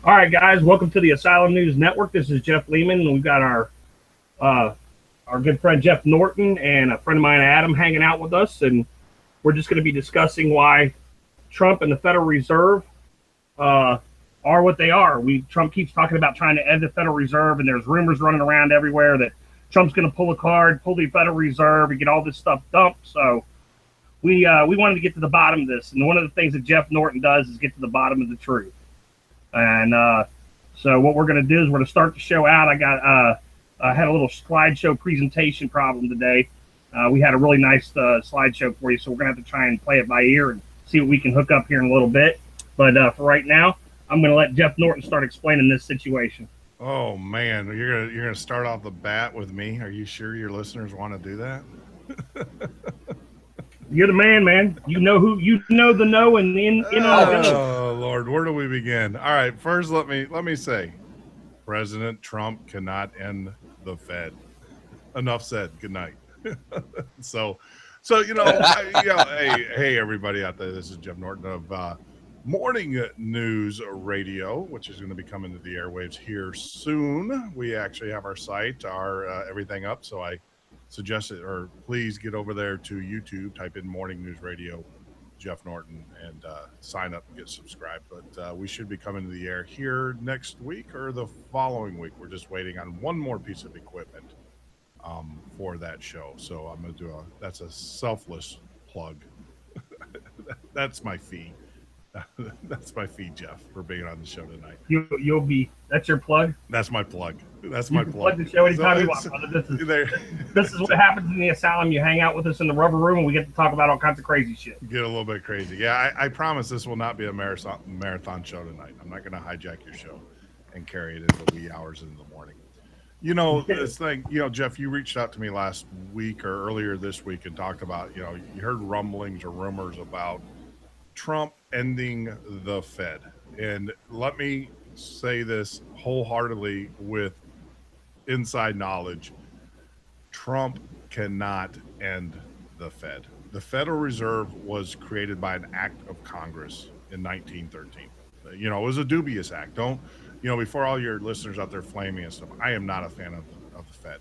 All right, guys, welcome to the Asylum News Network. This is Jeff Lehman, and we've got uh, our good friend Jeff Norton and a friend of mine, Adam, hanging out with us, and we're just going to be discussing why Trump and the Federal Reserve uh, are what they are. Trump keeps talking about trying to end the Federal Reserve, and there's rumors running around everywhere that Trump's going to pull a card, pull the Federal Reserve, and get all this stuff dumped. So we wanted to get to the bottom of this, and one of the things that Jeff Norton does is get to the bottom of the truth. And so what we're going to do is we're going to start the show out. I had a little slideshow presentation problem today. We had a really nice slideshow for you, so we're going to have to try and play it by ear and see what we can hook up here in a little bit. But for right now, I'm going to let Jeff Norton start explaining this situation. Oh man, you're gonna start off the bat with me. Are you sure your listeners want to do that? You're the man, man. You know the know and in on the go. Oh Lord, where do we begin? All right, first let me say, President Trump cannot end the Fed. Enough said. Good night. so, hey everybody out there. This is Jeff Norton of Morning News Radio, which is going to be coming to the airwaves here soon. We actually have our site, our everything up. So I suggest it, or please get over there to YouTube, type in Morning News Radio, Jeff Norton, and sign up and get subscribed. But we should be coming to the air here next week or the following week. We're just waiting on one more piece of equipment for that show. So I'm going to do that's a selfless plug. That's my fee. That's my fee, Jeff, for being on the show tonight. You'll be that's your plug. That's my plug. That's You my can plug plug. the show So anytime you it's want, brother. there. This is what happens in the asylum. You hang out with us in the rubber room, and we get to talk about all kinds of crazy shit. Get a little bit crazy. Yeah, I promise this will not be a marathon show tonight. I'm not going to hijack your show and carry it into the wee hours in the morning. This thing, Jeff, you reached out to me last week or earlier this week and talked about, you heard rumblings or rumors about Trump ending the Fed. And let me say this wholeheartedly with inside knowledge. Trump cannot end the Fed. The Federal Reserve was created by an act of Congress in 1913. It was a dubious act. Don't, before all your listeners out there flaming and stuff, I am not a fan of the Fed.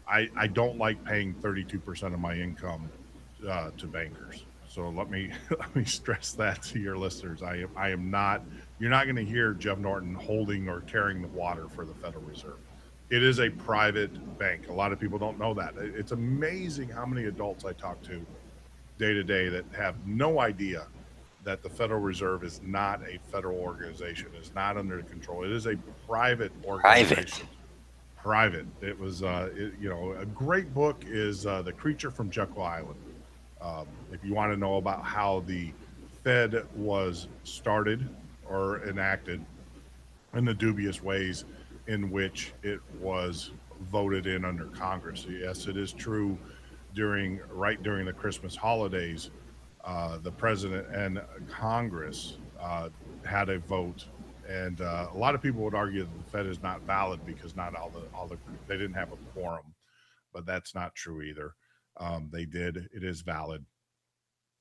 I don't like paying 32% of my income to bankers. So let me let me stress that to your listeners. I am not. You're not going to hear Jeff Norton holding or carrying the water for the Federal Reserve. It is a private bank. A lot of people don't know that. It's amazing how many adults I talk to day to day that have no idea that the Federal Reserve is not a federal organization. It's not under control. It is a private Private. organization. Private. It was, a great book is The Creature from Jekyll Island. If you want to know about how the Fed was started or enacted and the dubious ways in which it was voted in under Congress. Yes, it is true. During the Christmas holidays, the president and Congress had a vote, and a lot of people would argue that the Fed is not valid because not all the they didn't have a quorum, but that's not true either. They did. It is valid,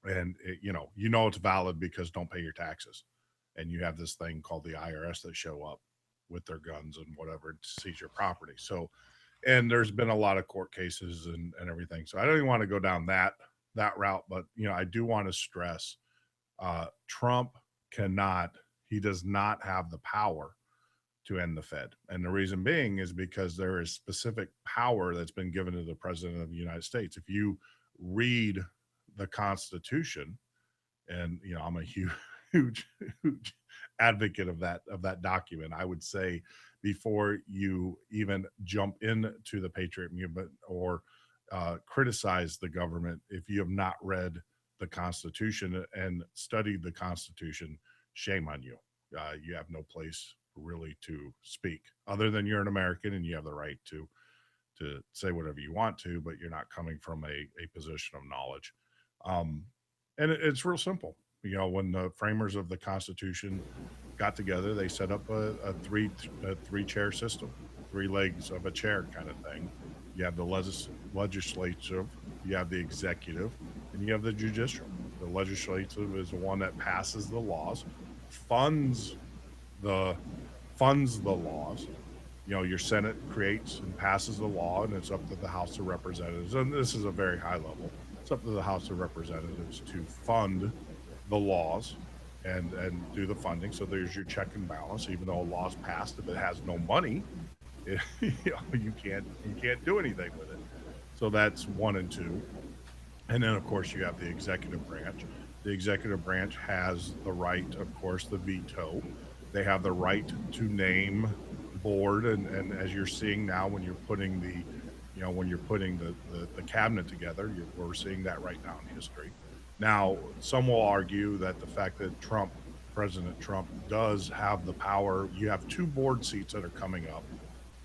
and it's valid because don't pay your taxes, and you have this thing called the IRS that show up with their guns and whatever to seize your property. So, and there's been a lot of court cases and everything. So I don't even want to go down that route, but I do want to stress Trump cannot, he does not have the power to end the Fed. And the reason being is because there is specific power that's been given to the president of the United States. If you read the Constitution, and I'm a huge, huge, huge advocate of that document. I would say before you even jump into the Patriot movement or criticize the government, if you have not read the Constitution and studied the Constitution, shame on you. You have no place really to speak, other than you're an American and you have the right to say whatever you want to, but you're not coming from a position of knowledge. Um, and it's real simple. When the framers of the Constitution got together, they set up a three chair system, three legs of a chair kind of thing. You have the legislative, you have the executive, and you have the judicial. The legislative is the one that passes the laws, funds the funds the laws. Your Senate creates and passes the law, and it's up to the House of Representatives. And this is a very high level. It's up to the House of Representatives to fund the laws and do the funding. So there's your check and balance. Even though a law's passed, if it has no money, you can't do anything with it. So that's one and two. And then, of course, you have the executive branch. The executive branch has the right, of course, the veto. They have the right to name board, and as you're seeing now, when you're putting the cabinet together, we're seeing that right now in history. Now, some will argue that the fact that President Trump does have the power, you have two board seats that are coming up.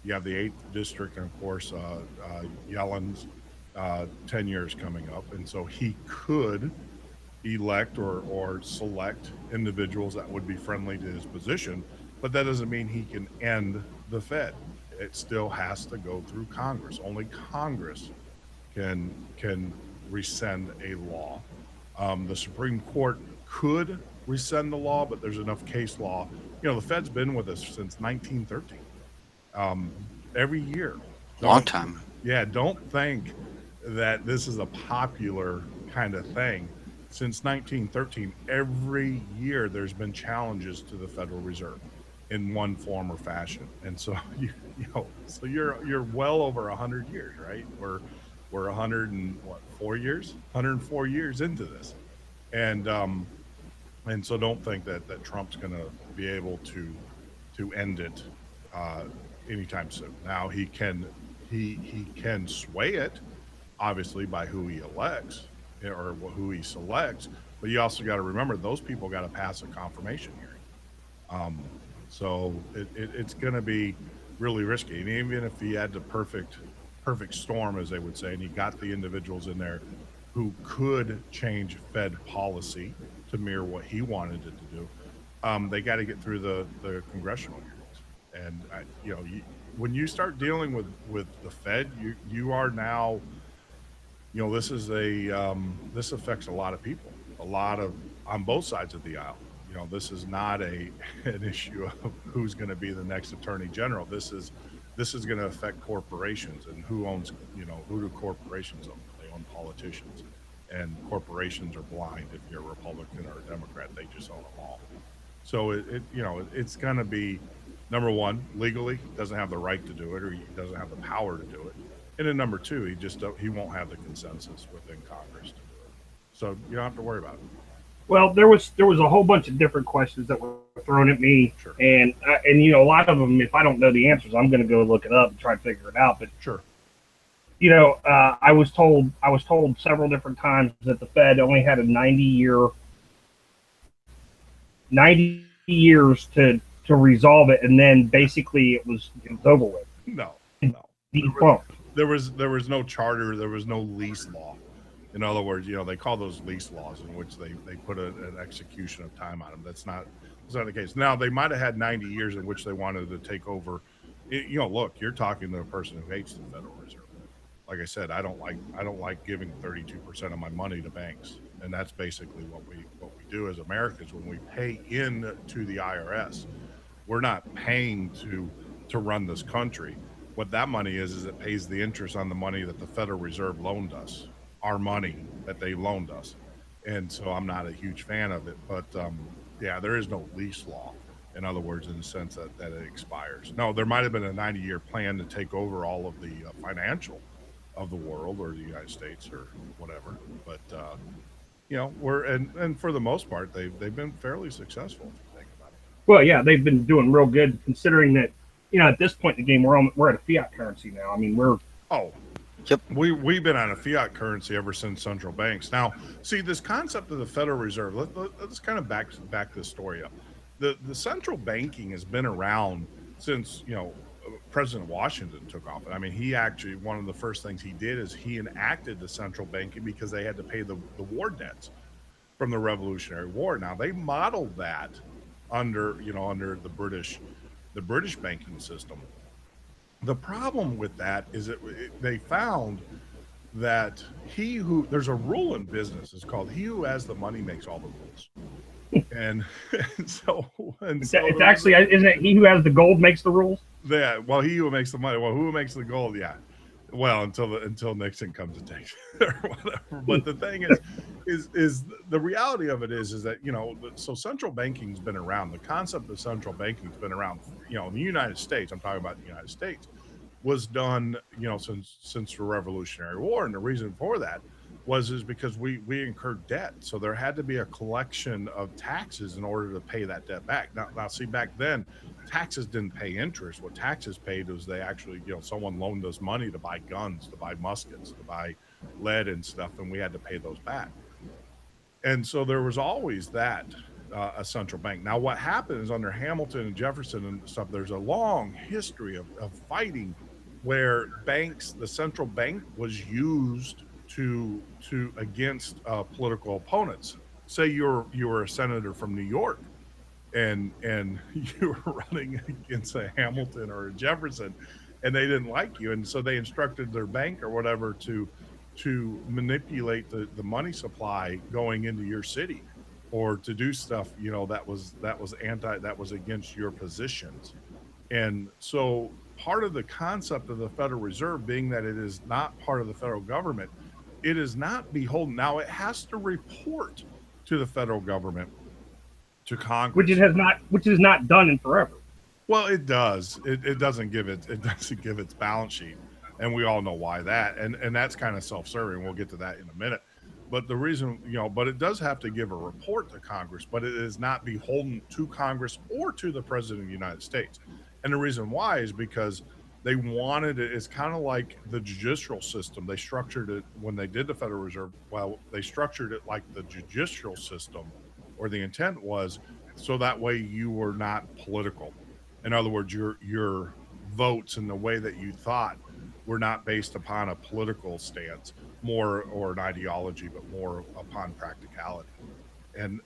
You have the 8th district, and of course, Yellen's 10 years coming up, and so he could elect or select individuals that would be friendly to his position, but that doesn't mean he can end the Fed. It still has to go through Congress. Only Congress can rescind a law. The Supreme Court could rescind the law, but there's enough case law. The Fed's been with us since 1913. Every year. Long time. Yeah, don't think that this is a popular kind of thing. Since 1913, every year there's been challenges to the Federal Reserve in one form or fashion, and so you're well over 100 years, right? We're 104 years into this, and so don't think that Trump's going to be able to end it anytime soon. Now he can sway it, obviously, by who he elects or who he selects, but you also got to remember those people got to pass a confirmation hearing. So it's going to be really risky. And even if he had the perfect storm, as they would say, and he got the individuals in there who could change Fed policy to mirror what he wanted it to do, they got to get through the congressional hearings. And when you start dealing with the Fed, you are now, this is this affects a lot of people, on both sides of the aisle. This is not an issue of who's going to be the next attorney general. This is going to affect corporations, and who do corporations own? They own politicians, and corporations are blind. If you're a Republican or a Democrat, they just own them all. So it's going to be, number one, legally doesn't have the right to do it, or he doesn't have the power to do it. And then number two, he won't have the consensus within Congress to do it. So you don't have to worry about it. Well, there was a whole bunch of different questions that were thrown at me, sure. and a lot of them, if I don't know the answers, I'm going to go look it up and try to figure it out. But sure, I was told several different times that the Fed only had a 90 years to resolve it, and then basically it was over with. No. There was no charter. There was no lease law. In other words, they call those lease laws, in which they put an execution of time on them. That's not the case. Now, they might have had 90 years in which they wanted to take over. Look, you're talking to a person who hates the Federal Reserve. Like I said, I don't like giving 32% of my money to banks, and that's basically what we do as Americans when we pay in to the IRS. We're not paying to run this country. What that money is it pays the interest on the money that the Federal Reserve loaned us. Our money that they loaned us. And so I'm not a huge fan of it, but there is no lease law. In other words, in the sense that it expires. No, there might've been a 90-year plan to take over all of the financial of the world or the United States or whatever. But, and for the most part, they've been fairly successful, if you think about it. Well, yeah, they've been doing real good considering that, at this point in the game, we're at a fiat currency now. I mean, Yep. We've been on a fiat currency ever since central banks. Now, see, this concept of the Federal Reserve, let's kind of back this story up. The central banking has been around since, President Washington took office. I mean, he actually, one of the first things he did is he enacted the central banking because they had to pay the war debts from the Revolutionary War. Now, they modeled that under the British banking system. The problem with that is that they found that there's a rule in business. It's called he who has the money makes all the rules. and and so It's actually, isn't it he who has the gold makes the rules? that, well, he who makes the money, well, who makes the gold, yeah, well, until Nixon comes and takes it or whatever. But the thing is the reality of it is that, so central banking's been around. The concept of central banking's been around, in the United States. I'm talking about the United States, was done, since the Revolutionary War. And the reason for that is because we incurred debt, so there had to be a collection of taxes in order to pay that debt back. Now see, back then taxes didn't pay interest. What taxes paid was they actually, someone loaned us money to buy guns, to buy muskets, to buy lead and stuff, and we had to pay those back. And so there was always that, a central bank. Now what happened is under Hamilton and Jefferson and stuff, there's a long history of fighting where the central bank was used to against political opponents. Say you were a senator from New York, and you were running against a Hamilton or a Jefferson, and they didn't like you, and so they instructed their bank or whatever to manipulate the money supply going into your city, or to do stuff that was against your positions. And so part of the concept of the Federal Reserve being that it is not part of the federal government, it is not beholden. Now it has to report to the federal government, to Congress, which is not done in forever. Well, it does. It doesn't give its balance sheet, and we all know why that. And that's kind of self-serving. We'll get to that in a minute. But the reason, but it does have to give a report to Congress, but it is not beholden to Congress or to the President of the United States. And the reason why is because they wanted it. It's kind of like the judicial system. They structured it when they did the Federal Reserve. Well, they structured it like the judicial system, or the intent was, so that way you were not political. In other words, your votes and the way that you thought were not based upon a political stance, more, or an ideology, but more upon practicality. And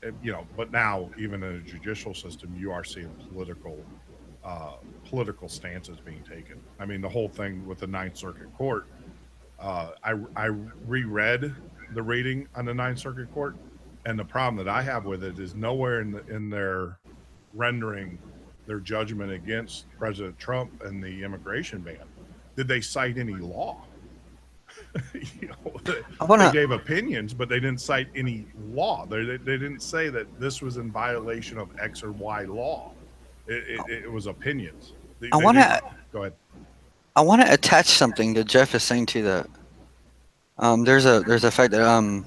but now even in a judicial system, you are seeing political stances being taken. I mean, the whole thing with the Ninth Circuit Court. I reread the reading on the Ninth Circuit Court, and the problem that I have with it is nowhere in their rendering their judgment against President Trump and the immigration ban did they cite any law. They gave opinions, but they didn't cite any law. They didn't say that this was in violation of X or Y law. It was opinions. I want to go ahead. I want to attach something that Jeff is saying to that. There's a fact that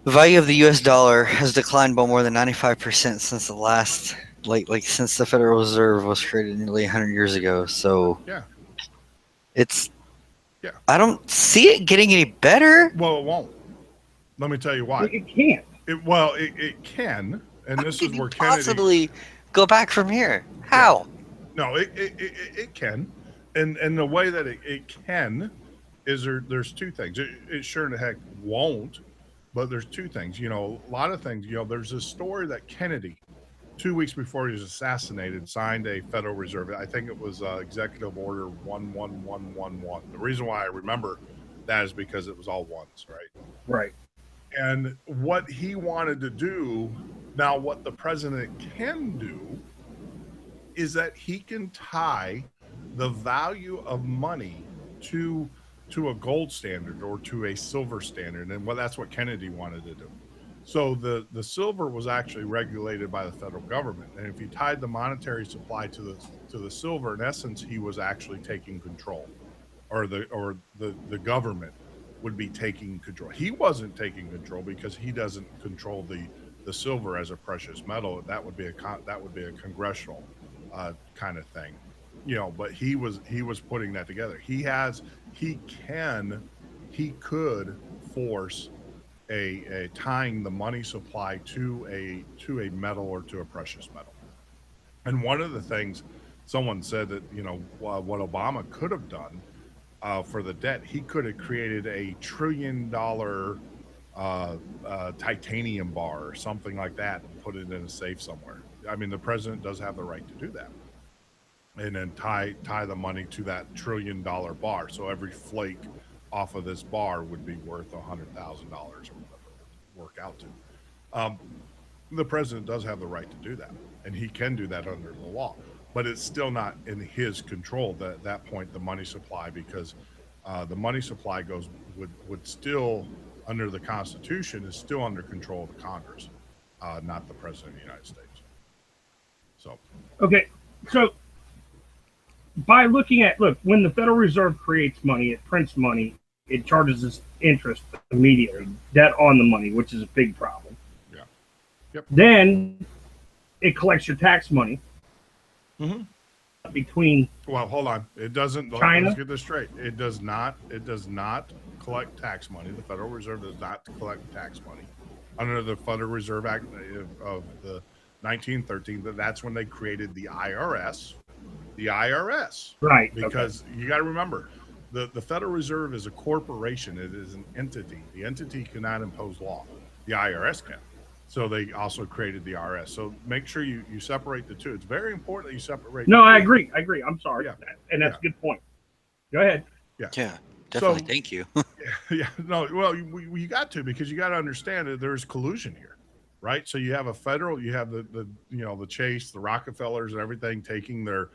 the value of the U.S. dollar has declined by more than 95% since the last, since the Federal Reserve was created nearly 100 years ago. So yeah, I don't see it getting any better. Well, it won't. Let me tell you why. It can't. It can, and this is where Kennedy possibly go back from here. How? No, it can, and the way that it can is there's two things. It sure in the heck won't, but there's two things. A lot of things. There's this story that Kennedy, 2 weeks before he was assassinated, signed a Federal Reserve. I think it was Executive Order 11111. The reason why I remember that is because it was all ones, right? Right. And what he wanted to do, now what the president can do, is that he can tie the value of money to a gold standard or to a silver standard. And that's what Kennedy wanted to do. So the silver was actually regulated by the federal government. And if you tied the monetary supply to the silver, in essence, he was actually taking control, or the government would be taking control. He wasn't taking control because he doesn't control the silver as a precious metal. That would be a congressional kind of thing, but he was putting that together. He could force a tying the money supply to a metal or to a precious metal. And one of the things someone said that what Obama could have done for the debt, he could have created a $1 trillion titanium bar or something like that and put it in a safe somewhere. I mean, the president does have the right to do that, and then tie the money to that $1 trillion bar. So every flake off of this bar would be worth $100,000 or whatever it would work out to. The president does have the right to do that, and he can do that under the law, but it's still not in his control. That at that point, the money supply, because the money supply would still, under the Constitution, is still under control of the Congress, not the president of the United States. So, Okay, so by looking at when the Federal Reserve creates money, it prints money, it charges us interest immediately, debt on the money, which is a big problem. yeah, yep. Then it collects your tax money Mm-hmm. between. Well, hold on. It doesn't. China? Let's get this straight. It does not. It does not collect tax money. The Federal Reserve does not collect tax money under the Federal Reserve Act of the 1913. That's when they created the IRS. The IRS, Right? because you got to remember, the Federal Reserve is a corporation. It is an entity. The entity cannot impose law. The IRS can. So they also created the IRS. So make sure you separate the two. It's very important that you separate. No, I agree. I'm sorry, Yeah. and that's a good point. Go ahead. Yeah, definitely. So- Thank you. Yeah, no, well, you got to, because you got to understand that there's collusion here, right? So you have you have the Chase, the Rockefellers, and everything taking their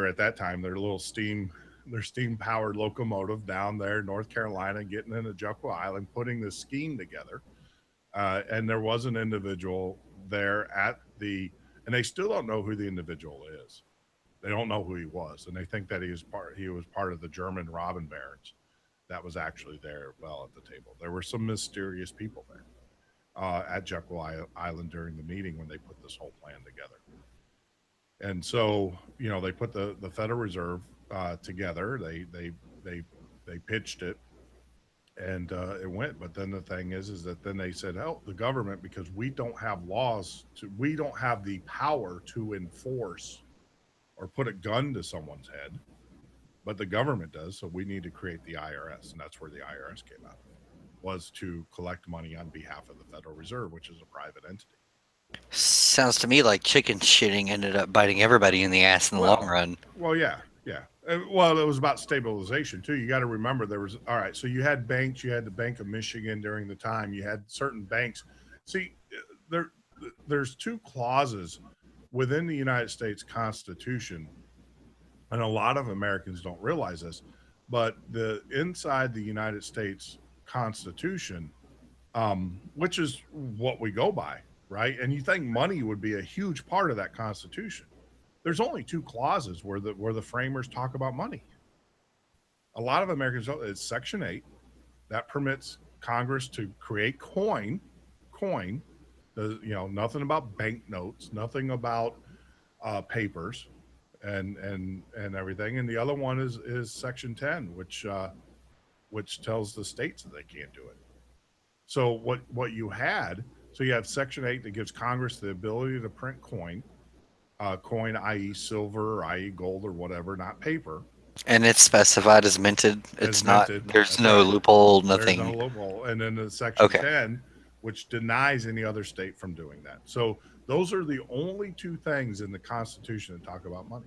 at that time their steam powered locomotive down there in North Carolina, getting into Jekyll Island, putting this scheme together, and there was an individual there and they still don't know who the individual is. They don't know who he was, and they think that he was part of the German robber barons that was actually there at the table. There were some mysterious people there at Jekyll Island during the meeting when they put this whole plan together. And so, they put the Federal Reserve together. They pitched it, and it went. But then the thing is that then they said, "Oh, the government, because we don't have we don't have the power to enforce or put a gun to someone's head, but the government does. So we need to create the IRS," and that's where the IRS came out, was to collect money on behalf of the Federal Reserve, which is a private entity. Sounds to me like chicken shitting ended up biting everybody in the ass in the long run. Well, yeah. Well, it was about stabilization too. You got to remember all right. So you had banks. You had the Bank of Michigan during the time. You had certain banks. See, there's two clauses within the United States Constitution, and a lot of Americans don't realize this, but inside the United States Constitution, which is what we go by, right? And you think money would be a huge part of that Constitution. There's only two clauses where the framers talk about money. A lot of Americans don't. It's Section 8 that permits Congress to create coin. Nothing about banknotes, nothing about papers, and everything. And the other one is Section 10, which tells the states that they can't do it. So what you had. So you have Section 8 that gives Congress the ability to print coin, i.e. silver, i.e. gold or whatever, not paper. And it's specified as minted. It's not. Minted. There's no loophole. Nothing. There's no loophole. And then the Section 10, which denies any other state from doing that. So those are the only two things in the Constitution that talk about money.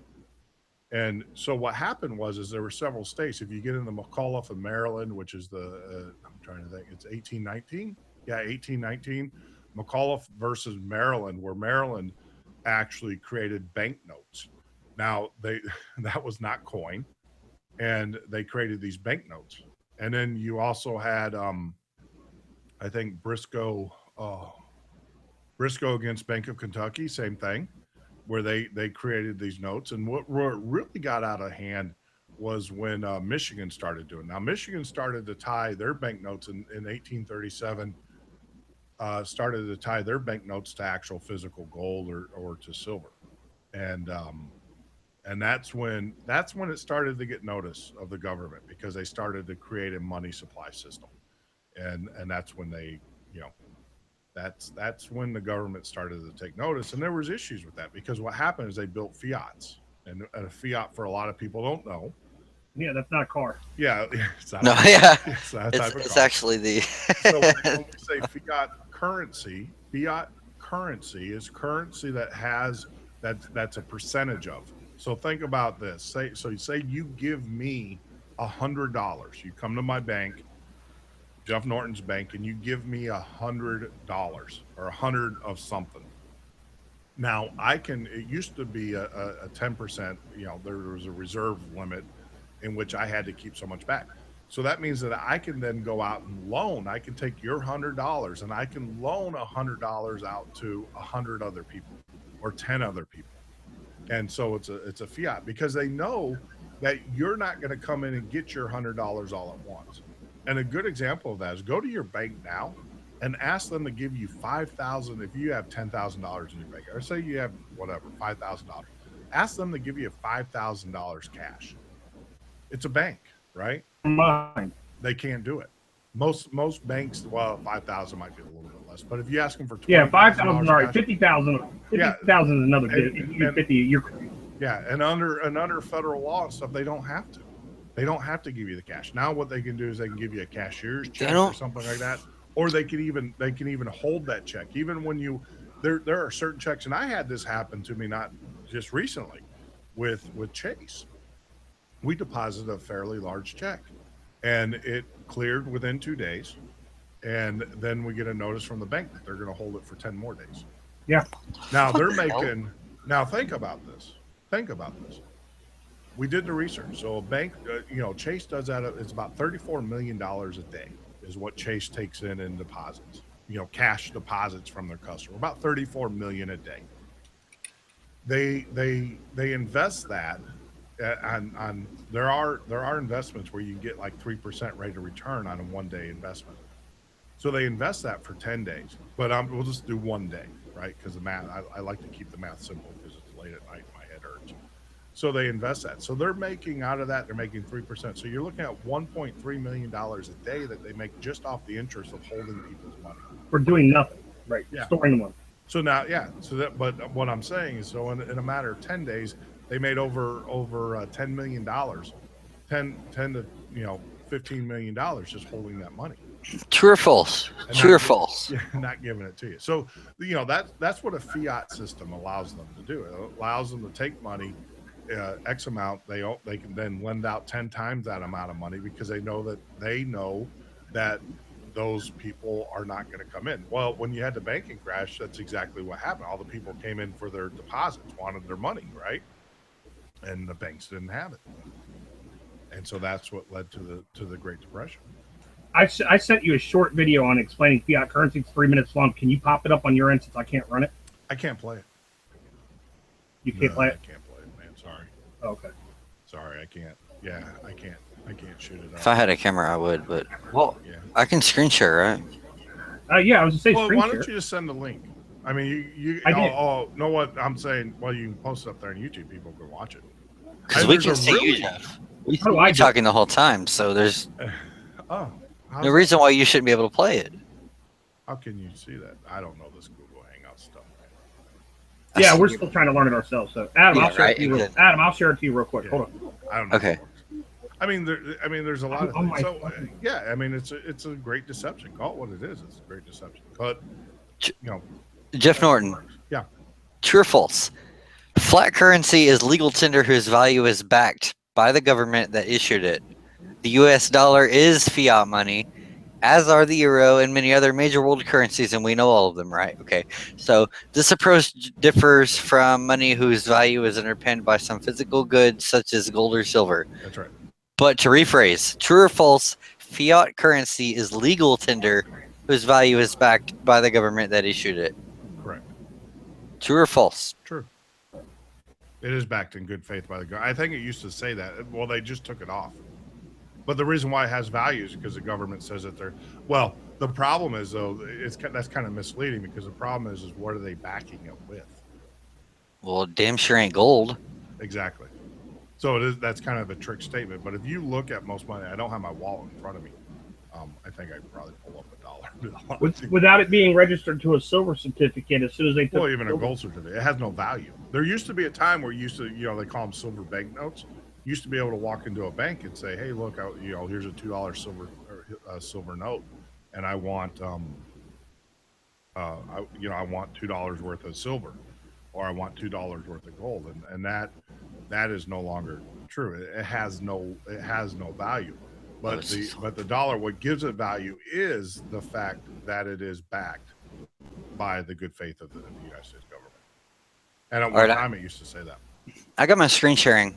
And so what happened was there were several states. If you get into McAuliffe in Maryland, which is I'm trying to think, it's 1819. Yeah, 1819. McAuliffe versus Maryland, where Maryland actually created banknotes. Now that was not coin, and they created these banknotes. And then you also had, I think Briscoe against Bank of Kentucky, same thing, where they created these notes. And what really got out of hand was when Michigan started doing. Now Michigan started to tie their banknotes in 1837. Started to tie their banknotes to actual physical gold or to silver, and that's when it started to get notice of the government, because they started to create a money supply system, and that's when that's when the government started to take notice. And there was issues with that, because what happened is they built fiats, and a fiat, for a lot of people don't know. Yeah, that's not a car. Yeah, it's not. No, yeah, it's not a type of it's car. actually the. So when we say fiat currency is currency that has that's a percentage of. So think about this. Say you give me $100. You come to my bank Jeff Norton's bank, and you give me $100 or 100 of something. Now I can. It used to be a 10%. You know, there was a reserve limit in which I had to keep so much back. So that means that I can then go out and loan. I can take your $100 and I can loan $100 out to 100 other people or 10 other people. And so it's a fiat because they know that you're not going to come in and get your $100 all at once. And a good example of that is go to your bank now and ask them to give you 5,000. If you have $10,000 in your bank, or say you have whatever $5,000, ask them to give you $5,000 cash. It's a bank, right? Mine. They can't do it. Most banks, well, 5,000 might be a little bit less, but if you ask them for Yeah, 5,000. All right, cash, 50,000. Yeah. 50,000 is another bit. And- If you do and- 50, you're yeah, and under federal law and stuff, they don't have to. They don't have to give you the cash. Now, what they can do is they can give you a cashier's check or something like that, or they can even hold that check. Even when you there are certain checks, and I had this happen to me not just recently with Chase. We deposited a fairly large check, and it cleared within 2 days, and then we get a notice from the bank that they're going to hold it for 10 more days. Yeah. Now they're making. Now think about this. Think about this. We did the research. So a bank, Chase does that. It's about $34 million a day is what Chase takes in deposits. Cash deposits from their customer. About 34 million a day. They invest that on there are investments where you get like 3% rate of return on a 1 day investment. So they invest that for 10 days, but we'll just do 1 day, right? Because the math, I like to keep the math simple because it's late at night, my head hurts. So they invest that. So they're making out of that, they're making 3%. So you're looking at $1.3 million a day that they make just off the interest of holding people's money. for doing nothing, right? Yeah. Storing the money. So now, but what I'm saying is, so in a matter of 10 days, they made over $10 million, 10 to $15 million just holding that money. True or false? And True or not- false? Yeah, not giving it to you. So that's what a fiat system allows them to do. It allows them to take money, X amount. They can then lend out 10 times that amount of money because they know that those people are not going to come in. Well, when you had the banking crash, that's exactly what happened. All the people came in for their deposits, wanted their money, right? And the banks didn't have it. And so that's what led to the Great Depression. I sent you a short video on explaining fiat currency. It's 3 minutes long. Can you pop it up on your end since I can't run it? I can't play it. You can't play it? I can't play it, man. Sorry. Okay. Sorry, I can't. Yeah, I can't shoot it up. If I had a camera, I would, but Yeah. I can screen share, right? Yeah, I was just saying Well, screen why share. don't you just send the link? I mean, you I did. know what I'm saying? Well, you can post it up there on YouTube. People can watch it. Because And we there's can a see really- you, Jeff. We How do see I you do it? talking the whole time, so there's Oh, how's no reason why you shouldn't be able to play it. How can you see that? I don't know this Google Hangout stuff. Yeah, we're still trying to learn it ourselves. So, Adam, Yeah, I'll share right, it to you. exactly. Adam, I'll share it to you real quick. Yeah. Hold on. I don't know. Okay. How it works. I mean, there's a lot of On things. my So, phone. yeah, I mean, it's a great deception. Call it what it is. It's a great deception. But Jeff Norton, yeah, true or false? Flat currency is legal tender whose value is backed by the government that issued it. The US dollar is fiat money, as are the euro and many other major world currencies, and we know all of them, right? Okay. So this approach differs from money whose value is underpinned by some physical goods such as gold or silver. that's right. But to rephrase, true or false, fiat currency is legal tender whose value is backed by the government that issued it. Correct. True or false? True. It is backed in good faith by the government. I think it used to say that. Well, they just took it off. But the reason why it has value is because the government says that they're. Well, the problem is though, that's kind of misleading because the problem is what are they backing it with? Well, damn sure ain't gold. Exactly. So it is. That's kind of a trick statement. But if you look at most money, I don't have my wallet in front of me. I think I could probably pull up $1 bill. Without it being registered to a silver certificate, as soon as they took Well, even a silver- gold certificate, it has no value. There used to be a time where they call them silver banknotes. You used to be able to walk into a bank and say, "Hey, look, here's a $2 silver note, and I want, I want $2 worth of silver, or I want $2 worth of gold," and that is no longer true. It has no value. But the dollar, what gives it value is the fact that it is backed by the good faith of the United States government. And at one time, it used to say that. I got my screen sharing.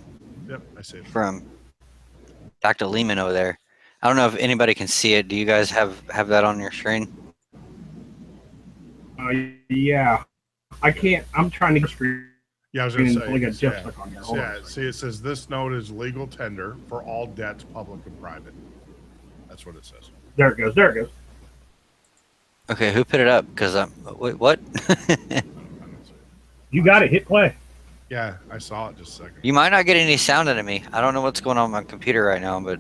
Yep, I see it. From Dr. Lehman over there. I don't know if anybody can see it. Do you guys have that on your screen? Yeah. I can't. I'm trying to get screen. Yeah, I was going to say. Look at Jeff stuck on here. Yeah, see, it says this note is legal tender for all debts, public and private. That's what it says. There it goes. There it goes. Okay, who put it up? Because wait, what? You got it. Hit play. Yeah, I saw it just a second. You might not get any sound out of me. I don't know what's going on with my computer right now, but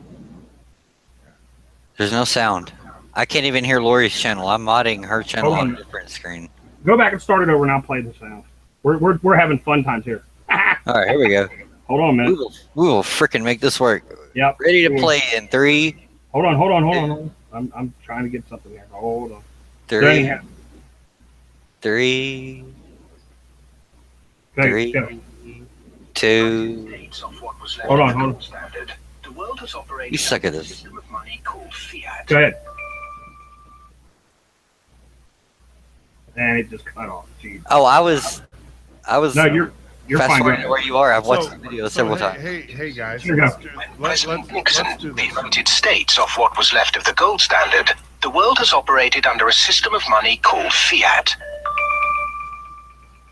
there's no sound. I can't even hear Lori's channel. I'm modding her channel on a different screen. Go back and start it over, and I'll play the sound. We're having fun times here. All right, here we go. Hold on, man. We will freaking make this work. Yep. Ready to play in 3. Hold on. I'm trying to get something here. Hold on. 3. Okay, 3. 2. Hold on. You suck at this. Go ahead. And it just cut off. Jeez. Oh, I was. No, you're fast fine. forwarding to where you are. I've watched the video several times. Hey, guys. Here we go. President Nixon United States off what was left of the gold standard, the world has operated under a system of money called fiat.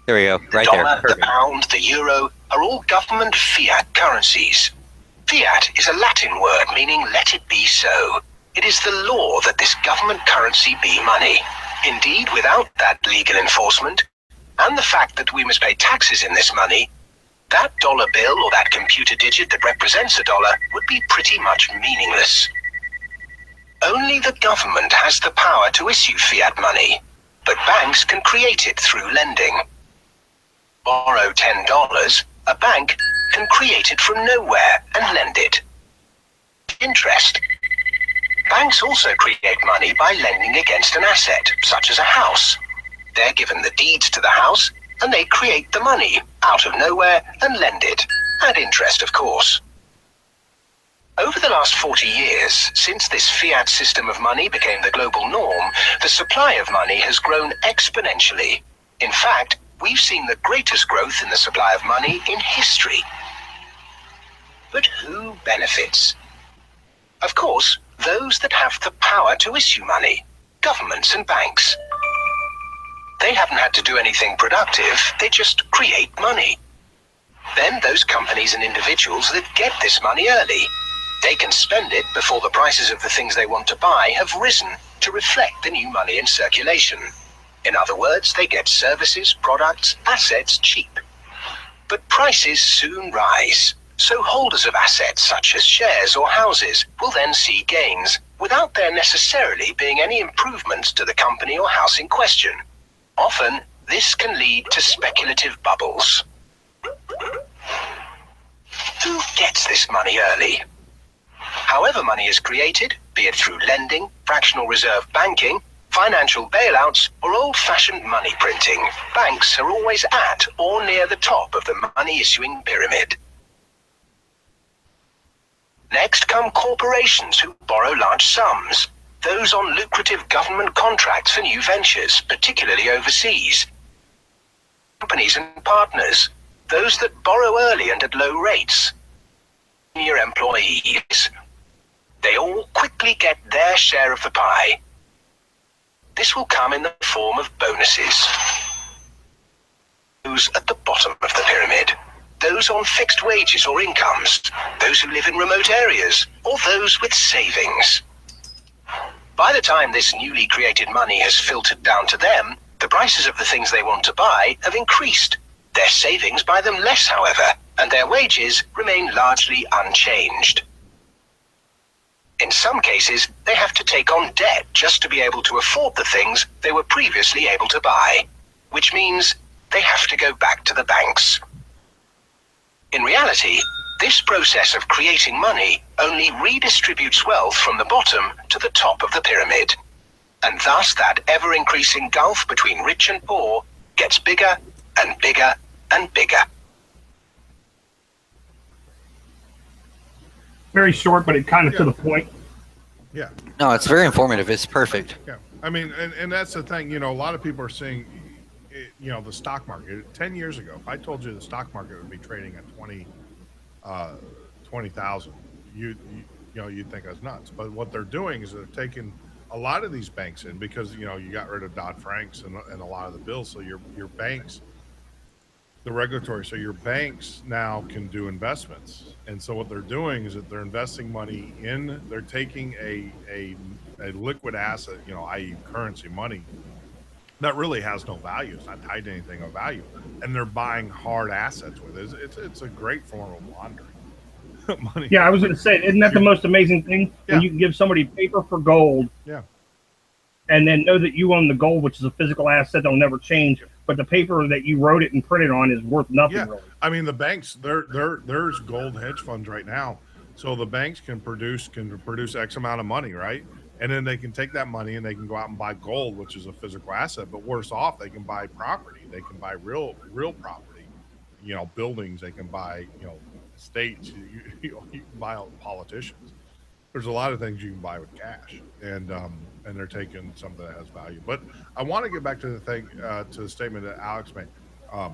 There we go. Right The there. dollar, the Perfect. pound, the euro are all government fiat currencies. Fiat is a Latin word meaning let it be so. It is the law that this government currency be money. Indeed, without that legal enforcement, and the fact that we must pay taxes in this money, that dollar bill or that computer digit that represents a dollar would be pretty much meaningless. Only the government has the power to issue fiat money, but banks can create it through lending. Borrow $10, a bank can create it from nowhere and lend it. Interest. Banks also create money by lending against an asset, such as a house. They're given the deeds to the house, and they create the money out of nowhere and lend it, at interest, of course. Over the last 40 years, since this fiat system of money became the global norm, the supply of money has grown exponentially. In fact, we've seen the greatest growth in the supply of money in history. But who benefits? Of course, those that have the power to issue money, governments and banks. They haven't had to do anything productive, they just create money. Then those companies and individuals that get this money early, they can spend it before the prices of the things they want to buy have risen to reflect the new money in circulation. In other words, they get services, products, assets cheap. But prices soon rise. So holders of assets such as shares or houses will then see gains without there necessarily being any improvements to the company or house in question. Often, this can lead to speculative bubbles. Who gets this money early? However money is created, be it through lending, fractional reserve banking, financial bailouts, or old-fashioned money printing, banks are always at or near the top of the money-issuing pyramid. Next come corporations who borrow large sums, those on lucrative government contracts for new ventures, particularly overseas. Companies and partners, those that borrow early and at low rates. Senior employees. They all quickly get their share of the pie. This will come in the form of bonuses. Those at the bottom of the pyramid. Those on fixed wages or incomes, those who live in remote areas, or those with savings. By the time this newly created money has filtered down to them, the prices of the things they want to buy have increased. Their savings buy them less, however, and their wages remain largely unchanged. In some cases, they have to take on debt just to be able to afford the things they were previously able to buy, which means they have to go back to the banks. In reality, this process of creating money only redistributes wealth from the bottom to the top of the pyramid. And thus that ever-increasing gulf between rich and poor gets bigger and bigger and bigger. Very short, but it kind of to the point. Yeah. No, it's very informative. It's perfect. Yeah, I mean, and that's the thing. You know, a lot of people are saying, you know, the stock market. 10 years ago, if I told you the stock market would be trading at 20,000, you know, you'd think I was nuts. But what they're doing is they're taking a lot of these banks in because you know you got rid of Dodd Franks and a lot of the bills. So your banks, the regulatory, so your banks now can do investments. And so what they're doing is that they're investing money in. They're taking a liquid asset, you know, i.e., currency, money that really has no value. It's not tied to anything of value, and they're buying hard assets with it. It's a great form of laundering money. Yeah, I was going to say, isn't that the most amazing thing? Yeah. When you can give somebody paper for gold, Yeah. and then know that you own the gold, which is a physical asset that'll never change. But the paper that you wrote it and printed on is worth nothing. Yeah, really. I mean the banks. There's gold hedge funds right now, so the banks can produce X amount of money, right? And then they can take that money and they can go out and buy gold, which is a physical asset. But worse off, they can buy property. They can buy real property, you know, buildings. They can buy, you know, estates. You can buy politicians. There's a lot of things you can buy with cash, and they're taking something that has value. But I want to get back to the thing, to the statement that Alex made a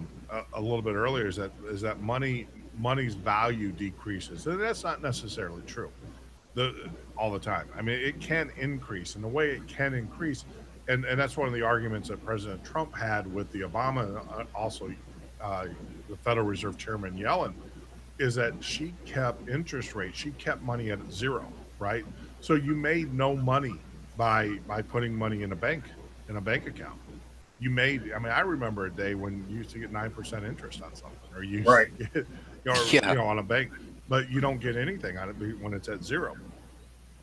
little bit earlier, is that money's value decreases, and that's not necessarily true all the time. I mean, it can increase, and the way it can increase, and that's one of the arguments that President Trump had with the Obama, also the Federal Reserve Chairman Yellen, is that she kept interest rates, she kept money at zero, right? So you made no money by putting money in a bank account. You made, I mean, I remember a day when you used to get 9% interest on something, or you used Right. to get, you know, on a bank, but you don't get anything on it when it's at zero.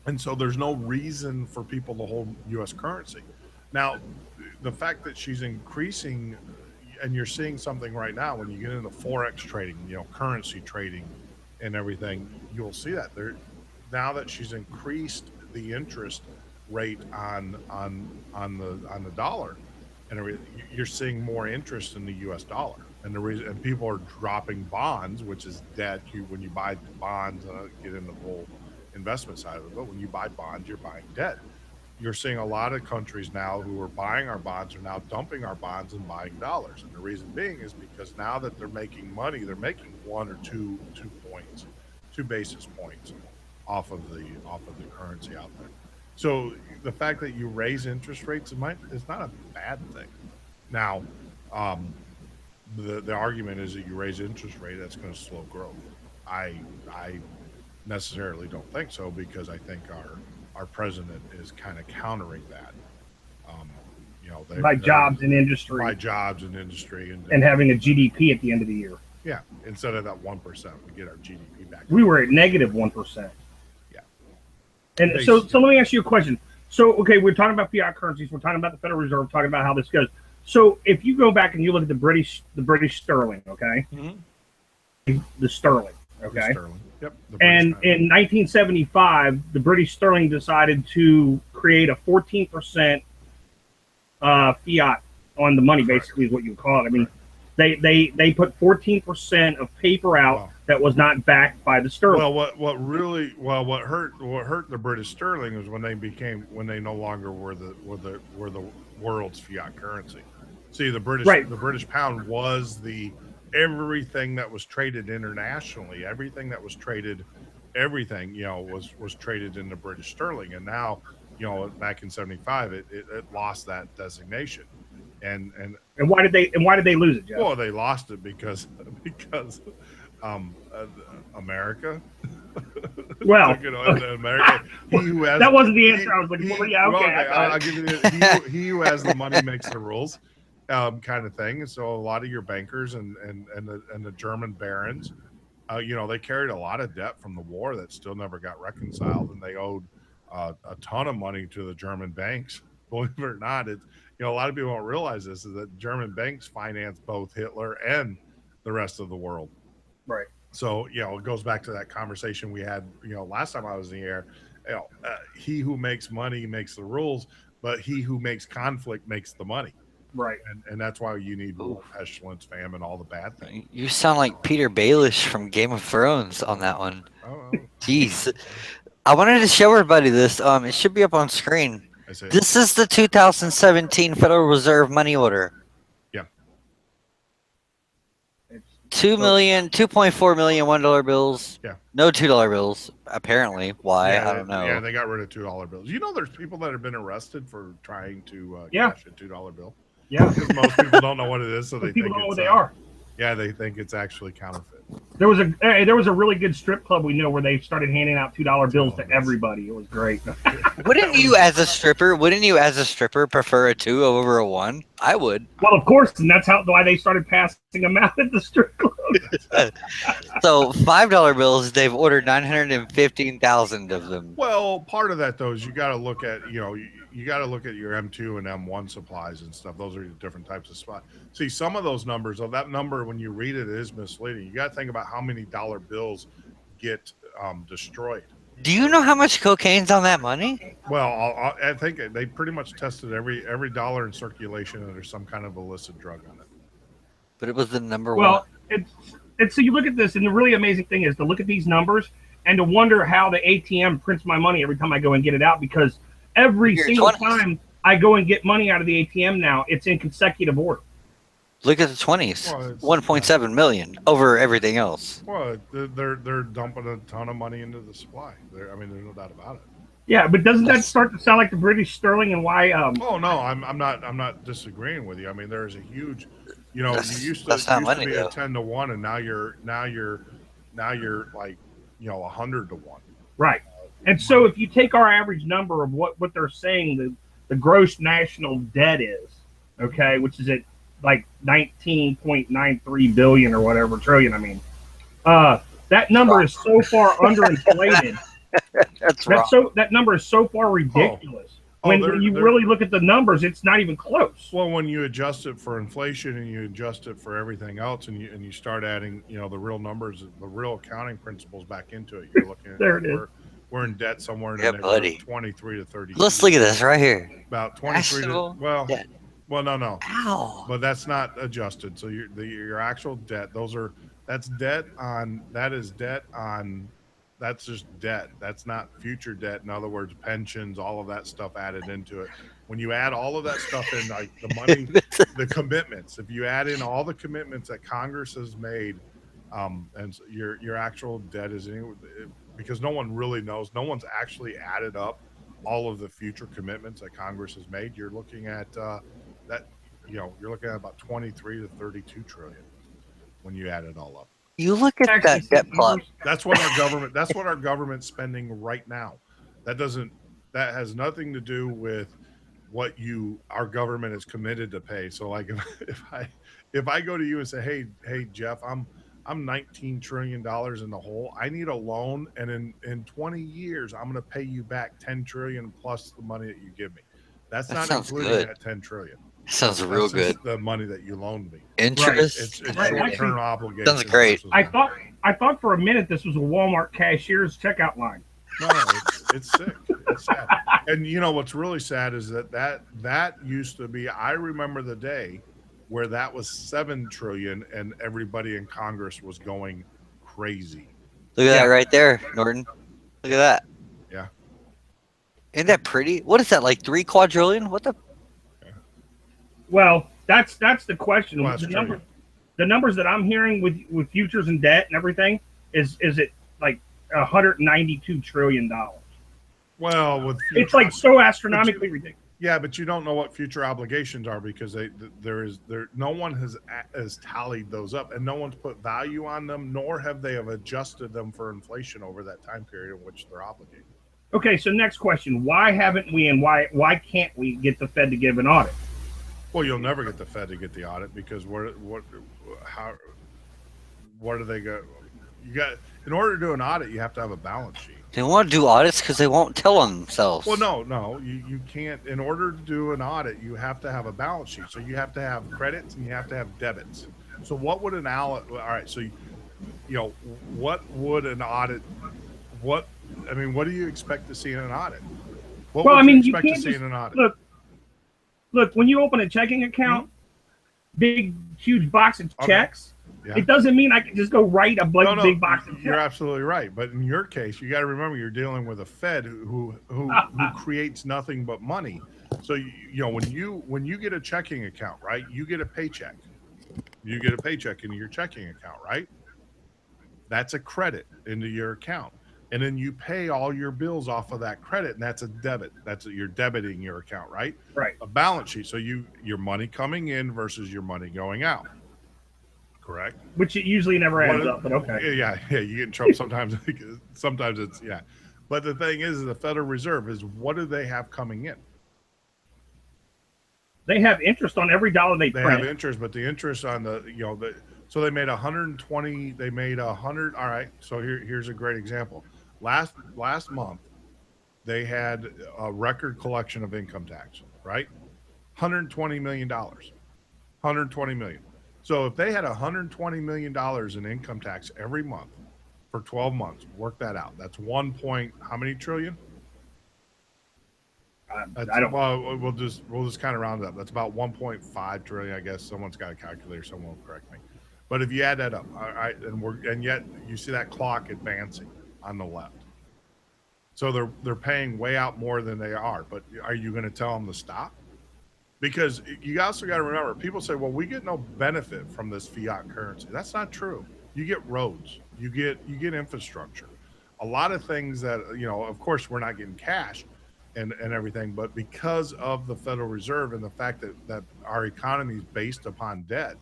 And so there's no reason for people to hold U.S. currency. Now, the fact that she's increasing, and you're seeing something right now when you get into forex trading, you know, currency trading and everything, you'll see that there, now that she's increased the interest rate on the dollar and everything, you're seeing more interest in the U.S. dollar. And the reason, and people are dropping bonds, which is debt. When you buy bonds, get into the whole investment side of it, but when you buy bonds, you're buying debt. You're seeing a lot of countries now who are buying our bonds are now dumping our bonds and buying dollars. And the reason being is because now that they're making money, they're making 1 or 2 points, 2 basis points off of the currency out there. So the fact that you raise interest rates is not a bad thing. Now, the argument is that you raise interest rate, that's going to slow growth. I necessarily don't think so, because I think our president is kind of countering that. You know, By jobs and industry. By jobs and industry, and having a GDP at the end of the year. Yeah, instead of that 1%, we get our GDP back. We were at negative 1%. Yeah. And so let me ask you a question. So, okay, we're talking about fiat currencies. We're talking about the Federal Reserve, talking about how this goes. So, if you go back and you look at the British sterling, okay, the sterling, okay, The sterling. Yep. and in 1975, the British sterling decided to create a 14% fiat on the money. Basically, is what you would call it. I mean, they put 14% of paper out that was not backed by the sterling. Well, what hurt the British sterling was when they no longer were the world's fiat currency. See, the British pound was everything that was traded internationally, everything that was traded, you know, was traded in the British sterling. And now, you know, back in 75, it lost that designation. And why did they lose it, Jeff? Well, they lost it because America. Well, you know, America. That wasn't the answer I was looking for. Yeah, okay. I'll give you he who has the money makes the rules, kind of thing. And so a lot of your bankers and the German barons, you know, they carried a lot of debt from the war that still never got reconciled, and they owed a ton of money to the German banks. Believe it or not, you know, a lot of people don't realize this, is that German banks financed both Hitler and the rest of the world. Right. So, you know, it goes back to that conversation we had, you know, last time I was in the air. You know, he who makes money makes the rules, but he who makes conflict makes the money. Right. And that's why you need pestilence, famine, all the bad things. You sound like Peter Baelish from Game of Thrones on that one. Oh. Jeez. I wanted to show everybody this. It should be up on screen. I say, This is the 2017 Federal Reserve money order. Yeah. 2.4 million $1 bills. Yeah. No $2 bills. Apparently, why? yeah, I don't know. Yeah, they got rid of $2 bills. You know, there's people that have been arrested for trying to Yeah. cash a $2 bill. Yeah, Because most people don't know what it is, so they people think don't know it's, what they are. Yeah, they think it's actually counterfeit. There was a really good strip club we know where they started handing out $2 bills to everybody. It was great. Wouldn't you, as a stripper, prefer a 2 over a 1? I would. Well, of course, and that's why they started passing them out at the strip club. So $5 bills, they've ordered 915,000 of them. Well, part of that though is you got to look at you got to look at your M2 and M1 supplies and stuff. Those are different types of supplies. See, some of those numbers, that number when you read it is misleading. You got to think about how many dollar bills get destroyed. Do you know how much cocaine's on that money? Well, I think they pretty much tested every dollar in circulation, and there's some kind of illicit drug on it. But it was the number Well, one. it's so you look at this, and the really amazing thing is to look at these numbers and to wonder how the ATM prints my money every time I go and get it out, because every Your single 20s. time I go and get money out of the ATM now, it's in consecutive order. Look at the 20s. Well, it's- 1.7 million over everything else. Well, they're dumping a ton of money into the supply. I mean, there's no doubt about it. Yeah, but doesn't that start to sound like the British sterling and why? Oh no, I'm not disagreeing with you. I mean, there's a huge, you used to, That's not it used money, to be though. a 10-1, and now you're like 100 to 1. Right. And so if you take our average number of what they're saying the gross national debt is, okay, which is at like 19.93 billion or whatever trillion, I mean, that number is so far underinflated. That's wrong. That number is so far ridiculous. Oh, when they're- you they're- really look at the numbers, it's not even close. Well, when you adjust it for inflation and you adjust it for everything else, and you start adding, the real numbers, the real accounting principles back into it, you're looking at There it is. We're in debt somewhere in Yeah, the neighborhood buddy. of 23 to 30. Let's look at this right here. About 23 to, National debt. well, no. Ow. But that's not adjusted. So your actual debt, that's just debt. That's not future debt. In other words, pensions, all of that stuff added into it. When you add all of that stuff in, like the money, the commitments, if you add in all the commitments that Congress has made, and your actual debt is because no one really knows. No one's actually added up all of the future commitments that Congress has made. You're looking at you're looking at about 23 to 32 trillion when you add it all up. You look at Actually, that debt plot. That's what our government's spending right now. That has nothing to do with what our government is committed to pay. So like if I go to you and say, hey Jeff, I'm $19 trillion in the hole. I need a loan, and in 20 years I'm going to pay you back 10 trillion plus the money that you give me. That's That not sounds including good. that 10 trillion. Sounds real That's good. just the money that you loaned me. Interest. It's Right, short-term actually, obligations. sounds great. versus- I thought for a minute this was a Walmart cashier's checkout line. No, it's sick. It's sad. And what's really sad is that used to be. I remember the day where that was 7 trillion, and everybody in Congress was going crazy. Look at that right there, Norton. Look at that. Yeah. Isn't that pretty? What is that, like 3 quadrillion? What the? Well, that's the question. Well, that's The numbers that I'm hearing with futures and debt and everything is it like $192 trillion. Well, with It's like so astronomically ridiculous. yeah, but you don't know what future obligations are because no one has tallied those up, and no one's put value on them, nor have they adjusted them for inflation over that time period in which they're obligated. Okay, so next question: why haven't we, and why can't we get the Fed to give an audit? Well, you'll never get the Fed to get the audit because what do they go? In order to do an audit, you have to have a balance sheet. They want to do audits because they won't tell on themselves. Well, no, you can't. In order to do an audit, you have to have a balance sheet. So you have to have credits and you have to have debits. So what would an audit? All right, so what would an audit? What do you expect to see in an audit? What Well, would I mean, you you expect to can't see just in an audit? look when you open a checking account, big huge box of Okay. checks. Yeah. It doesn't mean I can just go write a bunch No, big box of you're checks. absolutely right. But in your case, you got to remember you're dealing with a Fed who creates nothing but money. So you know when you get a checking account, right? You get a paycheck. You get a paycheck into your checking account, right? That's a credit into your account. And then you pay all your bills off of that credit, and that's a debit. You're debiting your account, right? Right. A balance sheet. So your money coming in versus your money going out. Correct. Which it usually never adds up, but okay. Yeah. You get in trouble sometimes. Sometimes it's yeah. But the thing is, the Federal Reserve is what do they have coming in? They have interest on every dollar they They print. have interest, but the interest on so they made 120. They made 100. All right. So here's a great example. Last month, they had a record collection of income tax. Right, $120 million. 120 million. So if they had $120 million in income tax every month for 12 months, work that out. That's 1 point, how many trillion? I don't. Well, we'll just kind of round it up. That's about 1.5 trillion, I guess. Someone's got a calculator. Someone will correct me. But if you add that up, all right, and yet you see that clock advancing on the left. So they're paying way out more than they are. But are you going to tell them to stop? Because you also got to remember, people say, well, we get no benefit from this fiat currency. That's not true. You get roads, you get infrastructure, a lot of things that, of course, we're not getting cash and everything, but because of the Federal Reserve and the fact that our economy is based upon debt,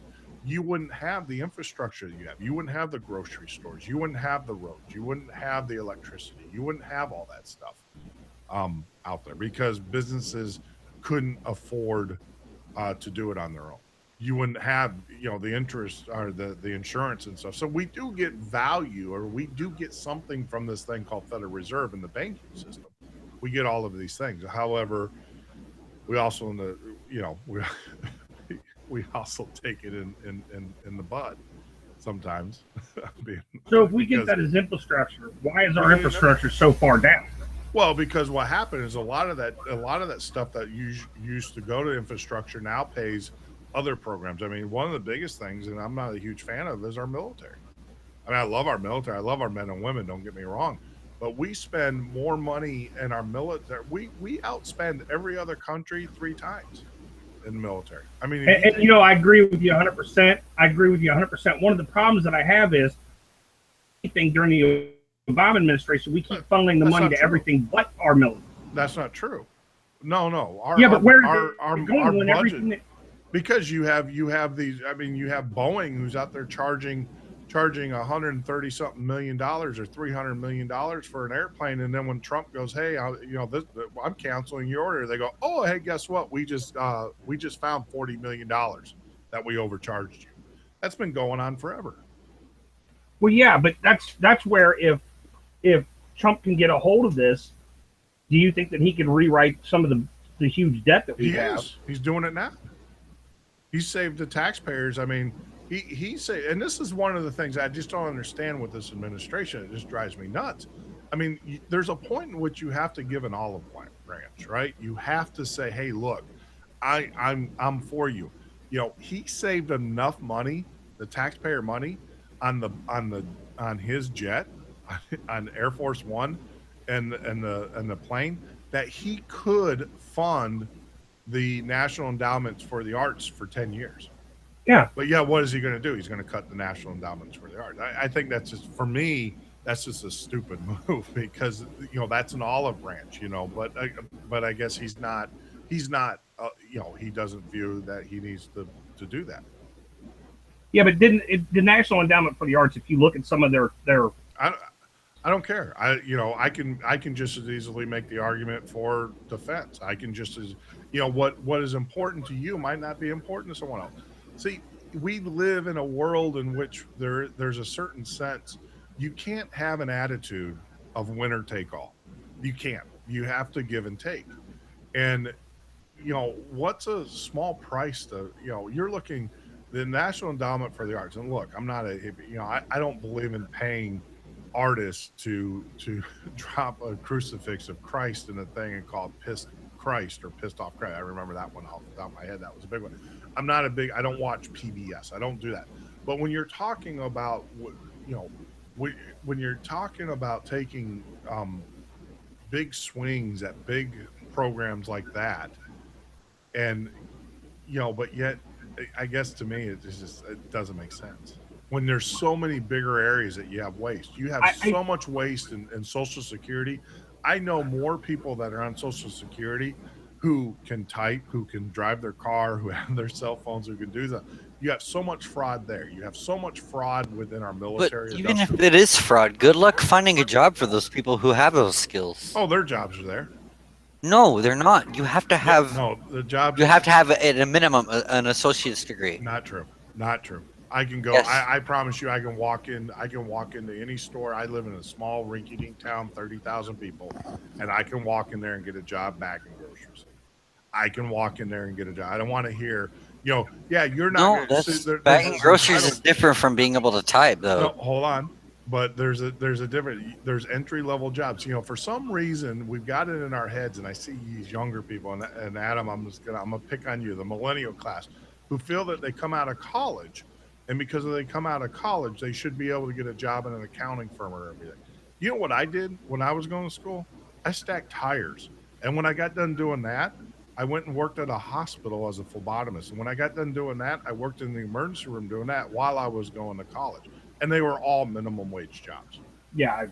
you wouldn't have the infrastructure that you have. You wouldn't have the grocery stores. You wouldn't have the roads. You wouldn't have the electricity. You wouldn't have all that stuff out there because businesses couldn't afford to do it on their own. You wouldn't have, the interest or the insurance and stuff. So we do get value, or we do get something from this thing called Federal Reserve in the banking system. We get all of these things. However, we also we also take it in the bud sometimes. So if we get that as infrastructure, why is our infrastructure so far down? Well, because what happened is a lot of that stuff that used to go to infrastructure now pays other programs. I mean, one of the biggest things, and I'm not a huge fan of, is our military. I mean, I love our military. I love our men and women. Don't get me wrong, but we spend more money in our military. We outspend every other country 3 times in the military. I mean, and I agree with you 100%. I agree with you 100%. One of the problems that I have is anything during the Obama administration, we keep funneling the money to everything but our military. That's not true. No. But where our budget, because you have these. I mean, you have Boeing who's out there charging $130-something million or $300 million for an airplane, and then when Trump goes, hey, I'm canceling your order, they go, oh, hey, guess what? We just found $40 million that we overcharged you. That's been going on forever. Well, yeah, but that's where if Trump can get a hold of this, do you think that he can rewrite some of the huge debt that we have? He's doing it now. He's saved the taxpayers. I mean, he say, and this is one of the things I just don't understand with this administration. It just drives me nuts. I mean, there's a point in which you have to give an olive branch, right? You have to say, hey, look, I'm for you. He saved enough money, the taxpayer money, on his jet, on Air Force One, and the plane, that he could fund the National Endowments for the Arts for 10 years. Yeah. But yeah, what is he going to do? He's going to cut the National Endowments for the Arts. I think that's just, for me, that's just a stupid move because that's an olive branch, but I guess he's not he doesn't view that he needs to do that. Yeah, but the National Endowment for the Arts, if you look at some of their I don't care. I can just as easily make the argument for defense. I can just as what is important to you might not be important to someone else. See, we live in a world in which there's a certain sense. You can't have an attitude of winner take all. You can't. You have to give and take. And what's a small price to you're looking the National Endowment for the Arts. And look, I'm not I don't believe in paying artists to drop a crucifix of Christ in a thing and call it Pissed Christ or Pissed Off Christ. I remember that one off the top of my head. That was a big one. I don't watch PBS. I don't do that. But when you're talking about, you know, when you're talking about taking big swings at big programs like that, and but yet, I guess to me, it doesn't make sense. When there's so many bigger areas that you have waste, you have so much waste in Social Security. I know more people that are on Social Security who can type, who can drive their car, who have their cell phones, who can do that. You have so much fraud there. You have so much fraud within our But military. even if it is fraud, good luck finding a job for those people who have those skills. Oh, their jobs are there. No, they're not. You have to have. No, the job. You have to have at a minimum an associate's degree. Not true. Not true. I can go. Yes. I promise you, I can walk in. I can walk into any store. I live in a small, rinky-dink town, 30,000 people, and I can walk in there and get a job bagging groceries. I can walk in there and get a job. I don't want to hear, yeah, you're not. No, that's bagging groceries is different from being able to type, though. No, hold on. But there's there's entry level jobs. For some reason we've got it in our heads, and I see these younger people, and Adam, I'm gonna pick on you, the millennial class, who feel that they come out of college, and because they come out of college, they should be able to get a job in an accounting firm or everything. You know what I did when I was going to school? I stacked tires, and when I got done doing that, I went and worked at a hospital as a phlebotomist. And when I got done doing that, I worked in the emergency room doing that while I was going to college. And they were all minimum wage jobs. Yeah,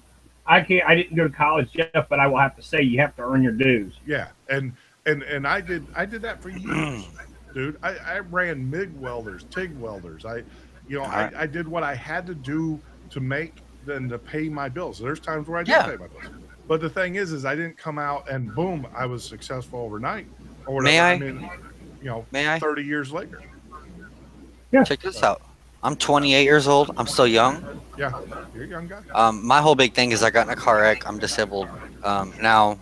I can't. I didn't go to college, Jeff, but I will have to say you have to earn your dues. Yeah, and I did that for years, dude. I ran MIG welders, TIG welders. I did what I had to do to make then to pay my bills. There's times where I did pay my bills. But the thing is I didn't come out and boom, I was successful overnight. Or whatever. May I? May I? 30 years later. Yeah. Check this out. I'm 28 years old. I'm still young. Yeah, you're a young guy. My whole big thing is I got in a car wreck. I'm disabled now,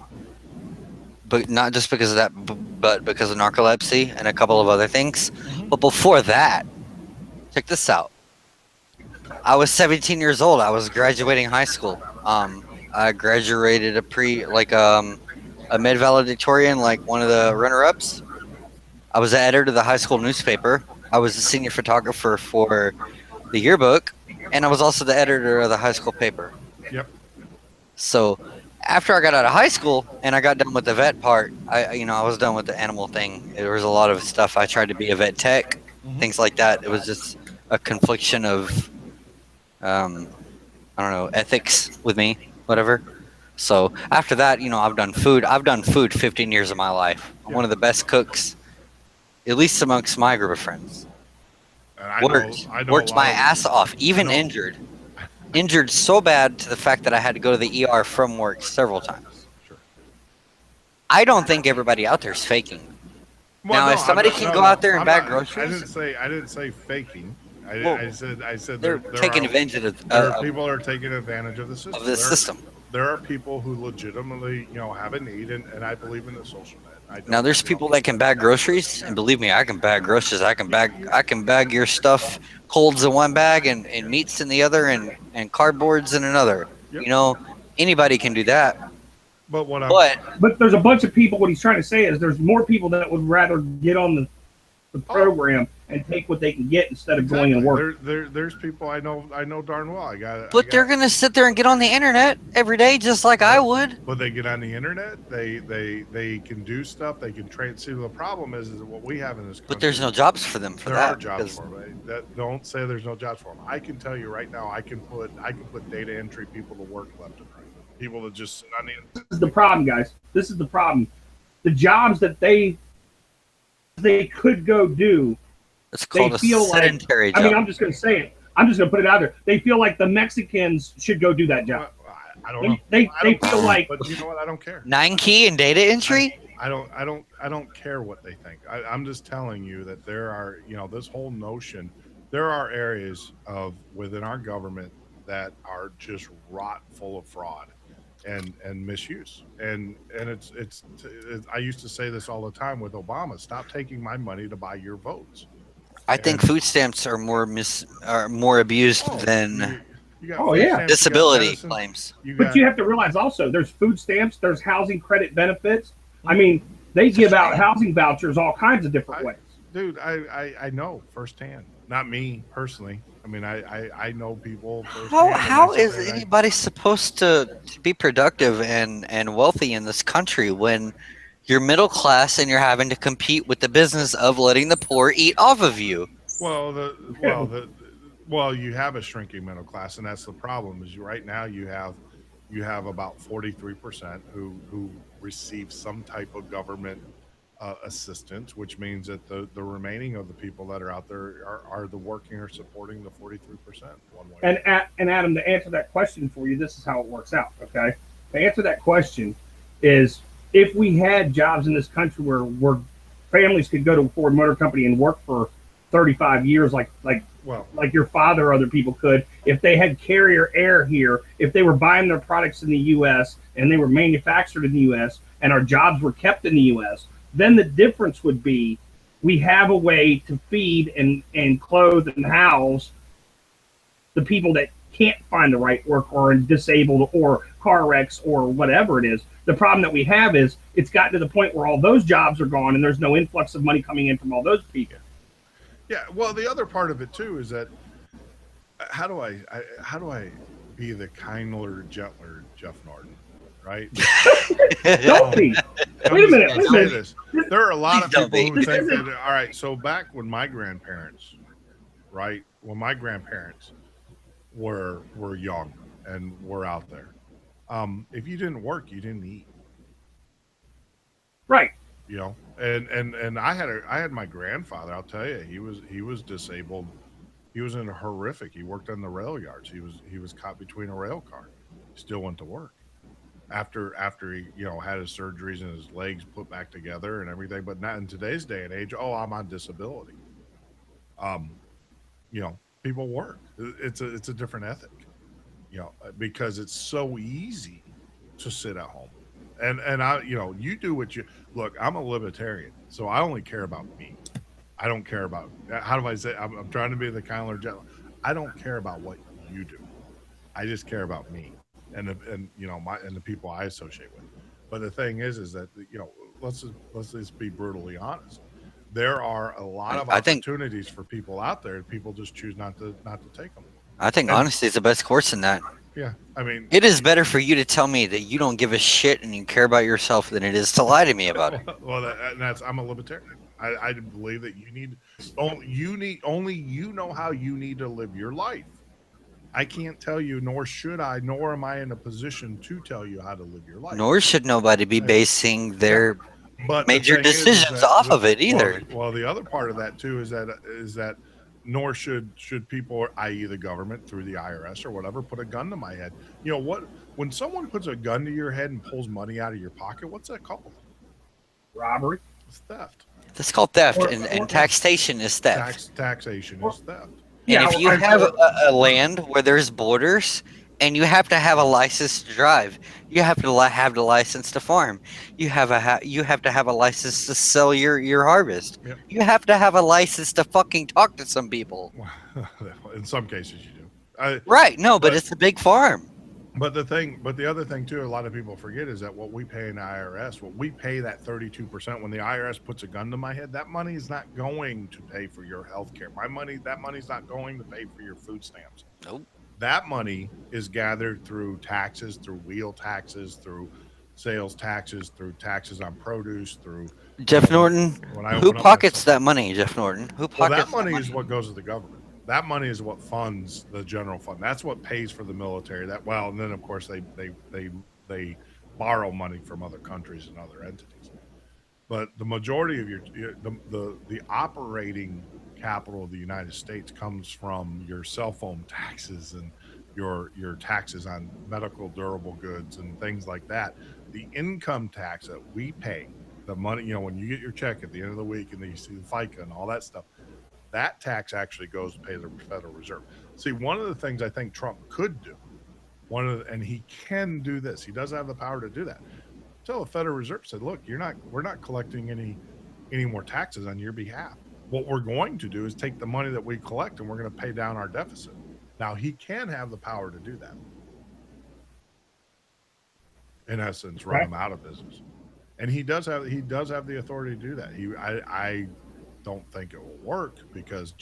but not just because of that, but because of narcolepsy and a couple of other things. But before that, check this out. I was 17 years old. I was graduating high school. I graduated a mid valedictorian, like one of the runner-ups. I was the editor of the high school newspaper. I was the senior photographer for the yearbook, and I was also the editor of the high school paper. Yep. So after I got out of high school and I got done with the vet part, I was done with the animal thing. There was a lot of stuff. I tried to be a vet tech, things like that. It was just a confliction of, ethics with me, whatever. So after that, I've done food. I've done food 15 years of my life. I'm one of the best cooks, at least amongst my group of friends. Worked my ass off, even injured. Injured so bad to the fact that I had to go to the ER from work several times. Sure. I don't think everybody out there is faking. Well, now, if somebody can go out there and bag groceries, I didn't say faking. I said they're taking advantage of people are taking advantage of the system. There are people who legitimately, have a need, and I believe in the social net. Now, there's people that can bag groceries, and believe me, I can bag groceries. I can bag your stuff, colds in one bag, and meats in the other, and cardboards in another. Yep. Anybody can do that. But there's a bunch of people. What he's trying to say is there's more people that would rather get on the program and take what they can get instead of going and work. There's people I know darn well. But they're gonna sit there and get on the internet every day, just like I would. But they get on the internet. They can do stuff. They can train. See, the problem is what we have in this country. But there's no jobs for them for there that. There are jobs for them. Don't say there's no jobs for them. I can tell you right now. I can put data entry people to work left and right. People that just sit on the internet. This is the problem, guys. This is the problem. The jobs that they could go do. It's called a sedentary job. I mean, I'm just going to say it. I'm just going to put it out there. They feel like the Mexicans should go do that job. I don't know. They feel like. But you know what? I don't care. 9-key and data entry. I don't care what they think. I'm just telling you that there are, this whole notion. There are areas within our government that are just rot full of fraud and misuse. And it's I used to say this all the time with Obama. Stop taking my money to buy your votes. I think food stamps are more abused than disability claims. But you have to realize also, there's food stamps, there's housing credit benefits. I mean, they give out housing vouchers all kinds of different ways. Dude, I know firsthand. Not me personally. I mean, I know people firsthand. How and how I sit is there and anybody supposed to be productive and wealthy in this country when you're middle class and you're having to compete with the business of letting the poor eat off of you? well, well, you have a shrinking middle class, and that's the problem. Is right now you have about 43% who receive some type of government assistance, which means that the remaining of the people that are out there are the working or supporting the 43% one way or And another. and Adam, to answer that question for you, this is how it works out. Okay, to answer that question is if we had jobs in this country where families could go to a Ford Motor Company and work for 35 years, Well, like your father or other people could, if they had carrier air here, if they were buying their products in the U.S. and they were manufactured in the U.S. and our jobs were kept in the U.S., then the difference would be we have a way to feed and clothe and house the people that can't find the right work or are disabled or car wrecks or whatever it is. The problem that we have is it's gotten to the point where all those jobs are gone and there's no influx of money coming in from all those people. yeah. Well, the other part of it too is that how do I be the kindler, gentler Jeff Norton, right? Don't be. I'm Wait a just minute. gonna Wait a say minute. this. There are a lot of Please don't people be. who think that. All right, so back when my grandparents, right, when my grandparents were young and were out there, if you didn't work, you didn't eat. Right. You know, and I had my grandfather. I'll tell you, he was disabled. He was in a horrific. He worked on the rail yards. He was caught between a rail car. Still went to work after he had his surgeries and his legs put back together and everything. But not in today's day and age. Oh, I'm on disability. Um, People work. It's a different ethic. Because it's so easy to sit at home. And you do what you look. I'm a libertarian, so I only care about me. I don't care about how do I say I'm trying to be the kindler gentle. I don't care about what you do. I just care about me and the people I associate with. But the thing is that let's just be brutally honest. There are a lot of I think opportunities for people out there. People just choose not to take them. I think And honesty is the best course in that. yeah, I mean, It is better for you to tell me that you don't give a shit and you care about yourself than it is to lie to me about it. well, that's I'm a libertarian. I believe that only you know how you need to live your life. I can't tell you, nor should I, nor am I in a position to tell you how to live your life. Nor should nobody be basing their But major the thing is decisions that off of it either. Well, the other part of that too is that nor should people, i.e., the government through the IRS or whatever, put a gun to my head. You know what? When someone puts a gun to your head and pulls money out of your pocket, what's that called? Robbery. It's theft. That's called theft, Or- and taxation is theft. Taxation is theft. And Yeah, if you have a land where there's borders and you have to have a license to drive, you have to have the license to farm, you have to have a license to sell your harvest. Yep. You have to have a license to fucking talk to some people. In some cases, you do. Right? No, but But- it's a big farm. But the other thing too, a lot of people forget is that what we pay in the IRS, what we pay that 32%, when the IRS puts a gun to my head, that money is not going to pay for your health care. That money's not going to pay for your food stamps. Nope. That money is gathered through taxes, through wheel taxes, through sales taxes, through taxes on produce, through Jeff Norton, when I who open up my pockets stuff. that money, Jeff Norton? Who Well, pockets that money that is what goes to the government. That money is what funds the general fund. That's what pays for the military. And then of course they borrow money from other countries and other entities. But the majority of the operating capital of the United States comes from your cell phone taxes and your taxes on medical durable goods and things like that. The income tax that we pay, the money, when you get your check at the end of the week and then you see the FICA and all that stuff, that tax actually goes to pay the Federal Reserve. See, one of the things I think Trump could do, and he can do this. He does have the power to do that. Tell the Federal Reserve, said, look, we're not collecting any more taxes on your behalf. What we're going to do is take the money that we collect and we're going to pay down our deficit. Now he can have the power to do that. In essence, run them out of business. And he does have the authority to do that. don't think it will work because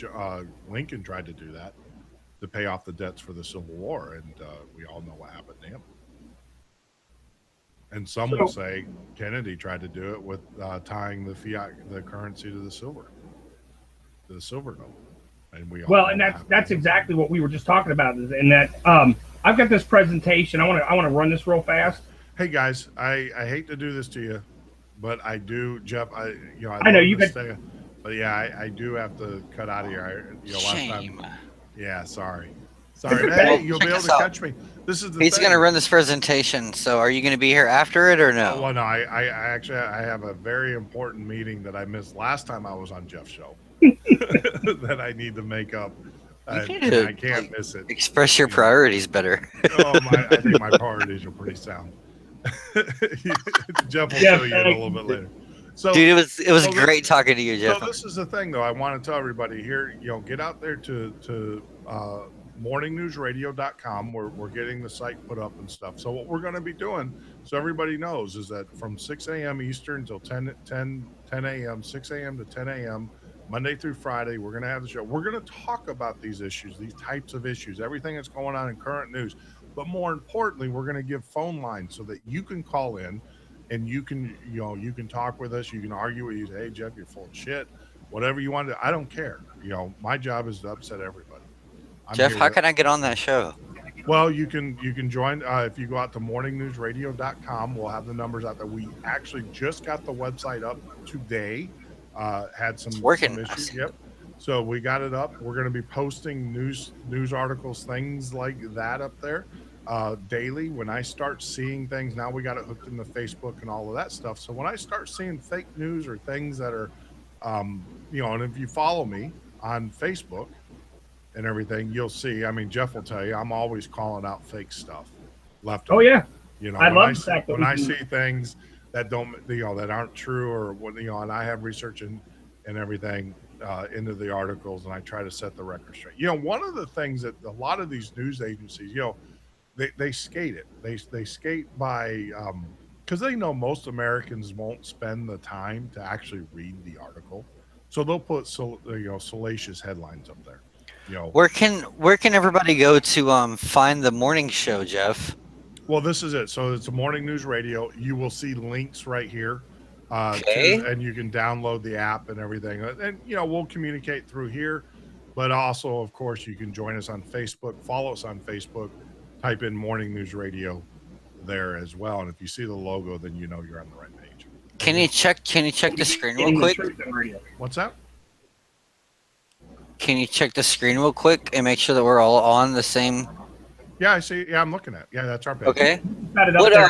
Lincoln tried to do that to pay off the debts for the Civil War, and we all know what happened to him. And some will So, say Kennedy tried to do it with tying the currency to the silver note, and we all well, know and what that's happened. that's exactly what we were just talking about. Is in that I've got this presentation. I want to run this real fast. Hey guys, I hate to do this to you, but I do, Jeff. I I know love you this could. thing, but yeah, I do have to cut out of here. Last time, Shame. yeah, sorry. It's Hey, okay. Well, you'll check be able this to out. catch me. This is the He's thing. gonna run this presentation. So, are you gonna be here after it or Oh, no? well, no, I actually I have a very important meeting that I missed last time I was on Jeff's show that I need to make up, You need and I to can't miss it. express your priorities better. Oh my! I think my priorities are pretty sound. Jeff will Yeah, show you it a little bit later. So, Dude, it was so great talking to you, So Jeff. this is the thing, though. I want to tell everybody here, get out there to morningnewsradio.com. We're getting the site put up and stuff. So what we're going to be doing, so everybody knows, is that from 6 a.m. Eastern till 10 a.m., 6 a.m. to 10 a.m., Monday through Friday, we're going to have the show. We're going to talk about these issues, these types of issues, everything that's going on in current news. But more importantly, we're going to give phone lines so that you can call in and you can talk with us. You can argue with you. Say, hey, Jeff, you're full of shit. Whatever you want to. I don't care. My job is to upset everybody. Jeff, how can I get on that show? Well, you can join if you go out to morningnewsradio.com. We'll have the numbers out there. We actually just got the website up today. Had some working. issues. Yep. So we got it up. We're going to be posting news articles, things like that up there daily. When I start seeing things, now we got it hooked into Facebook and all of that stuff. So when I start seeing fake news or things that are, and if you follow me on Facebook and everything, you'll see. I mean, Jeff will tell you, I'm always calling out fake stuff left. Oh yeah. I when love the fact that when we I can- see things that don't, that aren't true, or what, and I have research and everything into the articles, and I try to set the record straight. One of the things that a lot of these news agencies, they skate it. They skate by because they know most Americans won't spend the time to actually read the article, so they'll put salacious headlines up there. Where can everybody go to find the morning show, Jeff? Well, this is it. So it's a morning news radio. You will see links right here. Okay. And you can download the app and everything. And, we'll communicate through here. But also, of course, you can join us on Facebook. Follow us on Facebook. Type in Morning News Radio there as well. And if you see the logo, then you're on the right page. Can you check the screen real Getting the quick? truth in radio. What's that? Can you check the screen real quick and make sure that we're all on the same? Yeah, I see. Yeah, I'm looking at it. Yeah, that's our page. Okay. Got it up there.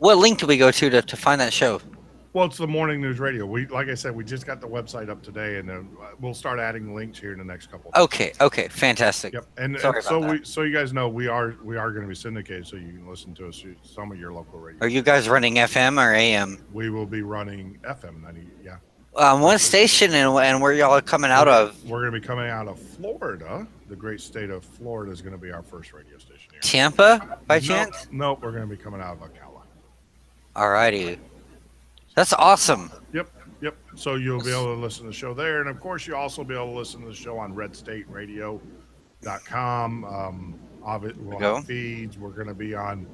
What link do we go to find that show? Well, it's the Morning News Radio. Like I said, we just got the website up today, and then we'll start adding links here in the next couple of days. Okay, fantastic. Yep. And Sorry so about that. so you guys know we are going to be syndicated, so you can listen to us through some of your local radio. Are you guys running FM or AM? We will be running FM 90. Yeah. What station and where y'all are coming out of? We're going to be coming out of Florida. The great state of Florida is going to be our first radio station here. Tampa, by chance? Nope. We're going to be coming out of Ocala. Alrighty. That's awesome. Yep. So you'll be able to listen to the show there, and of course you'll also be able to listen to the show on redstateradio.com. We'll have feeds. We're going to be on.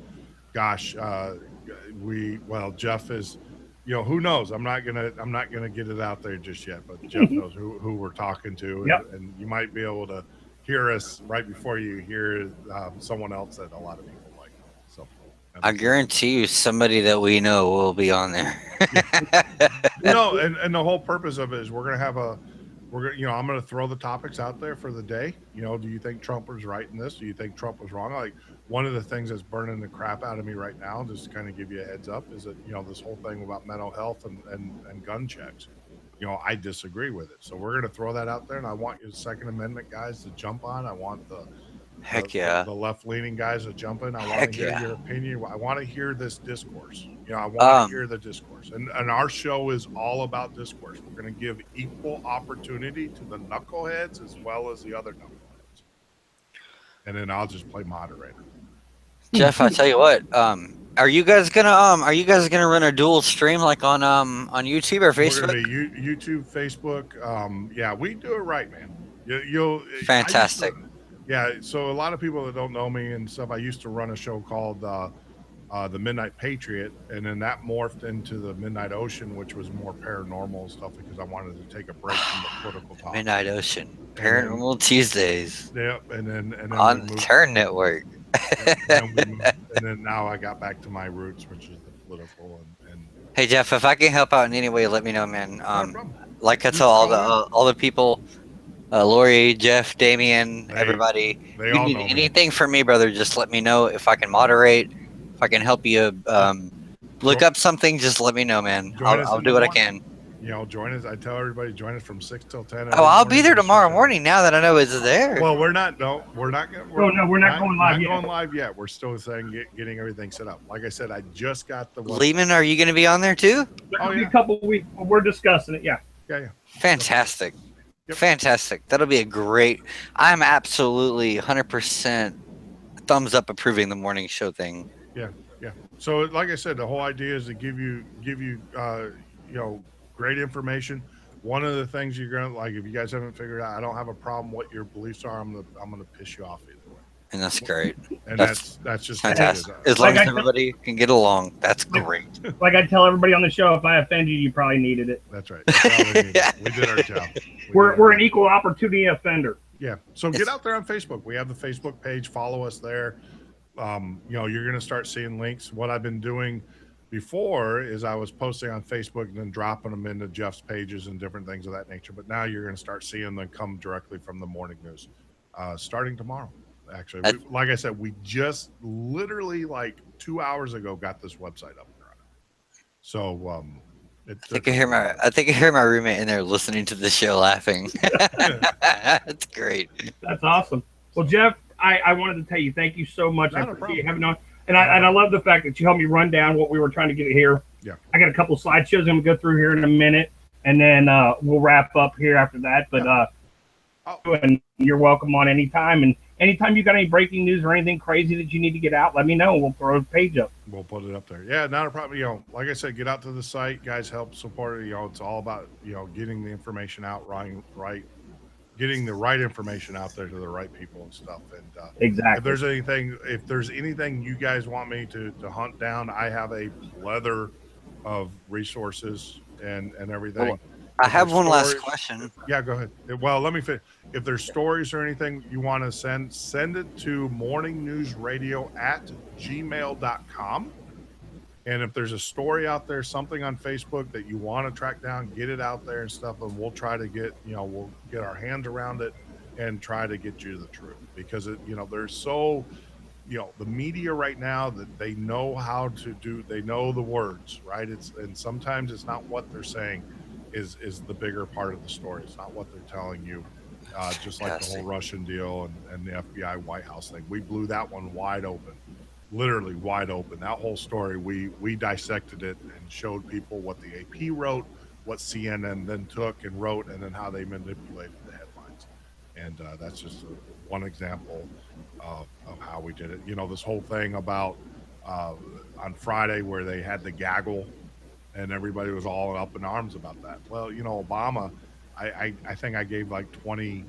Gosh, Jeff is. Who knows? I'm not gonna get it out there just yet, but Jeff knows who we're talking to, and you might be able to hear us right before you hear someone else that a lot of people like. So I guarantee you, somebody that we know will be on there. and the whole purpose of it is I'm gonna throw the topics out there for the day. Do you think Trump was right in this? Do you think Trump was wrong? Like, one of the things that's burning the crap out of me right now, just to kind of give you a heads up, is that this whole thing about mental health and gun checks. I disagree with it. So we're going to throw that out there, and I want you, Second Amendment guys, to jump on. I want the left-leaning guys to jump in. I want to hear your opinion. I want to hear this discourse. I want to hear the discourse. And our show is all about discourse. We're going to give equal opportunity to the knuckleheads as well as the other knuckleheads. And then I'll just play moderator. Jeff, I tell you what. Are you guys gonna run a dual stream like on YouTube or We're gonna Facebook? be YouTube, Facebook. Yeah, we do it right, man. You'll Fantastic. Yeah, so a lot of people that don't know me and stuff, I used to run a show called the Midnight Patriot, and then that morphed into the Midnight Ocean, which was more paranormal stuff because I wanted to take a break from the political talk. Midnight Ocean, Paranormal Tuesdays Yep, and then on we the moved, Turn Network. and then now I got back to my roots, which is the political and Hey Jeff, if I can help out in any way, let me know, man. no problem. Like I tell all the people, Lori, Jeff, Damien, everybody, They you all need know me. anything from me, brother, just let me know. If I can moderate, if I can help you look up something, just let me know, man. Join us I'll in do the what I morning. can. You know, join us. I tell everybody, join us from 6 till 10. Oh, I'll be there every tomorrow morning. morning now that I know it's there. Well, we're not. No, we're not. Gonna, Oh, no, we're not going live yet. Going live yet. We're still saying getting everything set up. Like I said, I just got the. Lehman, are you going to be on there too? There'll be yeah. a couple weeks. We're discussing it. Yeah. Yeah. Fantastic. Yep. Fantastic. That'll be a great. I'm absolutely 100% thumbs up approving the morning show thing. Yeah. So, like I said, the whole idea is to give you, great information. One of the things you're gonna like, if you guys haven't figured out, I don't have a problem what your beliefs are. I'm gonna piss you off either way, And that's great. and That's that's just Fantastic. what it is. As long Like as I- everybody can get along, that's great. Like I tell everybody on the show, if I offended you, probably needed it. That's right. That's all we need. We did our job. We're an equal opportunity offender. Yeah. So get It's- out there on Facebook. We have the Facebook page. Follow us there. You're going to start seeing links. What I've been doing before is I was posting on Facebook and then dropping them into Jeff's pages and different things of that nature. But now you're going to start seeing them come directly from the morning news, starting tomorrow. Actually, like I said, we just literally like 2 hours ago got this website up and running. So I think I hear my roommate in there listening to the show laughing. That's great. That's awesome. Well, Jeff, I wanted to tell you thank you so much. Not I a appreciate problem. having on. And I love the fact that you helped me run down what we were trying to get here. Yeah. I got a couple slideshows I'm going to go through here in a minute, and then we'll wrap up here after that. But and you're welcome on anytime. And anytime you got any breaking news or anything crazy that you need to get out, let me know. We'll throw a page up. We'll put it up there. Yeah, not a problem. Like I said, get out to the site, guys. Help support it. It's all about getting the information out right, getting the right information out there to the right people and stuff. And Exactly. if there's anything you guys want me to hunt down, I have a plethora of resources and everything. Well, I have there's one last stories- question. Yeah, go ahead. Well, let me finish. If there's stories or anything you want to send it to morningnewsradio@gmail.com. And if there's a story out there, something on Facebook that you want to track down, get it out there and stuff, and we'll try to get, we'll get our hands around it and try to get you the truth. Because there's so, the media right now that they know how to do, they know the words, right? And sometimes it's not what they're saying is the bigger part of the story. It's not what they're telling you. Just like the whole Russian deal and the FBI White House thing. We blew that one wide open, literally wide open. That whole story, we dissected it and showed people what the AP wrote, what CNN then took and wrote, and then how they manipulated the headlines. And that's just one example of how we did it. This whole thing about on Friday where they had the gaggle and everybody was all up in arms about that. Well, Obama, I think I gave like 20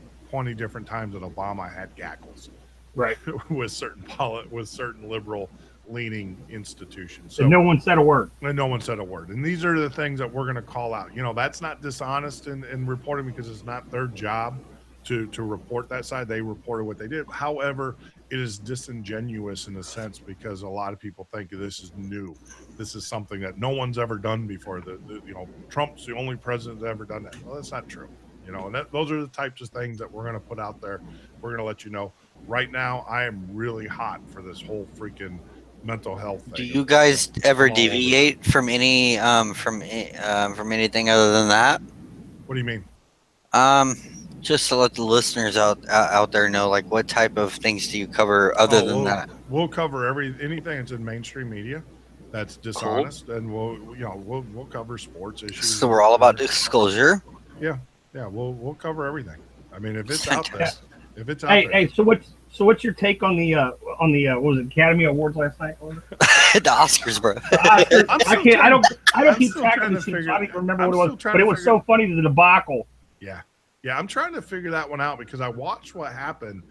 different times that Obama had gaggles, Right. with certain liberal leaning institutions. So And no one said a word. and no one said a word. And these are the things that we're going to call out. That's not dishonest in reporting because it's not their job to report that side. They reported what they did. However, it is disingenuous in a sense because a lot of people think this is new. This is something that no one's ever done before. Trump's the only president that's ever done that. Well, that's not true. And those are the types of things that we're going to put out there. We're going to let you know. Right now, I am really hot for this whole freaking mental health thing. Do you guys ever all over. deviate from any from anything other than that? What do you mean? Just to let the listeners out there know, like, what type of things do you cover other than that? We'll cover anything that's in mainstream media that's dishonest, and we'll cover sports issues. So we're all about disclosure. Yeah, we'll cover everything. I mean, if it's out there, Fantastic. if it's out Hey, there, hey. So So what's your take on the what was it, Academy Awards last night? The Oscars, bro. I I'm still can't. I don't I'm keep still track trying of to the shit, so figure- I don't even remember I'm what it still was. trying But to it was figure- so funny, the debacle. Yeah. Yeah. I'm trying to figure that one out because I watched what happened,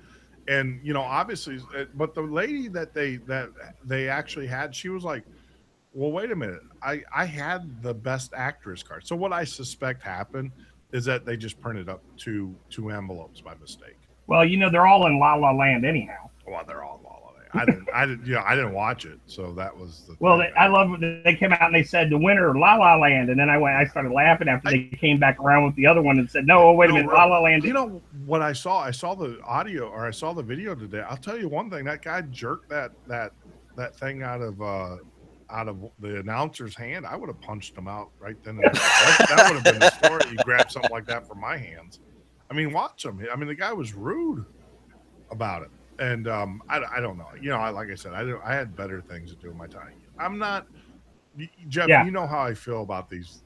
and obviously, but the lady that they actually had, she was like, well, wait a minute. I had the best actress card. So what I suspect happened is that they just printed up two envelopes by mistake. Well, they're all in La La Land anyhow. Well, they're all La La Land. I didn't watch it, so that was the. Well, thing. I love when they came out and they said the winner, La La Land, and then I started laughing after they came back around with the other one and said, no, wait a minute, La La Land. You know what I saw? I saw the audio, or I saw the video today. I'll tell you one thing: that guy jerked that thing out of the announcer's hand. I would have punched him out right then and there. That would have been the story. You grab something like that from my hands. I mean, watch him. I mean, the guy was rude about it. And I don't know. Like I said, I had better things to do with my time. I'm not, Jeff. Yeah. You know how I feel about these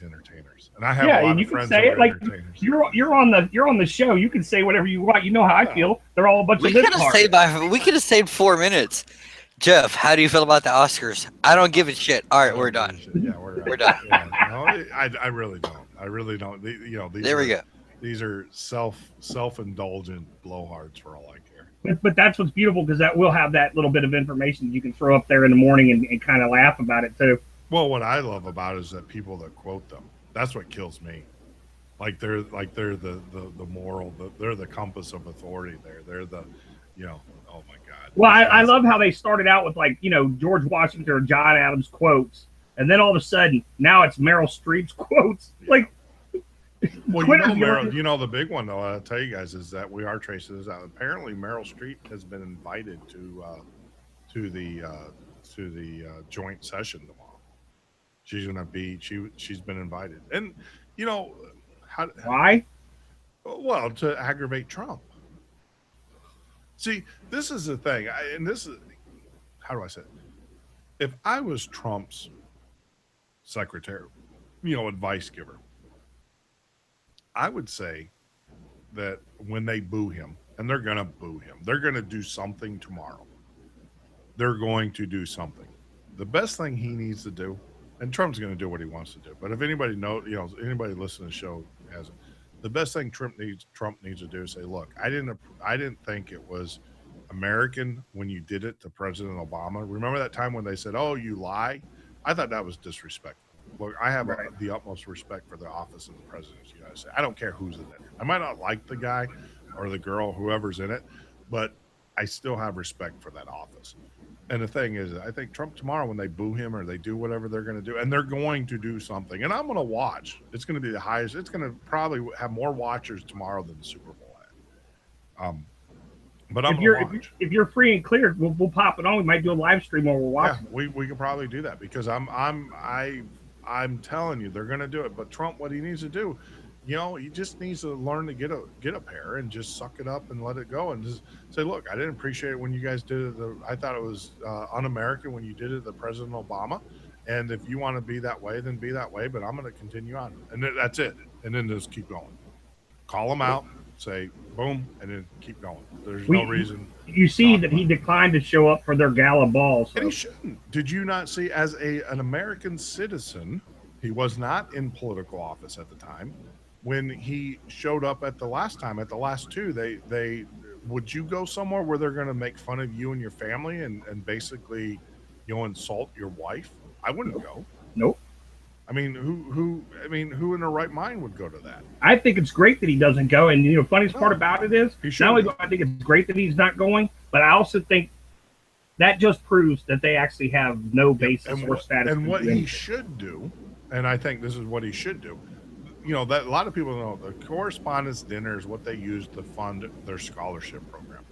entertainers, and I have a Yeah, lot and you of can friends say who it are like entertainers. you're on the show. You can say whatever you want. You know how I feel. They're all a bunch We of could have libtards. we could have saved 4 minutes. Jeff, how do you feel about the Oscars? I don't give a shit. All right, we're done. Yeah, We're done. Yeah, no, I really don't. I really don't. These There we go. These are self-indulgent blowhards for all I care. But that's what's beautiful, because that will have that little bit of information that you can throw up there in the morning and kind of laugh about it too. Well, what I love about it is that people that quote them. That's what kills me. They're the moral. They're the compass of authority. They're the, oh my God. Well, I love how they started out with George Washington or John Adams quotes, and then all of a sudden now it's Meryl Streep's quotes. Like, well, quit Meryl, the big one though, I'll tell you guys, is that we are tracing this out. Apparently, Meryl Streep has been invited to the joint session tomorrow. She's gonna be she's been invited, and why? Well, to aggravate Trump. See, this is the thing, and this is, how do I say it? If I was Trump's secretary, advice giver, I would say that when they boo him, and they're going to boo him, they're going to do something tomorrow. They're going to do something. The best thing he needs to do, and Trump's going to do what he wants to do, but if anybody anybody listening to the show has it, the best thing Trump needs to do is say, look, I didn't think it was American when you did it to President Obama. Remember that time when they said, oh, you lie? I thought that was disrespectful. Look, I have the utmost respect for the office of the President of the United States. I don't care who's in it. I might not like the guy or the girl, whoever's in it, but I still have respect for that office. And the thing is, I think Trump tomorrow, when they boo him or they do whatever they're going to do, and they're going to do something, and I'm going to watch. It's going to be the highest. It's going to probably have more watchers tomorrow than the Super Bowl had. But if you're free and clear, we'll pop it on. We might do a live stream while we're watching. Yeah, we can probably do that, because I'm telling you, they're going to do it. But Trump, what he needs to do, he just needs to learn to get a pair and just suck it up and let it go, and just say, look, I didn't appreciate it when you guys did it. I thought it was un-American when you did it to President Obama. And if you want to be that way, then be that way. But I'm going to continue on, and that's it. And then just keep going. Call them out, say boom, and then keep going. There's no reason. You see that he declined to show up for their gala ball. So. And he shouldn't. Did you not see, as an American citizen, he was not in political office at the time. When he showed up at the last two, they would you go somewhere where they're going to make fun of you and your family and basically, insult your wife? I wouldn't go. Nope. I mean, who in their right mind would go to that? I think it's great that he doesn't go. And the funniest part about it is, not only do I think it's great that he's not going, but I also think that just proves that they actually have no basis or status. And what he should do, and I think this is what he should do, that a lot of people know the correspondence dinner is what they use to fund their scholarship program.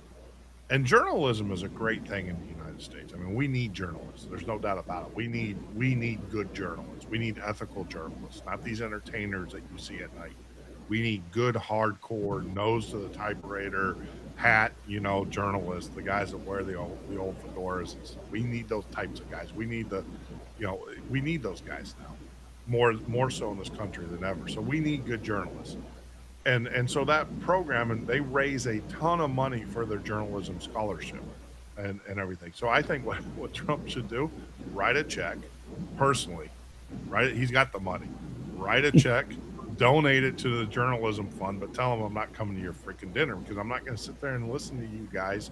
And journalism is a great thing in the United States. I mean, we need journalists. There's no doubt about it. We need good journalists. We need ethical journalists, not these entertainers that you see at night. We need good, hardcore, nose to the typewriter, hat, journalists, the guys that wear the old fedoras and stuff. We need those types of guys. We need we need those guys now, more so in this country than ever. So we need good journalists. and so that program, and they raise a ton of money for their journalism scholarship and everything. So I think what Trump should do, write a check personally, right? He's got the money. Write a check, donate it to the journalism fund, but tell him I'm not coming to your freaking dinner because I'm not going to sit there and listen to you guys.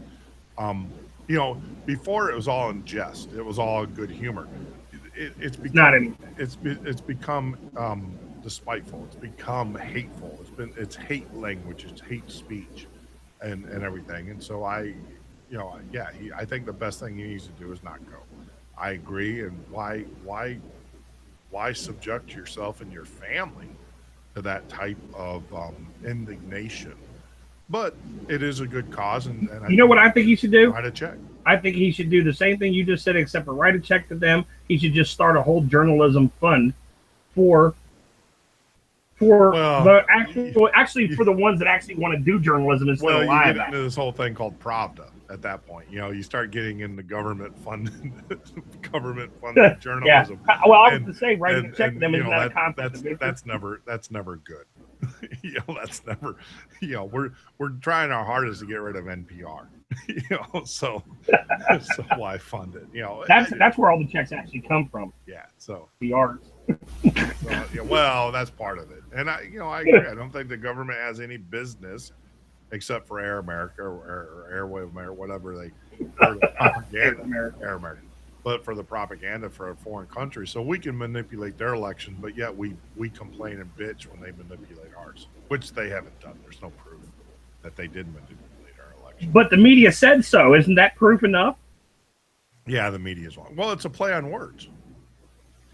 You know, before it was all in jest, it was all good humor. It's become, not anything. It's become despiteful. It's become hateful. It's hate language. It's hate speech, and everything. And so I think the best thing he needs to do is not go. I agree. And why subject yourself and your family to that type of indignation? But it is a good cause, and you know what I think he should do? Write a check. I think he should do the same thing you just said, except for write a check to them. He should just start a whole journalism fund for the actually for the ones that actually want to do journalism instead of lie you about get into this whole thing called Pravda at that point. You know, you start getting into government funded journalism. Yeah. Well, I was to say writing a check to them is not a conflict. That's never good. You know, that's never. You know, we're trying our hardest to get rid of NPR. You know, so why fund it? You know, that's where all the checks actually come from. Yeah. So the arts. Well, that's part of it, and I agree. I don't think the government has any business, except for Air America or Airwave America, whatever propaganda, Air America. But for the propaganda for a foreign country, so we can manipulate their election, but yet we complain and bitch when they manipulate ours, which they haven't done. There's no proof that they did manipulate our election. But the media said so. Isn't that proof enough? Yeah, the media is wrong. Well, it's a play on words.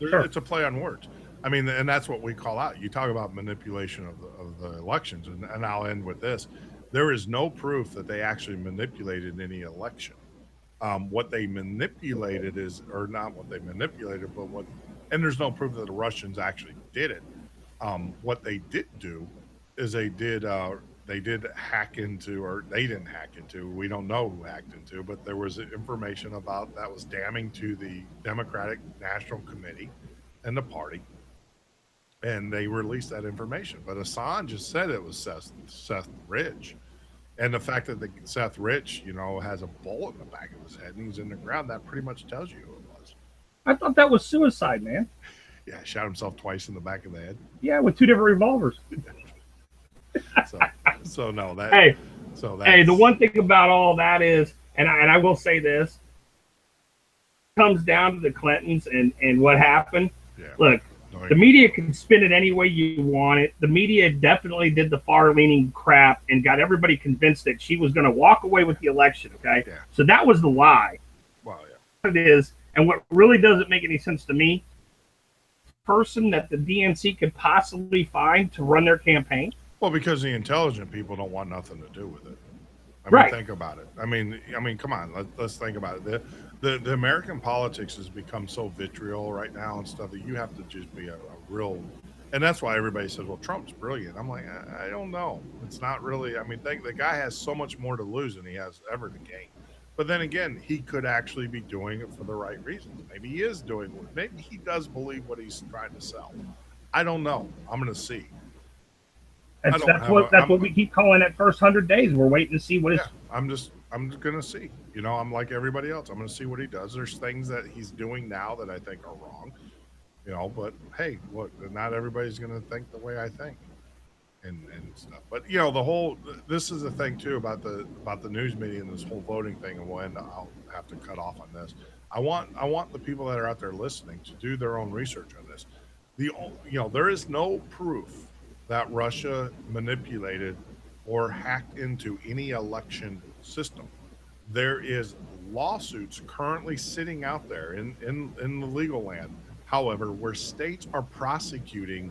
Sure. It's a play on words. I mean, and that's what we call out. You talk about manipulation of the elections, and I'll end with this. There is no proof that they actually manipulated any election. What they manipulated or not what they manipulated, but and there's no proof that the Russians actually did it. What they did do is they did hack into, or they didn't hack into, we don't know who hacked into, but there was information about that was damning to the Democratic National Committee and the party, and they released that information. But Assange just said it was Seth Rich, and the fact that Seth Rich, has a bullet in the back of his head and he's in the ground, that pretty much tells you who it was. I thought that was suicide, man. Yeah, shot himself twice in the back of the head. Yeah, with 2 different revolvers. So no, that. Hey, so that. Hey, the one thing about all that is, and I will say this, comes down to the Clintons and what happened. Yeah. Look, the media can spin it any way you want it. The media definitely did the far-leaning crap and got everybody convinced that she was going to walk away with the election. Okay, yeah. So that was the lie. Well, yeah. It is, and what really doesn't make any sense to me, person that the DNC could possibly find to run their campaign. Well, because the intelligent people don't want nothing to do with it. Right. Think about it. I mean, come on. Let's think about it. The American politics has become so vitriol right now and stuff that you have to just be a real. And that's why everybody says, "Well, Trump's brilliant." I'm like, I don't know. It's not really. I mean, the guy has so much more to lose than he has ever to gain. But then again, he could actually be doing it for the right reasons. Maybe he is doing it. Maybe he does believe what he's trying to sell. I don't know. I'm going to see. That's what we keep calling that first 100 days. We're waiting to see what yeah, I'm just gonna see. I'm like everybody else. I'm gonna see what he does. There's things that he's doing now that I think are wrong. But hey, look, not everybody's gonna think the way I think, and stuff. But this is the thing too about the news media and this whole voting thing. And when I'll have to cut off on this. I want the people that are out there listening to do their own research on this. There is no proof that Russia manipulated or hacked into any election system. There is lawsuits currently sitting out there in the legal land, however, where states are prosecuting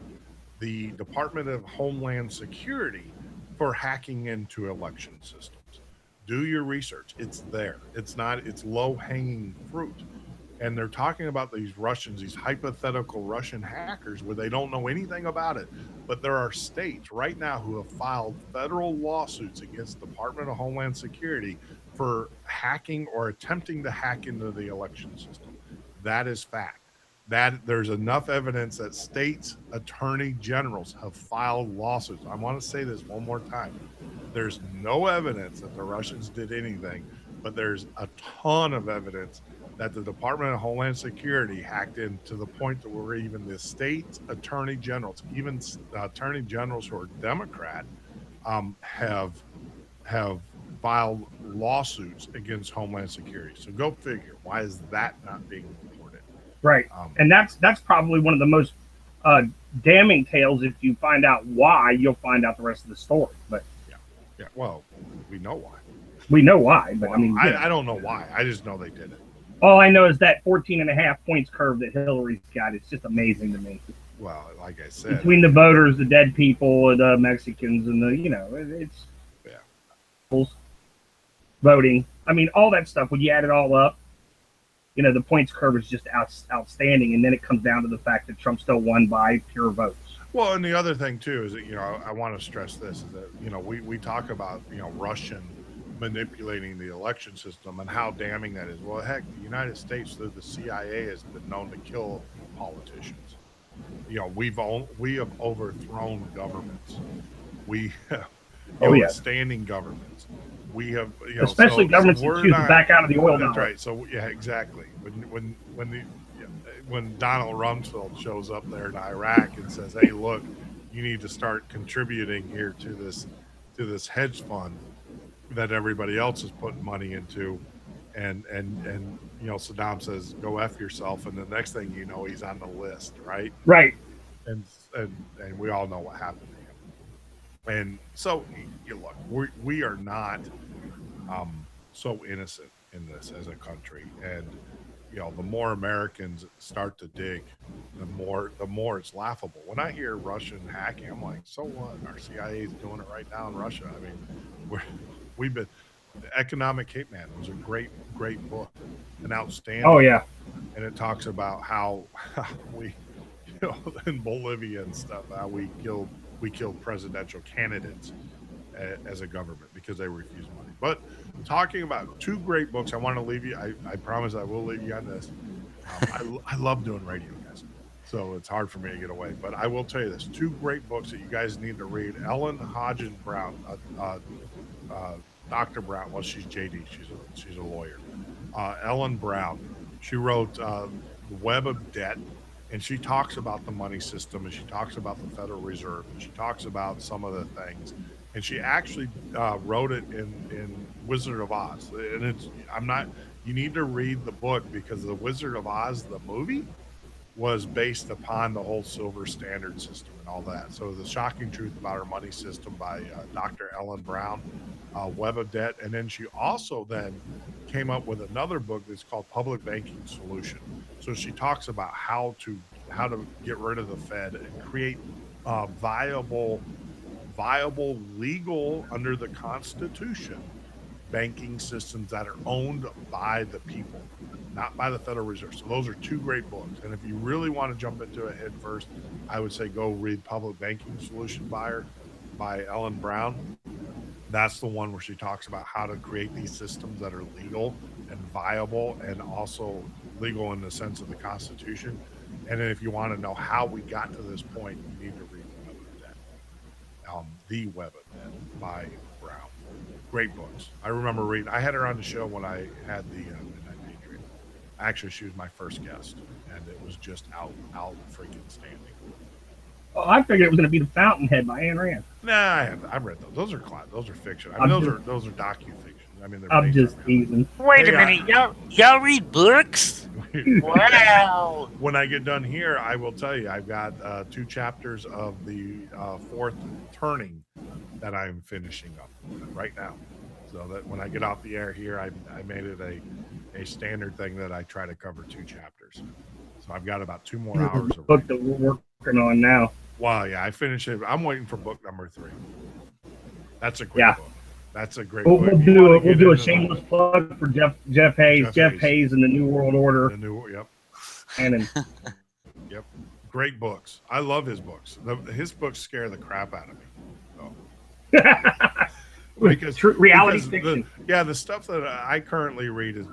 the Department of Homeland Security for hacking into election systems. Do your research. It's there. It's low-hanging fruit. And they're talking about these Russians, these hypothetical Russian hackers where they don't know anything about it. But there are states right now who have filed federal lawsuits against the Department of Homeland Security for hacking or attempting to hack into the election system. That is fact. that there's enough evidence that states attorney generals have filed lawsuits. I want to say this one more time. There's no evidence that the Russians did anything, but there's a ton of evidence that the Department of Homeland Security hacked in to the point that where even the state attorney generals, even attorney generals who are Democrat, have filed lawsuits against Homeland Security. So go figure. Why is that not being reported? Right. And that's probably one of the most damning tales. If you find out why, you'll find out the rest of the story. But yeah. Well, we know why. We know why, but well, I mean, I don't know why. I just know they did it. All I know is that 14.5 points curve that Hillary's got. It's just amazing to me. Well, like I said, between the voters, the dead people, the Mexicans, and it's voting. I mean, all that stuff. When you add it all up, the points curve is just outstanding. And then it comes down to the fact that Trump still won by pure votes. Well, and the other thing too is that I want to stress this is that we talk about Russian manipulating the election system and how damning that is. Well, heck, the United States through the CIA has been known to kill politicians. We have overthrown governments. We have standing governments. We have especially governments that choose to back out of the oil. That's right. So yeah, exactly. When Donald Rumsfeld shows up there in Iraq and says, "Hey, look, you need to start contributing here to this hedge fund that everybody else is putting money into," and Saddam says, "Go F yourself," and the next thing you know, he's on the list, right? Right. And we all know what happened to him. And so, look, we are not so innocent in this as a country, and the more Americans start to dig, the more it's laughable. When I hear Russian hacking, I'm like, so what? Our CIA is doing it right now in Russia. I mean, we've been. Economic Caveman was a great book, an outstanding. Oh yeah, and it talks about how we, in Bolivia and stuff, how we killed presidential candidates as a government because they refused money. But talking about two great books, I want to leave you. I promise I will leave you on this. I love doing radio, guys, so it's hard for me to get away. But I will tell you this: two great books that you guys need to read. Ellen Hodgins Brown. Dr. Brown, well, she's JD. She's a lawyer. Ellen Brown, she wrote The Web of Debt, and she talks about the money system, and she talks about the Federal Reserve, and she talks about some of the things. And she actually wrote it in Wizard of Oz. And you need to read the book because The Wizard of Oz, the movie, was based upon the whole silver standard system and all that. So The Shocking Truth About Our Money System by Dr. Ellen Brown, Web of Debt. And then she also then came up with another book that's called Public Banking Solution. So she talks about how to get rid of the Fed and create viable, legal, under the Constitution, banking systems that are owned by the people, not by the Federal Reserve. So those are two great books. And if you really want to jump into it head first, I would say go read Public Banking Solution by Ellen Brown. That's the one where she talks about how to create these systems that are legal and viable and also legal in the sense of the Constitution. And then if you want to know how we got to this point, you need to read The Web of Debt. The Web of Debt by Brown. Great books. I remember reading. I had her on the show when I had the Midnight Patriot. Actually, she was my first guest, and it was just out freaking standing. Oh, I figured it was going to be The Fountainhead by Ayn Rand. Nah, I've read those. Those are fiction. I mean, those are docu-fiction. I mean, I'm just teasing. Wait a minute, y'all read books? Wow. When I get done here, I will tell you I've got 2 chapters of the fourth Turning that I'm finishing up right now. So that when I get off the air here, I made it a standard thing that I try to cover 2 chapters. So I've got about 2 more hours of book that we're working on now. Wow, yeah, I finished it. I'm waiting for book number 3. That's a great book. That's a great book. We'll do a shameless plug for Jeff Hayes. Jeff Hayes and the New World Order. Yep. And yep. Great books. I love his books. His books scare the crap out of me. So. because reality fiction. The stuff that I currently read is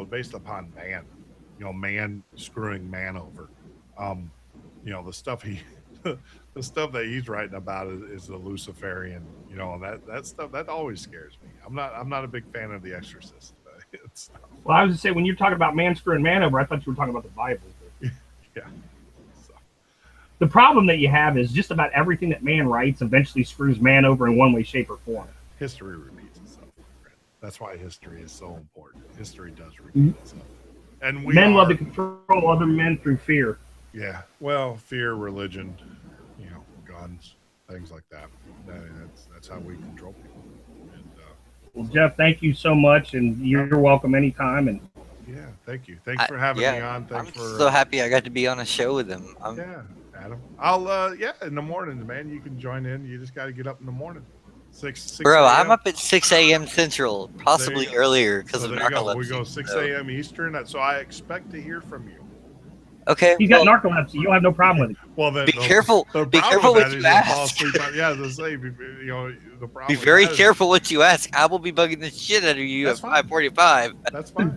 based upon man. Man screwing man over. You know, the stuff the stuff that he's writing about is the Luciferian. You know, that stuff that always scares me. I'm not a big fan of The Exorcist. Well, I was to say, when you're talking about man screwing man over, I thought you were talking about the Bible. Yeah. So. The problem that you have is just about everything that man writes eventually screws man over in one way, shape, or form. History repeats itself. That's why history is so important. History does repeat itself. And men love to control other men through fear. Yeah. Well, fear, religion, you know, guns, things like that. That's how we control people. And, well, Jeff, thank you so much, and you're welcome anytime. And yeah, thank you. Thanks for having me on. Thanks I'm so happy I got to be on a show with him. Yeah, Adam. I'll in the mornings, man. You can join in. You just got to get up in the morning. 6 Bro, a.m. I'm up at 6 a.m. Central, possibly earlier because of narcolepsy. We go 6 a.m. Eastern, so I expect to hear from you. Okay. He's got narcolepsy. You'll have no problem with it. Well, then be careful. Be careful what you ask. Yeah, the same. You know, the problem. Be very careful what you ask. I will be bugging the shit out of you at 5:45. That's fine.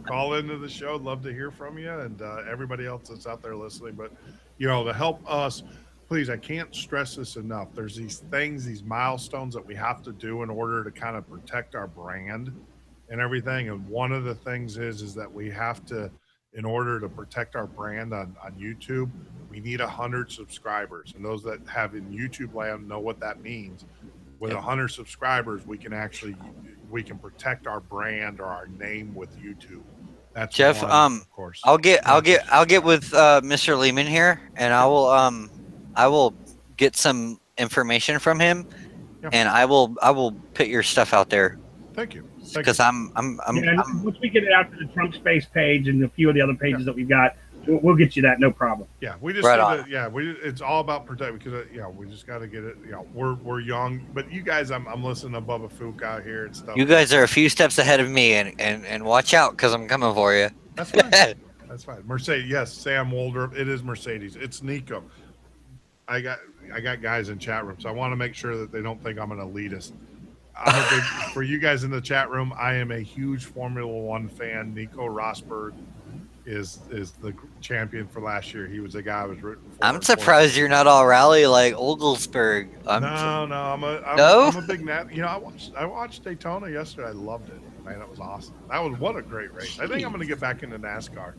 Call into the show. Love to hear from you and everybody else that's out there listening. But you know, to help us, please, I can't stress this enough. There's these things, these milestones that we have to do in order to kind of protect our brand and everything. And one of the things is that we have to, in order to protect our brand on YouTube, we need 100 subscribers. And those that have in YouTube land know what that means. With 100 subscribers, we can protect our brand or our name with YouTube. That's Jeff. of course. I'll get with Mr. Lehman here, and I will get some information from him, and I will put your stuff out there. Thank you. Because once we get it out to the Trump Space page and a few of the other pages that we've got, we'll get you that, no problem. Yeah, we just it's all about protect because we just got to get it. You know, we're young, but you guys, I'm listening to Bubba Fook out here and stuff. You guys are a few steps ahead of me, and watch out because I'm coming for you. That's fine. That's fine. Mercedes, yes, Sam Wolder. It is Mercedes. It's Nico. I got guys in chat room, so I want to make sure that they don't think I'm an elitist. For you guys in the chat room, I am a huge Formula One fan. Nico Rosberg is the champion for last year. He was the guy I was rooting for. I'm surprised you're not all rally like Oglesberg. No, I'm a big nat. You know, I watched Daytona yesterday. I loved it. Man, it was awesome. What a great race. I think I'm going to get back into NASCAR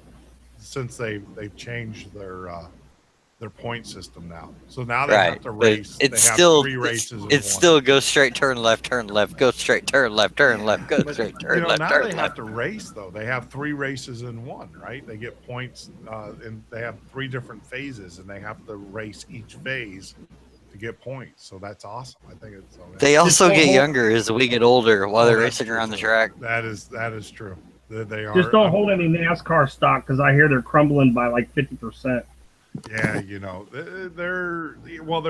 since they've changed their point system now. So now they have to race. It's have still 3 races. It's still go straight, turn left, go straight, turn left, turn left, go straight, turn left. Now they have to race though. They have 3 races in one, right? They get points, and they have 3 different phases, and they have to race each phase to get points. So that's awesome. I think it's. They also get younger as we get older while they're racing around the track. That is true. They are. Just don't hold any NASCAR stock because I hear they're crumbling by like 50%. Yeah, you know, they're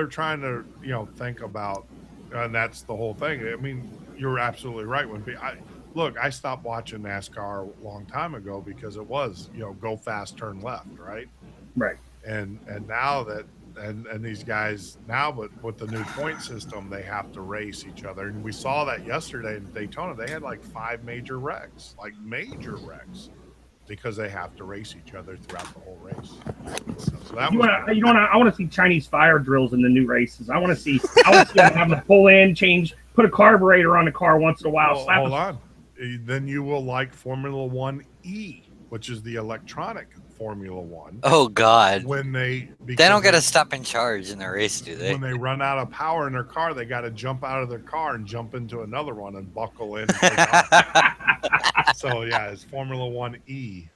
trying to, you know, think about, and that's the whole thing. I mean, you're absolutely right. I stopped watching NASCAR a long time ago because it was, you know, go fast, turn left, right? Right. And now that and these guys now, but with the new point system, they have to race each other. And we saw that yesterday in Daytona. They had like 5 major wrecks, because they have to race each other throughout the whole race. So that I want to see Chinese fire drills in the new races. I want to see them have to pull in, change, put a carburetor on the car once in a while. Well, hold on. Then you will like Formula One E, which is the electronic Formula One. Oh God! They don't get to stop in charge in the race, do they? When they run out of power in their car, they got to jump out of their car and jump into another one and buckle in. And take off. So yeah, it's Formula One E.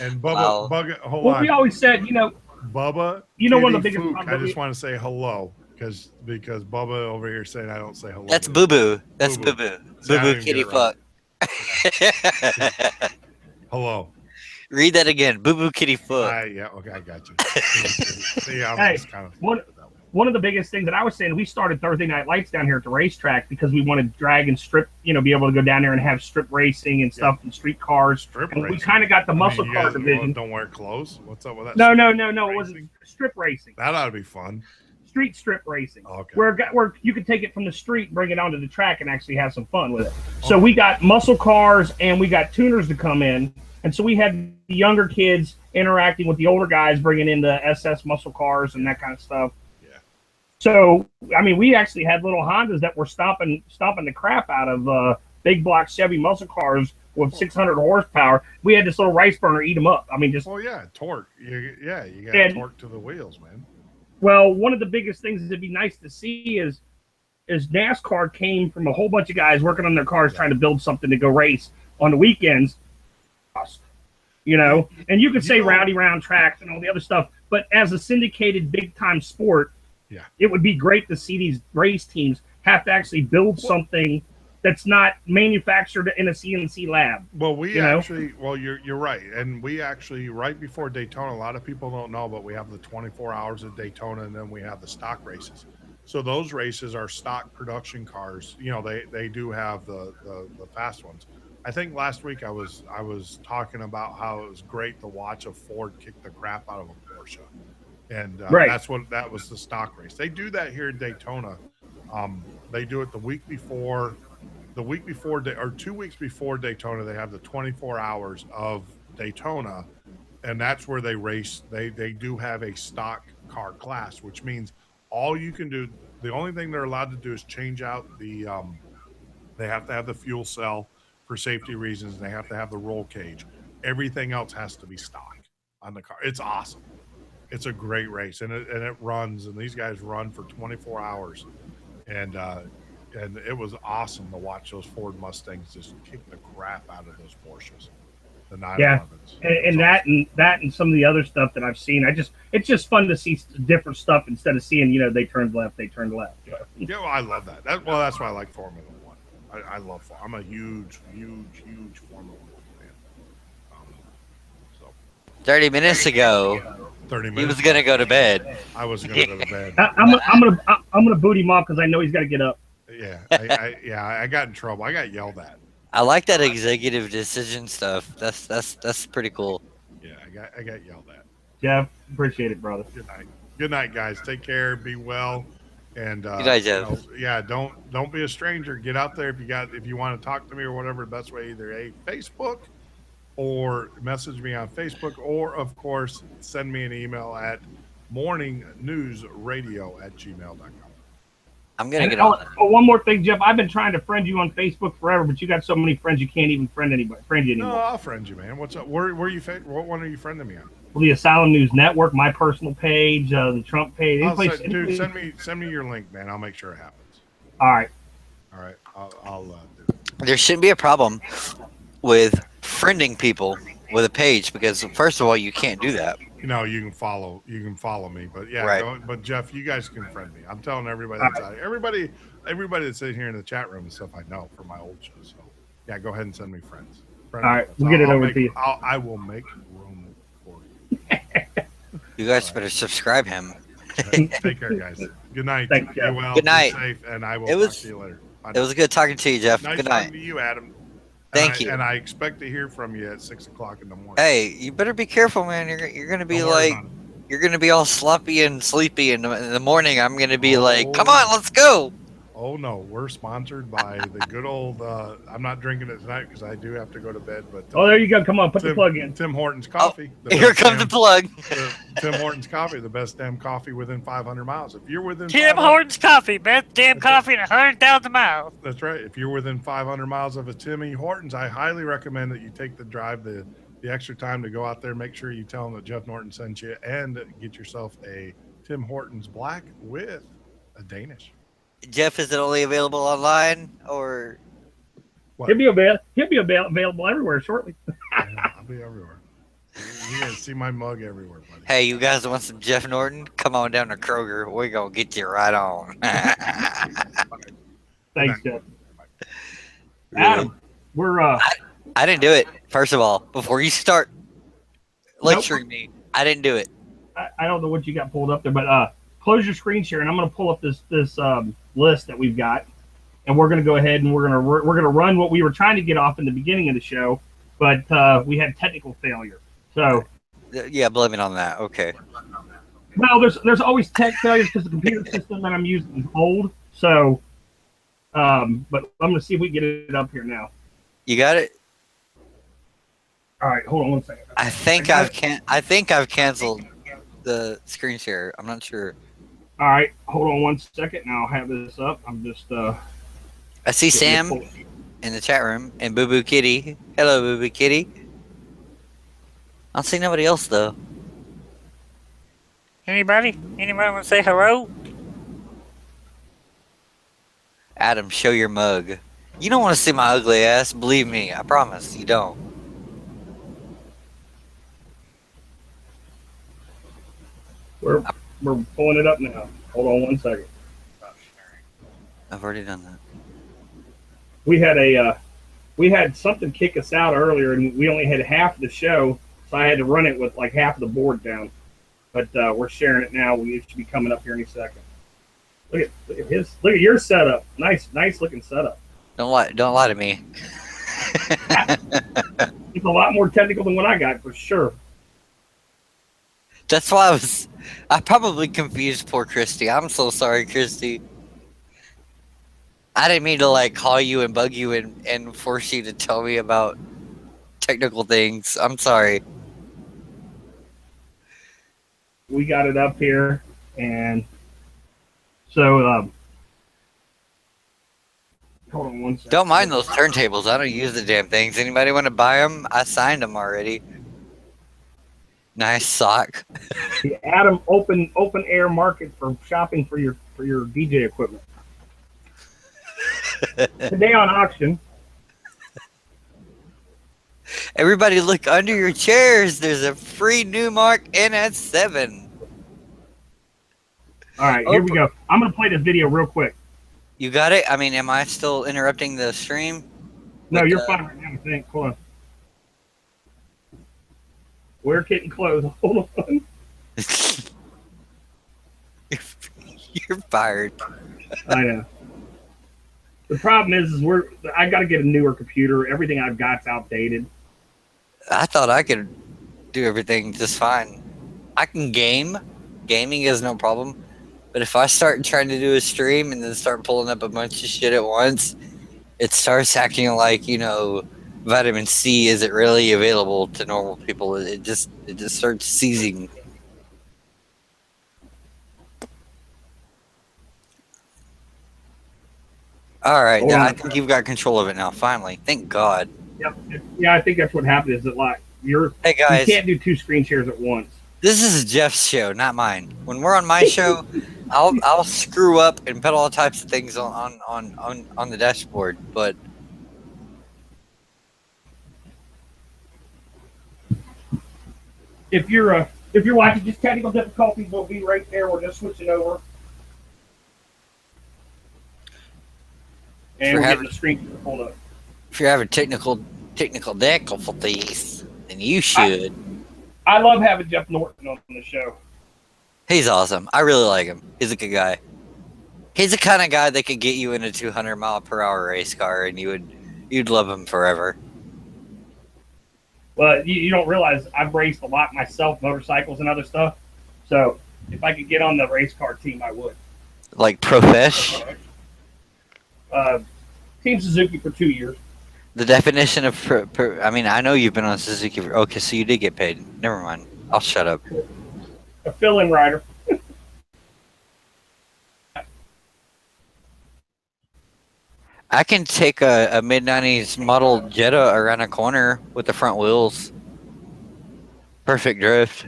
And Bubba, hold on. We always said, you know, Bubba. One of the biggest. I just want to say hello because Bubba over here saying I don't say hello. That's Boo Boo. That's Boo Boo. Boo Boo kitty fuck. Hello. Read that again. Boo Boo kitty foot. Yeah, okay, I got you. See, I'm just kind of one of the biggest things that I was saying, we started Thursday Night Lights down here at the racetrack because we wanted to drag and strip, be able to go down there and have strip racing and stuff and street cars. Strip and racing. We kind of got the muscle car division. Don't wear clothes? What's up with that? No. It wasn't strip racing. That ought to be fun. Street strip racing. Okay. Where you could take it from the street, bring it onto the track, and actually have some fun with it. So we got muscle cars and we got tuners to come in. And so we had the younger kids interacting with the older guys, bringing in the SS muscle cars and that kind of stuff. Yeah. So, I mean, we actually had little Hondas that were stomping the crap out of big block Chevy muscle cars with 600 horsepower. We had this little rice burner eat them up. I mean, just. Oh yeah, torque. You got torque to the wheels, man. Well, one of the biggest things that'd be nice to see is NASCAR came from a whole bunch of guys working on their cars trying to build something to go race on the weekends. You know, and you could say rowdy round tracks and all the other stuff, but as a syndicated big time sport, it would be great to see these race teams have to actually build something that's not manufactured in a CNC lab. Well, you're right. And we actually, right before Daytona, a lot of people don't know, but we have the 24 hours of Daytona, and then we have the stock races. So those races are stock production cars. You know, they do have the fast ones. I think last week I was talking about how it was great to watch a Ford kick the crap out of a Porsche, and that was the stock race. They do that here in Daytona. They do it the week before, or 2 weeks before Daytona. They have the 24 hours of Daytona, and that's where they race. They do have a stock car class, which means all you can do. The only thing they're allowed to do is change out the. They have to have the fuel cell for safety reasons. They have to have the roll cage. Everything else has to be stock on the car. It's awesome. It's a great race, and it runs. And these guys run for 24 hours, and it was awesome to watch those Ford Mustangs just kick the crap out of those Porsches, the 911s. Yeah, and that and some of the other stuff that I've seen. It's just fun to see different stuff instead of seeing they turned left. Yeah, well, I love that. That's why I like Formula One. I love. I'm a huge Formula One fan. 30 minutes ago, 30 minutes. he was gonna go to bed. I was gonna go to bed. I'm gonna boot him off because I know he's got to get up. Yeah, I got in trouble. I got yelled at. I like that executive decision stuff. That's pretty cool. Yeah, I got yelled at. Jeff, appreciate it, brother. Good night, guys. Take care. Be well. And good night, Jeff. Don't be a stranger. Get out there if you want to talk to me or whatever. The best way, either Facebook or message me on Facebook, or of course send me an email at morningnewsradio@gmail.com. I'm gonna get on. One more thing, Jeff. I've been trying to friend you on Facebook forever, but you got so many friends you can't even friend you anymore. No, I'll friend you, man. What's up? Where are you? What one are you friending me on? Well, the Asylum News Network, my personal page, the Trump page. Dude, send me your link, man. I'll make sure it happens. All right. I'll do it. There shouldn't be a problem with friending people with a page because first of all, you can't do that. You can follow me, but yeah, right. But Jeff, you guys can friend me. I'm telling everybody that's out here, everybody that's in here in the chat room and stuff I know from my old show. So yeah, go ahead and send me friends. All right, we'll get it over to you. I will make room for you. You guys better subscribe him. Take care, guys. Good night. Thanks, Jeff. Well, good night. Be safe, and I will talk to you later. It was good talking to you, Jeff. Nice good night. talking to you, Adam. Thank you. And I expect to hear from you at 6:00 in the morning. Hey, you better be careful, man. You're gonna be you're gonna be all sloppy and sleepy in the morning. I'm gonna be like, come on, let's go. Oh no, we're sponsored by the good old. I'm not drinking it tonight because I do have to go to bed. But there you go. Come on, put the plug in. Tim Hortons Coffee. Here comes the plug. Tim Hortons Coffee, the best damn coffee within 500 miles. If you're within Tim Hortons Coffee, best damn coffee in 100,000 miles. That's right. If you're within 500 miles of a Timmy Hortons, I highly recommend that you take the drive, the extra time to go out there. Make sure you tell them that Jeff Norton sent you, and get yourself a Tim Hortons Black with a Danish. Jeff, is it only available online or? What? He'll be available everywhere shortly. Yeah, I'll be everywhere. You're gonna see my mug everywhere, buddy. Hey, you guys want some Jeff Norton? Come on down to Kroger. We're gonna get you right on. Thanks, Jeff. Adam, we're I didn't do it. First of all, before you start lecturing me, I didn't do it. I don't know what you got pulled up there, but close your screen share, and I'm going to pull up this list that we've got, and we're going to go ahead and we're going to run what we were trying to get off in the beginning of the show, but we had technical failure. So yeah, blame it on that. Okay. Well, there's always tech failures because the computer system that I'm using is old. So, but I'm going to see if we can get it up here now. You got it. All right, hold on one second. I think I've canceled the screen share. I'm not sure. All right, hold on one second. Now I'll have this up. I'm just I see getting it Sam pulled. in the chat room and Boo Boo Kitty. Hello, Boo Boo Kitty. I don't see nobody else though. Anybody? Anybody want to say hello? Adam, show your mug. You don't want to see my ugly ass. Believe me, I promise you don't. We're pulling it up now. Hold on one second. I've already done that. We had something kick us out earlier, and we only had half the show, so I had to run it with like half of the board down. But we're sharing it now. It should be coming up here any second. Look at your setup. Nice looking setup. Don't lie to me. It's a lot more technical than what I got for sure. That's why I probably confused poor Christy. I'm so sorry, Christy. I didn't mean to like call you and bug you and force you to tell me about technical things. I'm sorry. We got it up here, and so hold on one second. Don't mind those turntables. I don't use the damn things. Anybody want to buy them? I signed them already. Nice sock. The Adam open air market for shopping for your DJ equipment. Today on auction. Everybody look under your chairs. There's a free Newmark NS7. All right, here we go. I'm going to play this video real quick. You got it? I mean, am I still interrupting the stream? No, you're fine right now, I think. Hold on. We're getting close. Hold on. You're fired. I know. The problem is I got to get a newer computer. Everything I've got's outdated. I thought I could do everything just fine. I can game. Gaming is no problem. But if I start trying to do a stream and then start pulling up a bunch of shit at once, it starts acting like, vitamin C isn't really available to normal people. It just starts seizing. All right, I think you've got control of it now. Finally, thank God. Yep. Yeah, I think that's what happened. Is that like hey guys, you can't do two screen shares at once. This is Jeff's show, not mine. When we're on my show, I'll screw up and put all types of things on the dashboard, but. If you're watching, just technical difficulties will be right there. We're just switching over, and we're getting the screen pulled up. If you're having technical difficulties, then you should. I love having Jeff Norton on the show. He's awesome. I really like him. He's a good guy. He's the kind of guy that could get you in a 200-mile-per-hour race car, and you'd love him forever. Well, you don't realize I've raced a lot myself, motorcycles and other stuff. So if I could get on the race car team, I would. Like Profesh? Team Suzuki for 2 years. The definition of I mean, I know you've been on Suzuki. Okay, so you did get paid. Never mind. I'll shut up. A fill-in rider. I can take a mid-90s model Jetta around a corner with the front wheels. Perfect drift.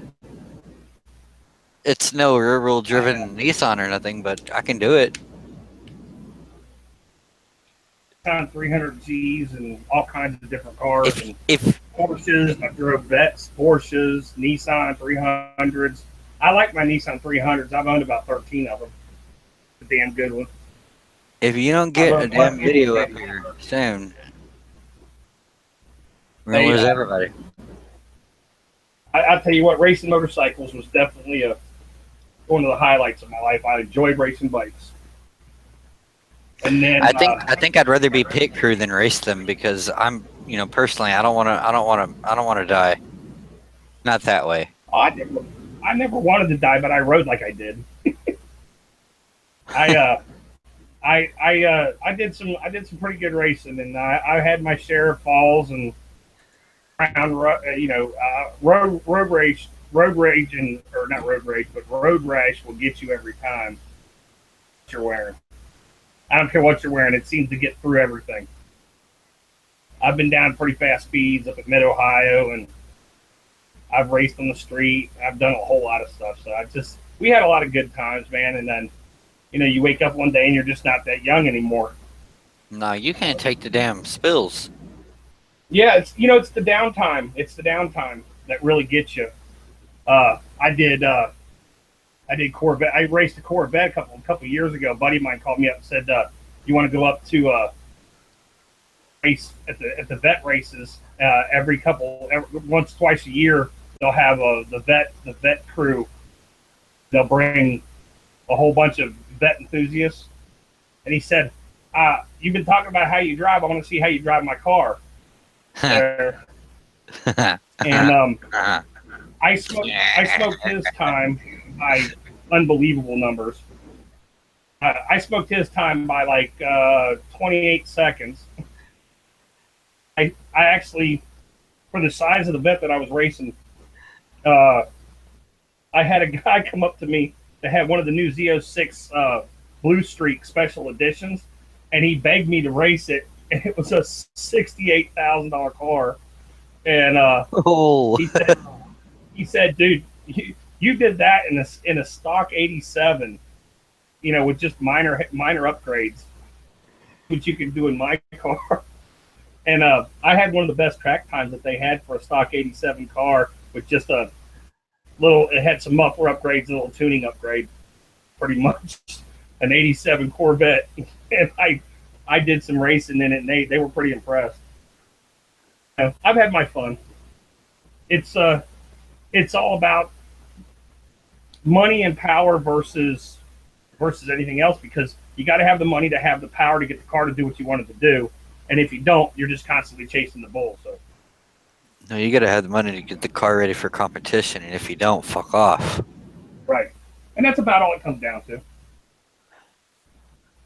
It's no rear-wheel driven Nissan or nothing, but I can do it. 300Gs and all kinds of different cars. If Porsches, I drove Vets, Porsches, Nissan 300s. I like my Nissan 300s. I've owned about 13 of them. A damn good one. If you don't get a damn video up here soon, we're gonna lose everybody. I tell you what, racing motorcycles was definitely one of the highlights of my life. I enjoyed racing bikes. And then I think I'd rather be pit crew than race them because I'm, personally, I don't want to die. Not that way. I never wanted to die, but I rode like I did. I did some pretty good racing, and I had my share of falls, and around, road rage, and or not road rage, but road rash will get you every time you're wearing. I don't care what you're wearing; it seems to get through everything. I've been down pretty fast speeds up at Mid Ohio, and I've raced on the street. I've done a whole lot of stuff. So we had a lot of good times, man. And then, you wake up one day and you're just not that young anymore. No, you can't take the damn spills. Yeah, it's the downtime. It's the downtime that really gets you. I did Corvette. I raced a Corvette a couple years ago. A buddy of mine called me up and said, "You want to go up to race at the vet races once twice a year? They'll have the vet crew. They'll bring a whole bunch of vet enthusiasts." And he said, "You've been talking about how you drive. I want to see how you drive my car." And I smoked his time by unbelievable numbers. I smoked his time by like 28 seconds. I actually, for the size of the vet that I was racing, I had a guy come up to me that had one of the new Z06 Blue Streak special editions, and he begged me to race it. And it was a $68,000 car, and he said, "Dude, you did that in a stock '87, with just minor upgrades, which you can do in my car." And I had one of the best track times that they had for a stock '87 car with just a little. It had some muffler upgrades, a little tuning upgrade, pretty much an '87 Corvette, and I did some racing in it, and they were pretty impressed. I've had my fun. It's all about money and power versus anything else, because you got to have the money to have the power to get the car to do what you want it to do, and if you don't, you're just constantly chasing the bull. So no, you got to have the money to get the car ready for competition, and if you don't, fuck off. Right, and that's about all it comes down to.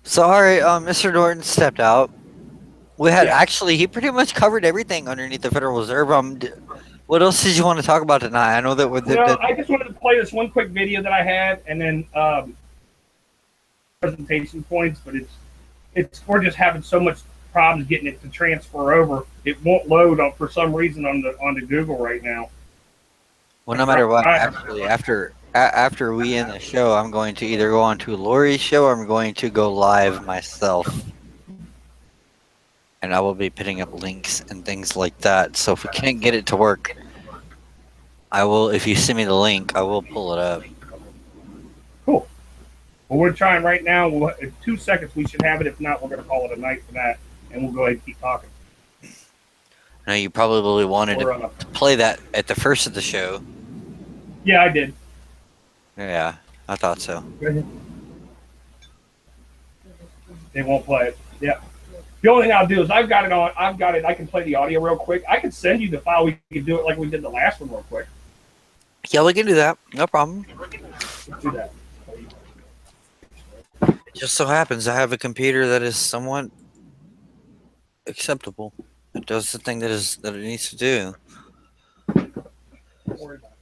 Sorry, Mr. Norton stepped out. We had actually, he pretty much covered everything underneath the Federal Reserve. What else did you want to talk about tonight? I know that with I just wanted to play this one quick video that I had, and then presentation points. But we're just having so much problems getting it to transfer over. It won't load for some reason on the Google right now. Well, no matter what, actually, after we end the show, I'm going to either go on to Lori's show or I'm going to go live myself. And I will be putting up links and things like that. So if we can't get it to work, I will, if you send me the link, I will pull it up. Cool. Well, we're trying right now. In 2 seconds, we should have it. If not, we're going to call it a night for that, and we'll go ahead and keep talking. Now, you probably wanted to play that at the first of the show. Yeah, I did. Yeah, I thought so. They won't play it. Yeah. The only thing I'll do is I've got it. I can play the audio real quick. I can send you the file. We can do it like we did the last one real quick. Yeah, we can do that. No problem. Let's do that. It just so happens I have a computer that is somewhat acceptable. It does the thing that it needs to do. Don't worry about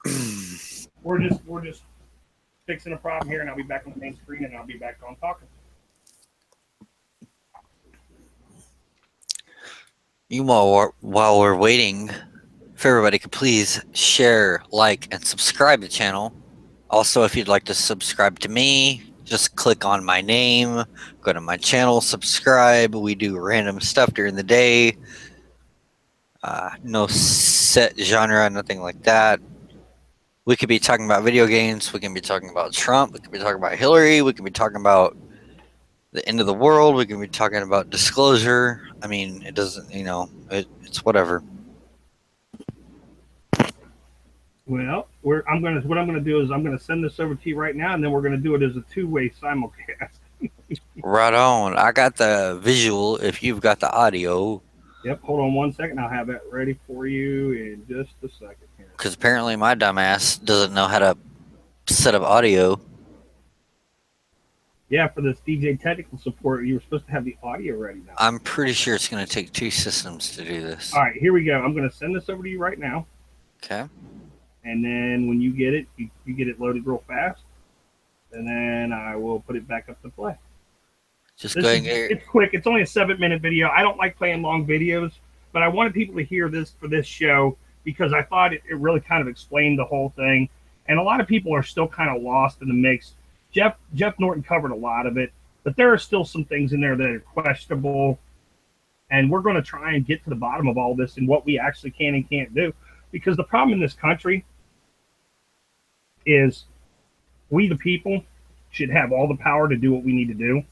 it. We're just fixing a problem here, and I'll be back on the main screen, and I'll be back on talking. While we're waiting, if everybody could please share, like, and subscribe to the channel. Also, if you'd like to subscribe to me, just click on my name, go to my channel, subscribe. We do random stuff during the day. No set genre, nothing like that. We could be talking about video games. We can be talking about Trump. We could be talking about Hillary. We could be talking about the end of the world. We can be talking about disclosure. I mean, it doesn't, it's whatever. Well, what I'm gonna do is I'm gonna send this over to you right now, and then we're gonna do it as a two-way simulcast. Right on. I got the visual. If you've got the audio. Yep. Hold on 1 second. I'll have that ready for you in just a second here. Because apparently my dumbass doesn't know how to set up audio. Yeah, for this DJ technical support, you were supposed to have the audio ready now. I'm pretty sure it's going to take 2 systems to do this. All right, here we go. I'm going to send this over to you right now. Okay. And then when you get it, you get it loaded real fast. And then I will put it back up to play. Just This going is, here. it's quick. It's only a 7-minute video. I don't like playing long videos, but I wanted people to hear this for this show because I thought it really kind of explained the whole thing. And a lot of people are still kind of lost in the mix. Jeff Norton covered a lot of it, but there are still some things in there that are questionable. And we're going to try and get to the bottom of all this and what we actually can and can't do. Because the problem in this country is we, the people, should have all the power to do what we need to do.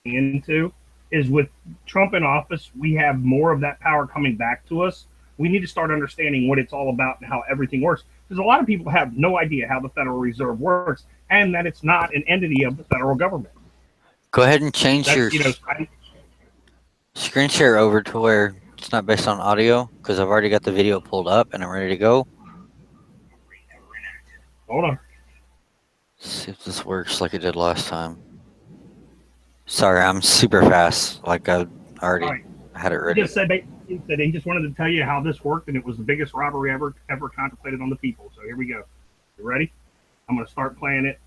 Into is with Trump in office, we have more of that power coming back to us. We need to start understanding what it's all about and how everything works. Because a lot of people have no idea how the Federal Reserve works and that it's not an entity of the federal government. Go ahead and change That's, your screen share over to where it's not based on audio, because I've already got the video pulled up and I'm ready to go. Hold on. See if this works like it did last time. Sorry, I'm super fast. Like I already Right. had it He ready. just said he just wanted to tell you how this worked, and it was the biggest robbery ever contemplated on the people. So here we go. You ready? I'm going to start playing it,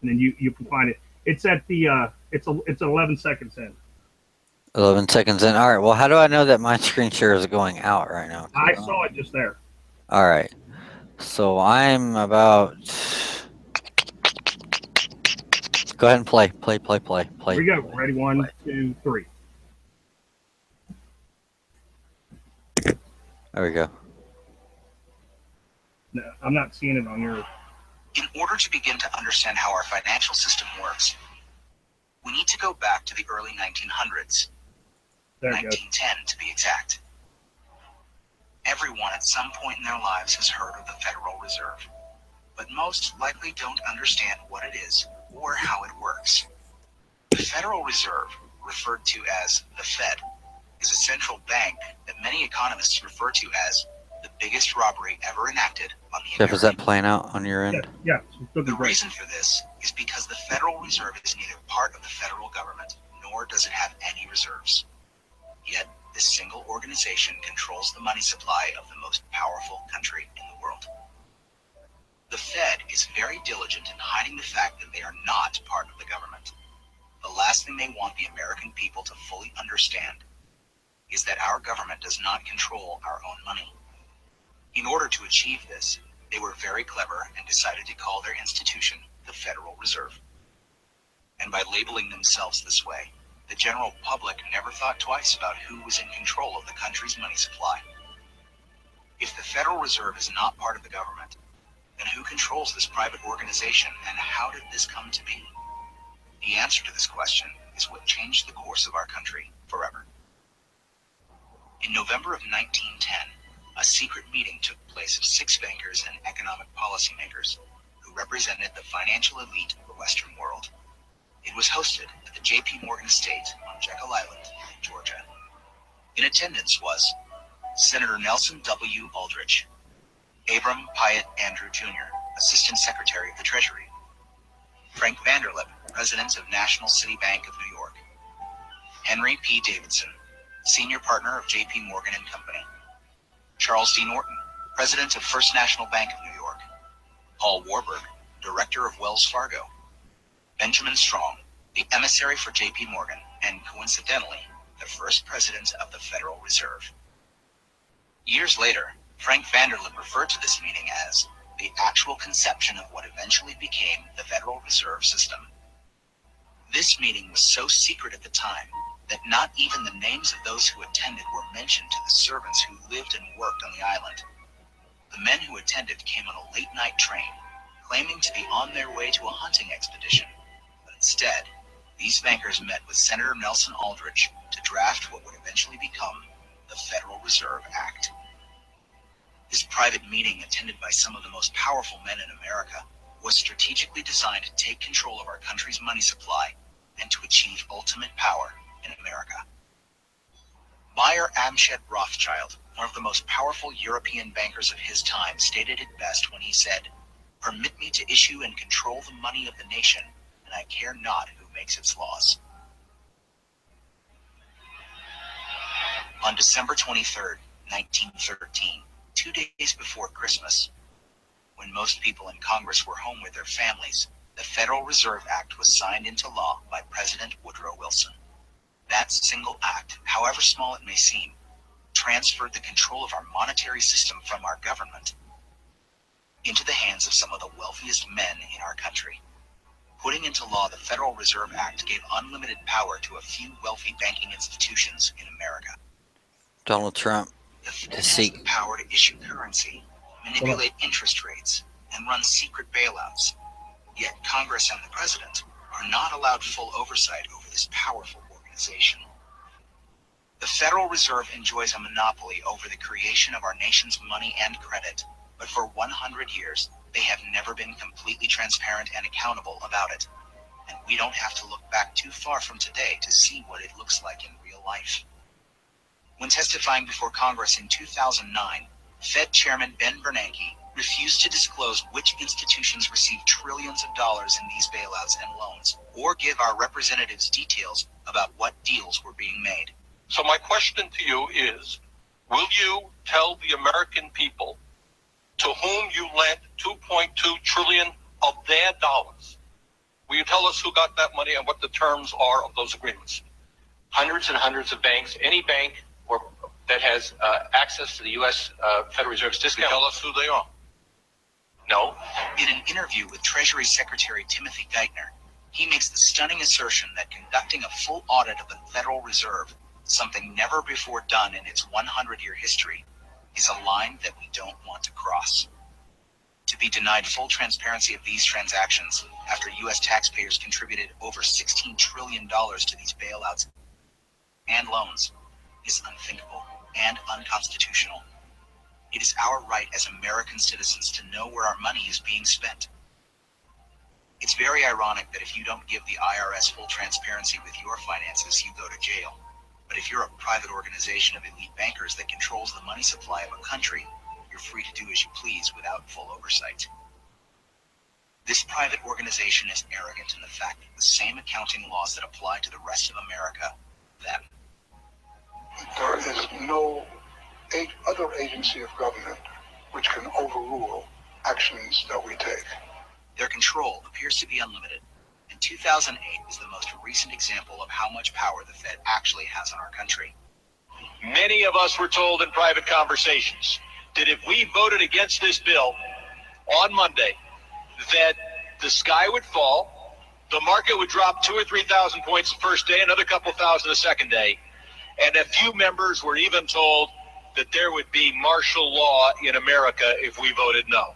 and then you can find it. It's at the it's 11 seconds in. 11 seconds in. All right. Well, how do I know that my screen share is going out right now? I saw it just there. All right. So I'm about. Go ahead and play. Play. Here we go. Ready? 1, 2, 3. There we go. No, I'm not seeing it on your. In order to begin to understand how our financial system works, we need to go back to the early 1900s, There it goes. 1910 to be exact. Everyone at some point in their lives has heard of the Federal Reserve, but most likely don't understand what it is or how it works. The Federal Reserve, referred to as the Fed, is a central bank that many economists refer to as the biggest robbery ever enacted on the Jeff, is that American playing out on your Yeah, end? yeah. It's looking The great. reason for this is because the Federal Reserve is neither part of the federal government, nor does it have any reserves. Yet, this single organization controls the money supply of the most powerful country in the world. The Fed is very diligent in hiding the fact that they are not part of the government. The last thing they want the American people to fully understand is that our government does not control our own money. In order to achieve this, they were very clever and decided to call their institution the Federal Reserve. And by labeling themselves this way, the general public never thought twice about who was in control of the country's money supply. If the Federal Reserve is not part of the government, then who controls this private organization and how did this come to be? The answer to this question is what changed the course of our country forever. In November of 1910, a secret meeting took place of 6 bankers and economic policymakers who represented the financial elite of the Western world. It was hosted at the J.P. Morgan estate on Jekyll Island, Georgia. In attendance was Senator Nelson W. Aldrich, Abram Pyatt Andrew Jr., Assistant Secretary of the Treasury, Frank Vanderlip, President of National City Bank of New York, Henry P. Davidson, Senior Partner of J.P. Morgan & Company, Charles D. Norton, President of First National Bank of New York, Paul Warburg, Director of Wells Fargo, Benjamin Strong, the emissary for J.P. Morgan, and coincidentally, the first president of the Federal Reserve. Years later, Frank Vanderlip referred to this meeting as the actual conception of what eventually became the Federal Reserve System. This meeting was so secret at the time that not even the names of those who attended were mentioned to the servants who lived and worked on the island. The men who attended came on a late-night train, claiming to be on their way to a hunting expedition, but instead, these bankers met with Senator Nelson Aldrich to draft what would eventually become the Federal Reserve Act. This private meeting, attended by some of the most powerful men in America, was strategically designed to take control of our country's money supply and to achieve ultimate power in America. Meyer Amschad Rothschild, one of the most powerful European bankers of his time, stated it best when he said, "Permit me to issue and control the money of the nation, and I care not who makes its laws. On December 23rd, 1913, 2 days before Christmas, when most people in Congress were home with their families, the Federal Reserve Act was signed into law by President Woodrow Wilson. That single act, however small it may seem, transferred the control of our monetary system from our government into the hands of some of the wealthiest men in our country. Putting into law the Federal Reserve Act gave unlimited power to a few wealthy banking institutions in America. Donald Trump. The Fed To has seek. the power to issue currency, manipulate interest rates, and run secret bailouts. Yet Congress and the President are not allowed full oversight over this powerful organization. The Federal Reserve enjoys a monopoly over the creation of our nation's money and credit, but for 100 years, they have never been completely transparent and accountable about it. And we don't have to look back too far from today to see what it looks like in real life. When testifying before Congress in 2009, Fed Chairman Ben Bernanke refused to disclose which institutions received trillions of dollars in these bailouts and loans, or give our representatives details about what deals were being made. So my question to you is, will you tell the American people to whom you lent $2.2 trillion of their dollars? Will you tell us who got that money and what the terms are of those agreements? Hundreds and hundreds of banks, any bank that has access to the U.S. Federal Reserve's Can you discount. tell us who they are? No. In an interview with Treasury Secretary Timothy Geithner, he makes the stunning assertion that conducting a full audit of the Federal Reserve, something never before done in its 100-year history, is a line that we don't want to cross. To be denied full transparency of these transactions after U.S. taxpayers contributed over $16 trillion to these bailouts and loans is unthinkable and unconstitutional. It is our right as American citizens to know where our money is being spent. It's very ironic that if you don't give the IRS full transparency with your finances, you go to jail. But if you're a private organization of elite bankers that controls the money supply of a country, you're free to do as you please without full oversight. This private organization is arrogant in the fact that the same accounting laws that apply to the rest of America, them. There is no other agency of government which can overrule actions that we take. Their control appears to be unlimited, and 2008 is the most recent example of how much power the Fed actually has on our country. Many of us were told in private conversations that if we voted against this bill on Monday, that the sky would fall, the market would drop 2,000 or 3,000 points the first day, another couple thousand the second day, and a few members were even told that there would be martial law in America if we voted no.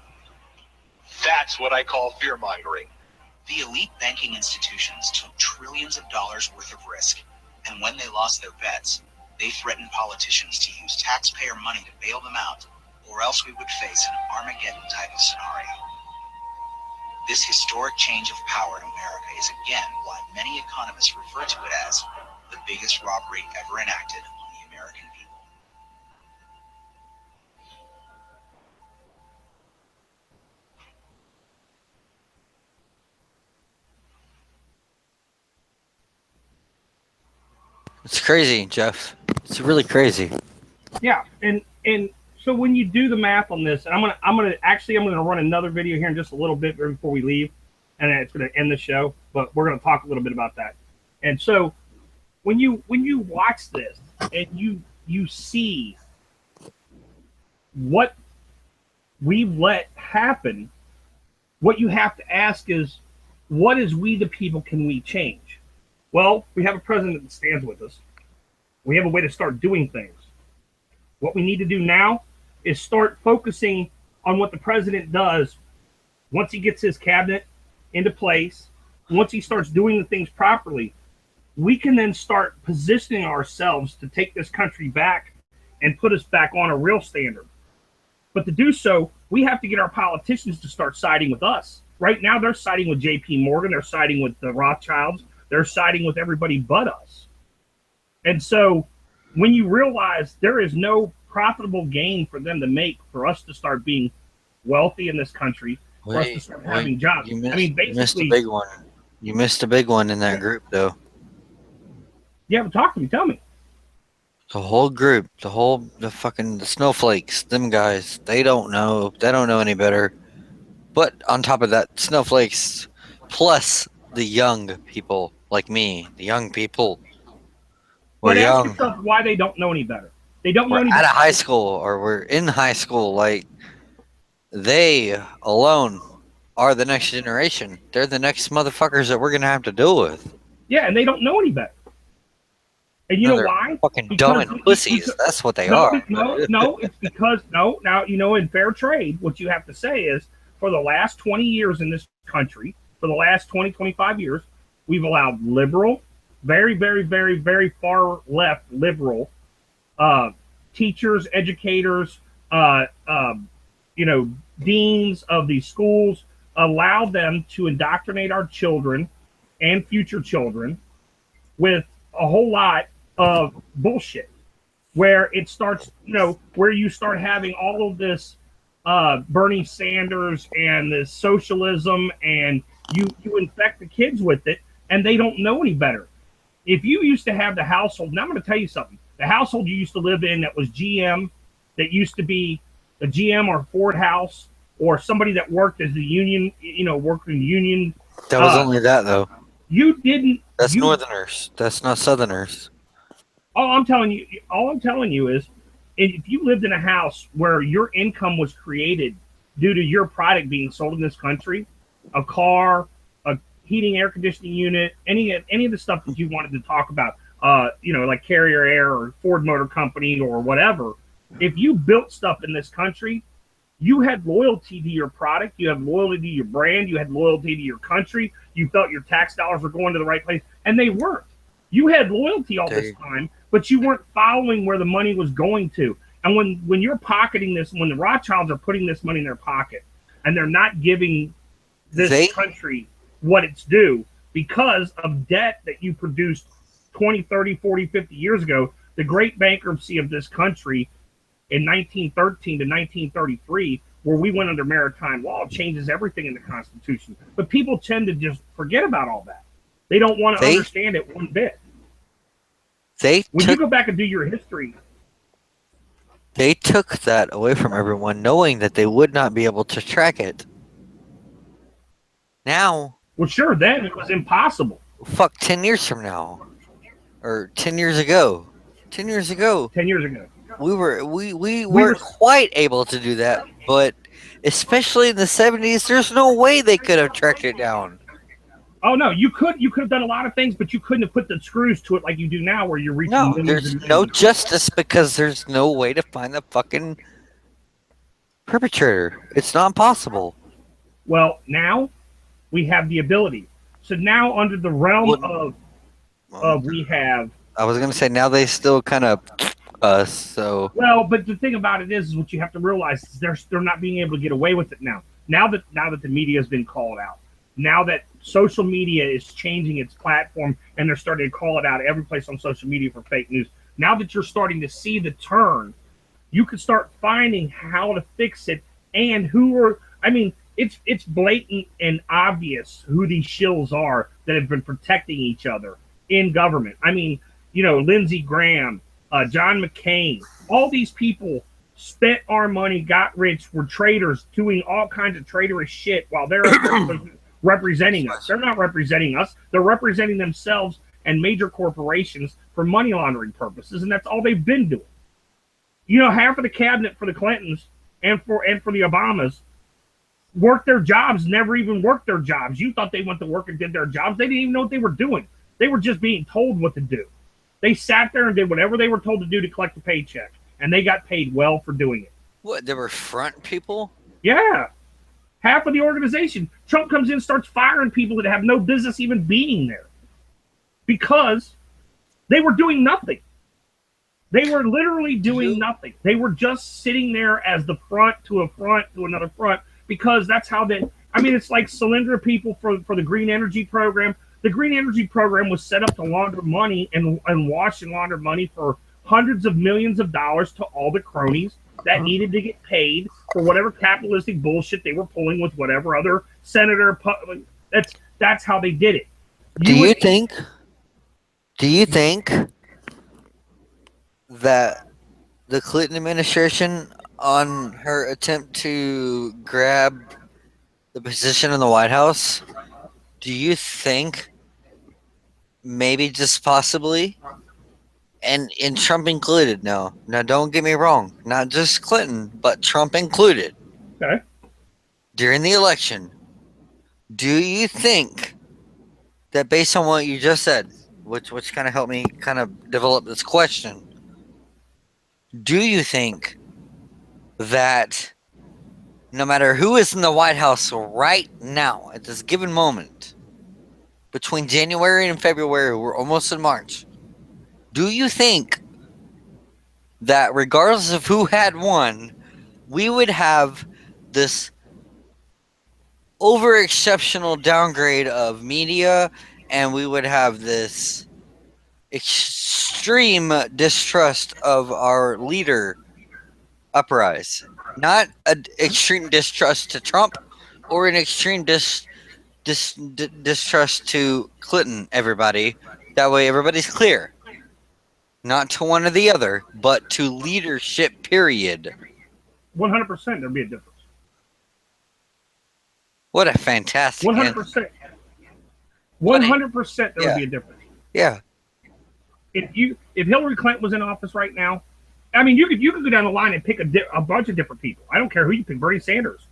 That's what I call fear-mongering. The elite banking institutions took trillions of dollars worth of risk, and when they lost their bets, they threatened politicians to use taxpayer money to bail them out, or else we would face an Armageddon type of scenario. This historic change of power in America is again why many economists refer to it as the biggest robbery ever enacted on the American people. It's crazy, Jeff. It's really crazy. Yeah, and so when you do the math on this, and I'm gonna run another video here in just a little bit before we leave, and then it's gonna end the show. But we're gonna talk a little bit about that. And so when you watch this and you see what we've let happen, what you have to ask is, what is we the people can we change? Well, we have a president that stands with us. We have a way to start doing things. What we need to do now is start focusing on what the president does once he gets his cabinet into place, once he starts doing the things properly. We can then start positioning ourselves to take this country back and put us back on a real standard. But to do so, we have to get our politicians to start siding with us. Right now, they're siding with J.P. Morgan. They're siding with the Rothschilds. They're siding with everybody but us. And so when you realize there is no profitable gain for them to make for us to start being wealthy in this country, for us to start having jobs. You missed a big one. You missed a big one in that group, though. Yeah, but talk to me. Tell me. The whole group, the snowflakes, them guys, they don't know. They don't know any better. But on top of that, snowflakes plus the young people like me, the young people. We're But ask young. yourself why they don't know any better. They don't know We're any out better. of high school or we're in high school. Like, they alone are the next generation. They're the next motherfuckers that we're going to have to deal with. Yeah, and they don't know any better. And you know They're why? Fucking dumb and pussies. That's what they are. No, it's because now in fair trade, what you have to say is for the last 20 years in this country, for the last 20, 25 years, we've allowed liberal, very, very, very, very far left liberal teachers, educators, deans of these schools, allow them to indoctrinate our children and future children with a whole lot of bullshit, where it starts, where you start having all of this Bernie Sanders and this socialism, and you infect the kids with it, and they don't know any better. If you used to have the household, now I'm going to tell you something. The household you used to live in that was GM, that used to be a GM or Ford house, or somebody that worked as the union, worked in the union. That was only that, though. You didn't. That's Northerners. That's not Southerners. All I'm telling you is, if you lived in a house where your income was created due to your product being sold in this country, a car, a heating air conditioning unit, any of the stuff that you wanted to talk about, like Carrier Air or Ford Motor Company or whatever, if you built stuff in this country, you had loyalty to your product, you had loyalty to your brand, you had loyalty to your country, you felt your tax dollars were going to the right place, and they weren't. You had loyalty all this time, but you weren't following where the money was going to. And when you're pocketing this, when the Rothschilds are putting this money in their pocket, and they're not giving this country what it's due because of debt that you produced 20, 30, 40, 50 years ago, the great bankruptcy of this country in 1913 to 1933, where we went under maritime law, changes everything in the Constitution. But people tend to just forget about all that. They don't want to understand it one bit. When you go back and do your history, they took that away from everyone, knowing that they would not be able to track it. Now, well, sure, then it was impossible. Fuck, 10 years from now, or 10 years ago, 10 years ago, we weren't quite able to do that. But especially in the 70s, there's no way they could have tracked it down. Oh no, you could have done a lot of things, but you couldn't have put the screws to it like you do now, where you're reaching. No, there's no justice because there's no way to find the fucking perpetrator. It's not possible. Well, now we have the ability. So now, under the realm of we have. I was gonna say now they still kind of us. So well, but the thing about it is what you have to realize is they're not being able to get away with it now. Now that the media has been called out. Now that social media is changing its platform and they're starting to call it out every place on social media for fake news. Now that you're starting to see the turn, you can start finding how to fix it and it's blatant and obvious who these shills are that have been protecting each other in government. Lindsey Graham, John McCain, all these people spent our money, got rich, were traitors, doing all kinds of traitorous shit while they're representing us. They're not representing us. They're representing themselves and major corporations for money laundering purposes, and that's all they've been doing. Half of the cabinet for the Clintons and for the Obamas worked their jobs, never even worked their jobs. You thought they went to work and did their jobs. They didn't even know what they were doing. They were just being told what to do. They sat there and did whatever they were told to do to collect a paycheck, and they got paid well for doing it. What, they were front people? Yeah. Half of the organization. Trump comes in and starts firing people that have no business even being there because they were doing nothing. They were literally doing nothing. They were just sitting there as the front to another front because that's how it's like Solyndra people for the green energy program. The green energy program was set up to launder money and wash and launder money for hundreds of millions of dollars to all the cronies that needed to get paid for whatever capitalistic bullshit they were pulling with whatever other senator. That's how they did it. Do you think that the Clinton administration, on her attempt to grab the position in the White House, do you think maybe just possibly, and Trump included, now don't get me wrong, not just Clinton, but Trump included, Okay. during the election, do you think that based on what you just said, which kind of helped me kind of develop this question, do you think that no matter who is in the White House right now at this given moment, between January and February, we're almost in March, do you think that regardless of who had won, we would have this over exceptional downgrade of media, and we would have this extreme distrust of our leader uprise? Not an extreme distrust to Trump or an extreme distrust to Clinton, everybody. That way everybody's clear. Not to one or the other, but to leadership, period. 100% there'd be a difference. What a fantastic 100%. 100% there would be a difference. Yeah. If Hillary Clinton was in office right now, I mean, you could go down the line and pick a bunch of different people. I don't care who you pick. Bernie Sanders.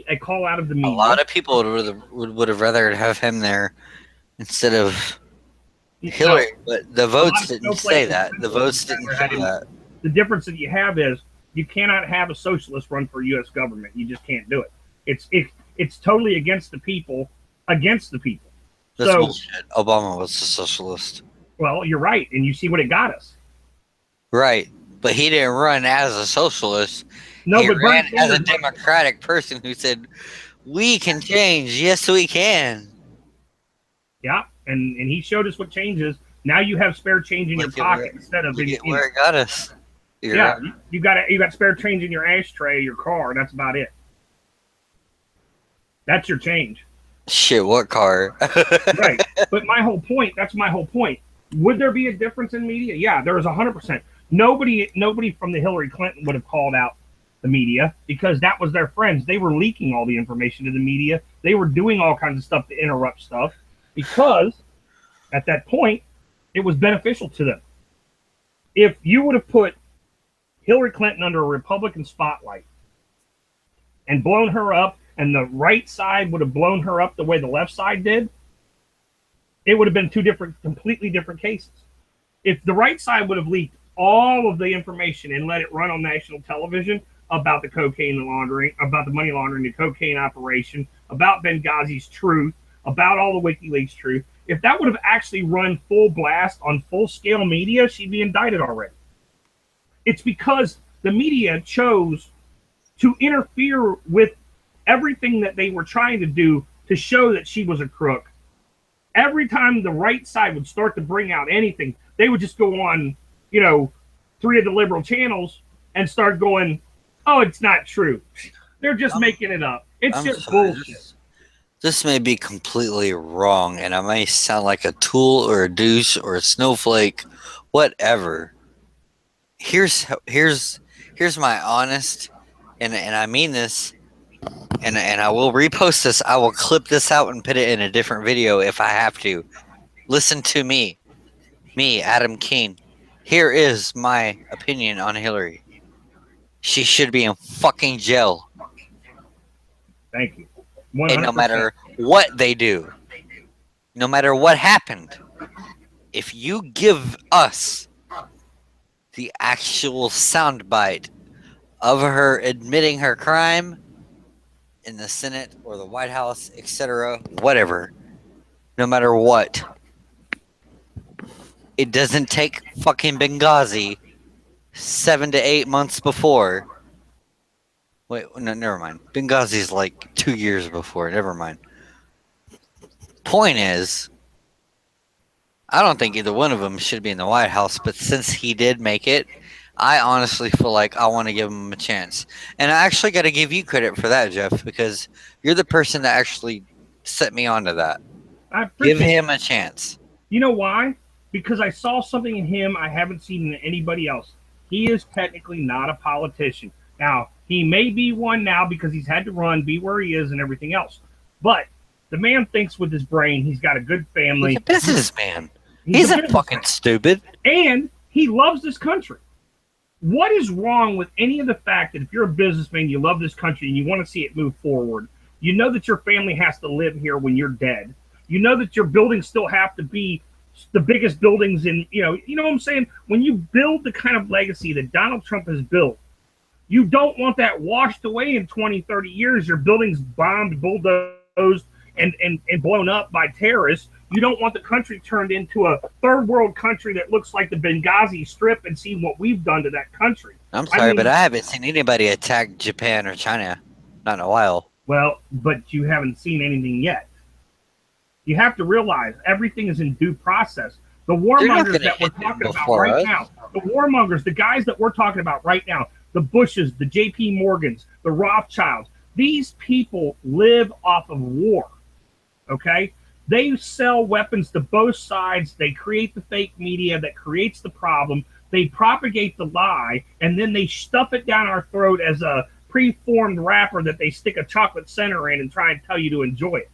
A call out of the media. A lot of people would have rather have him there instead of Hillary, but the votes didn't say that. The votes didn't say that. The difference that you have is you cannot have a socialist run for U.S. government. You just can't do it. It's totally against the people. Against the people. That's so bullshit. Obama was a socialist. Well, you're right, and you see what it got us. Right, but he didn't run as a socialist. No, he but ran Bernie as a Sanders, democratic person who said, "We can change. Yes, we can." yeah, and he showed us what changes. Now you have spare change in your pocket instead of Look at where it got us. Yeah, you got spare change in your ashtray, your car. That's about it. That's your change. Shit, what car? Right, but that's my whole point. Would there be a difference in media? Yeah, there is 100%. Nobody from the Hillary Clinton would have called out the media because that was their friends. They were leaking all the information to the media. They were doing all kinds of stuff to interrupt stuff because at that point it was beneficial to them. If you would have put Hillary Clinton under a Republican spotlight and blown her up, and the right side would have blown her up the way the left side did, it would have been two completely different cases. If the right side would have leaked all of the information and let it run on national television about the cocaine laundering, about the money laundering, the cocaine operation, about Benghazi's truth, about all the WikiLeaks truth, if that would have actually run full blast on full-scale media, she'd be indicted already. It's because the media chose to interfere with everything that they were trying to do to show that she was a crook. Every time the right side would start to bring out anything, they would just go on, 3 of the liberal channels and start going, oh, it's not true. They're just making it up. It's just bullshit. This may be completely wrong, and I may sound like a tool or a douche or a snowflake, whatever. Here's my honest, and I mean this, and I will repost this. I will clip this out and put it in a different video if I have to. Listen to me, Adam Keene. Here is my opinion on Hillary. She should be in fucking jail. Thank you. 100%. And no matter what they do, no matter what happened, if you give us the actual soundbite of her admitting her crime in the Senate or the White House, etc., whatever, no matter what, it doesn't take fucking Benghazi 7 to 8 months before. Wait, no, never mind. Benghazi's like 2 years before. Never mind. Point is, I don't think either one of them should be in the White House, but since he did make it, I honestly feel like I want to give him a chance. And I actually got to give you credit for that, Jeff, because you're the person that actually set me onto that. I appreciate Give him a chance. You know why? Because I saw something in him I haven't seen in anybody else. He is technically not a politician. Now, he may be one now because he's had to run, be where he is, and everything else. But the man thinks with his brain. He's got a good family. He's a businessman. He's a fucking stupid. And he loves this country. What is wrong with any of the fact that if you're a businessman, you love this country, and you want to see it move forward, you know that your family has to live here when you're dead. You know that your buildings still have to be the biggest buildings in, you know what I'm saying? When you build the kind of legacy that Donald Trump has built, you don't want that washed away in 20, 30 years. Your buildings bombed, bulldozed, and blown up by terrorists. You don't want the country turned into a third world country that looks like the Benghazi Strip and see what we've done to that country. I'm sorry, but I haven't seen anybody attack Japan or China. Not in a while. Well, but you haven't seen anything yet. You have to realize everything is in due process. The warmongers that we're talking about right now, the warmongers, the guys that we're talking about right now, the Bushes, the J.P. Morgans, the Rothschilds, these people live off of war, okay? They sell weapons to both sides. They create the fake media that creates the problem. They propagate the lie, and then they stuff it down our throat as a preformed wrapper that they stick a chocolate center in and try and tell you to enjoy it.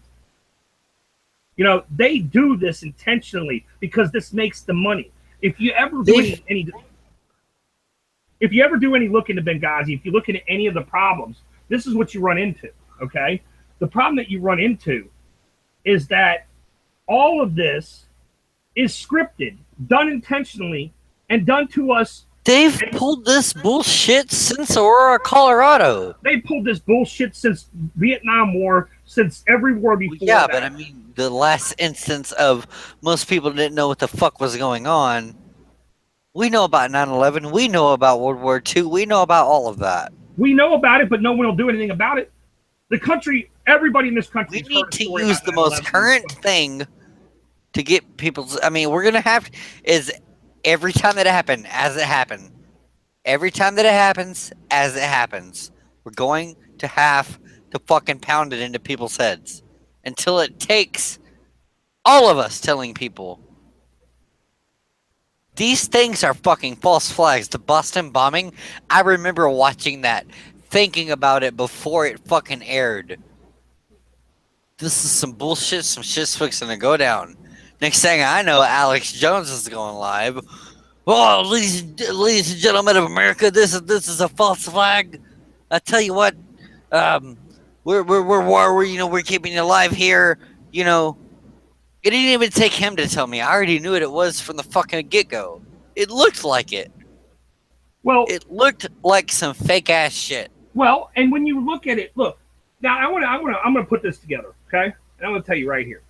You know, they do this intentionally because this makes the money. If you ever do any look into Benghazi, if you look into any of the problems, this is what you run into, okay? The problem that you run into is that all of this is scripted, done intentionally, and done to us. They've pulled this bullshit since Aurora, Colorado. They pulled this bullshit since Vietnam War, since every war before that. Yeah, but I mean, the last instance of most people didn't know what the fuck was going on. We know about 9/11. We know about World War II. We know about all of that. We know about it, but no one will do anything about it. The country, everybody in this country. We need to use the most current thing to get people's. I mean, we're gonna have is every time that it happened, as it happened. Every time that it happens, as it happens, we're going to have to fucking pound it into people's heads until it takes all of us telling people these things are fucking false flags. The Boston bombing, I remember watching that, thinking about it before it fucking aired. This is some bullshit, some shit's fixing to go down. Next thing I know, Alex Jones is going live. Oh, ladies and gentlemen of America, this is a false flag. I tell you what, we're keeping you alive here. You know, it didn't even take him to tell me. I already knew what it was from the fucking get-go. It looked like it. Well, it looked like some fake ass shit. Well, and when you look at it, look. Now I'm gonna put this together, okay? And I'm gonna tell you right here.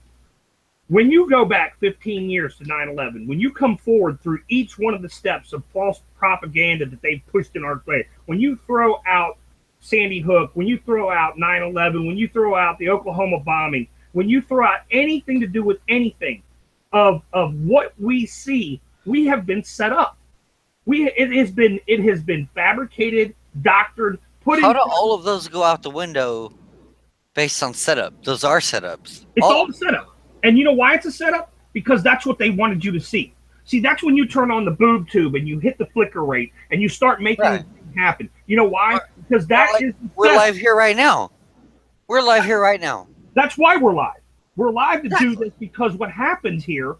When you go back 15 years to 9/11, when you come forward through each one of the steps of false propaganda that they've pushed in our way, when you throw out Sandy Hook, when you throw out 9/11, when you throw out the Oklahoma bombing, when you throw out anything to do with anything of what we see, we have been set up. It has been fabricated, doctored, put in. How do all of those go out the window based on setup? Those are setups. It's all a setup. And you know why it's a setup? Because that's what they wanted you to see. See, that's when you turn on the boob tube and you hit the flicker rate and you start making it happen. You know why? Because we're live here right now. We're live here right now. That's why we're live. We're live to do this because what happens here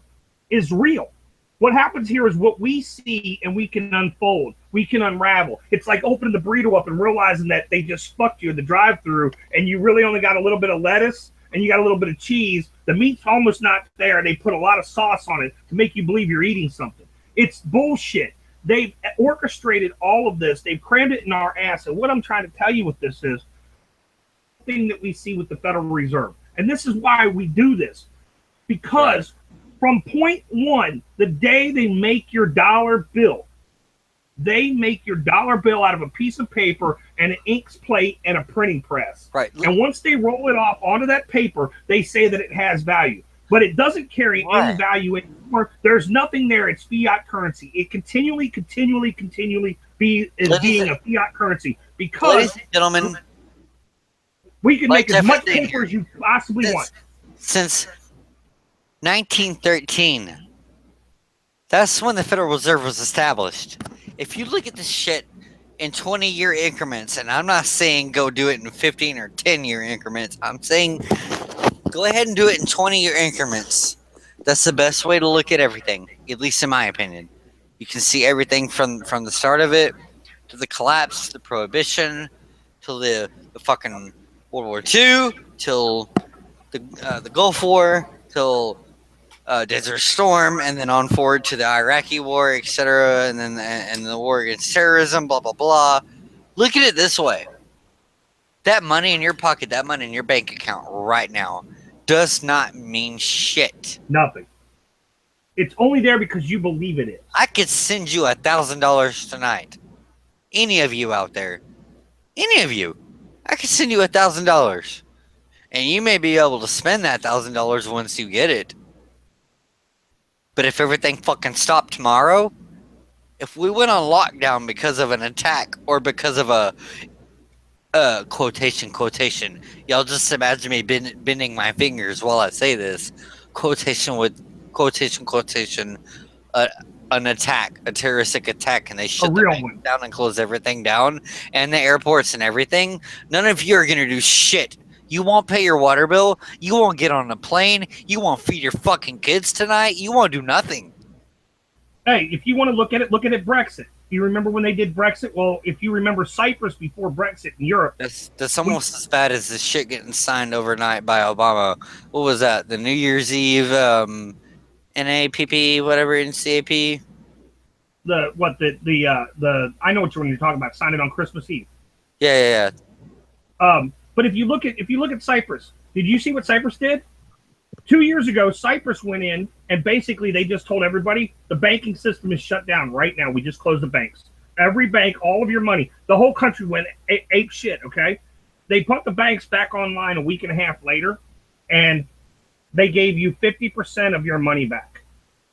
is real. What happens here is what we see and we can unfold. We can unravel. It's like opening the burrito up and realizing that they just fucked you in the drive-thru and you really only got a little bit of lettuce and you got a little bit of cheese. The meat's almost not there. They put a lot of sauce on it to make you believe you're eating something. It's bullshit. They've orchestrated all of this. They've crammed it in our ass. And what I'm trying to tell you with this is the thing that we see with the Federal Reserve. And this is why we do this. Because from point one, the day they make your dollar bill, they make your dollar bill out of a piece of paper and an ink plate and a printing press. Right. And once they roll it off onto that paper, they say that it has value. But it doesn't carry any value anymore. There's nothing there. It's fiat currency. It continually being a fiat currency. Because, ladies and gentlemen, we can make as much paper as you possibly want. Since 1913. That's when the Federal Reserve was established. If you look at this shit in 20-year increments, and I'm not saying go do it in 15 or 10-year increments, I'm saying go ahead and do it in 20-year increments. That's the best way to look at everything, at least in my opinion. You can see everything from the start of it to the collapse, the prohibition, till the fucking World War II, till the Gulf War, till Desert Storm, and then on forward to the Iraqi War, etc., and then and the war against terrorism, blah blah blah. Look at it this way: that money in your pocket, that money in your bank account right now, does not mean shit. Nothing. It's only there because you believe it is. I could send you $1,000 tonight. Any of you out there, any of you, I could send you $1,000, and you may be able to spend that $1,000 once you get it. But if everything fucking stopped tomorrow, if we went on lockdown because of an attack or because of a quotation, y'all just imagine me bending my fingers while I say this, quotation, an attack, a terroristic attack, and they shut the bank down and close everything down, and the airports and everything, none of you are going to do shit. You won't pay your water bill. You won't get on a plane. You won't feed your fucking kids tonight. You won't do nothing. Hey, if you want to look at it Brexit. You remember when they did Brexit? Well, if you remember Cyprus before Brexit in Europe. That's almost as bad as the shit getting signed overnight by Obama. What was that? The New Year's Eve NAPP, whatever, NCAP? The I know what you're talking about. Signed it on Christmas Eve. Yeah. But if you look at Cyprus, did you see what Cyprus did? 2 years ago, Cyprus went in and basically they just told everybody the banking system is shut down right now. We just closed the banks. Every bank, all of your money, the whole country went ape shit, okay? They put the banks back online a week and a half later, and they gave you 50% of your money back.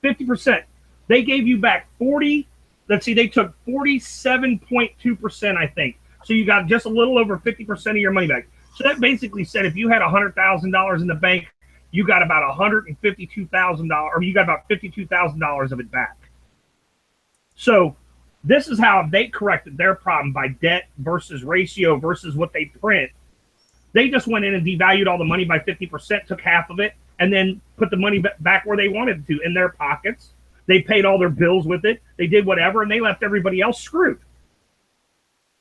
50%. They gave you back 40. Let's see, they took 47.2%, I think. So you got just a little over 50% of your money back. So that basically said if you had $100,000 in the bank, you got about $152,000, or you got about $52,000 of it back. So this is how they corrected their problem by debt versus ratio versus what they print. They just went in and devalued all the money by 50%, took half of it, and then put the money back where they wanted to, in their pockets. They paid all their bills with it. They did whatever, and they left everybody else screwed.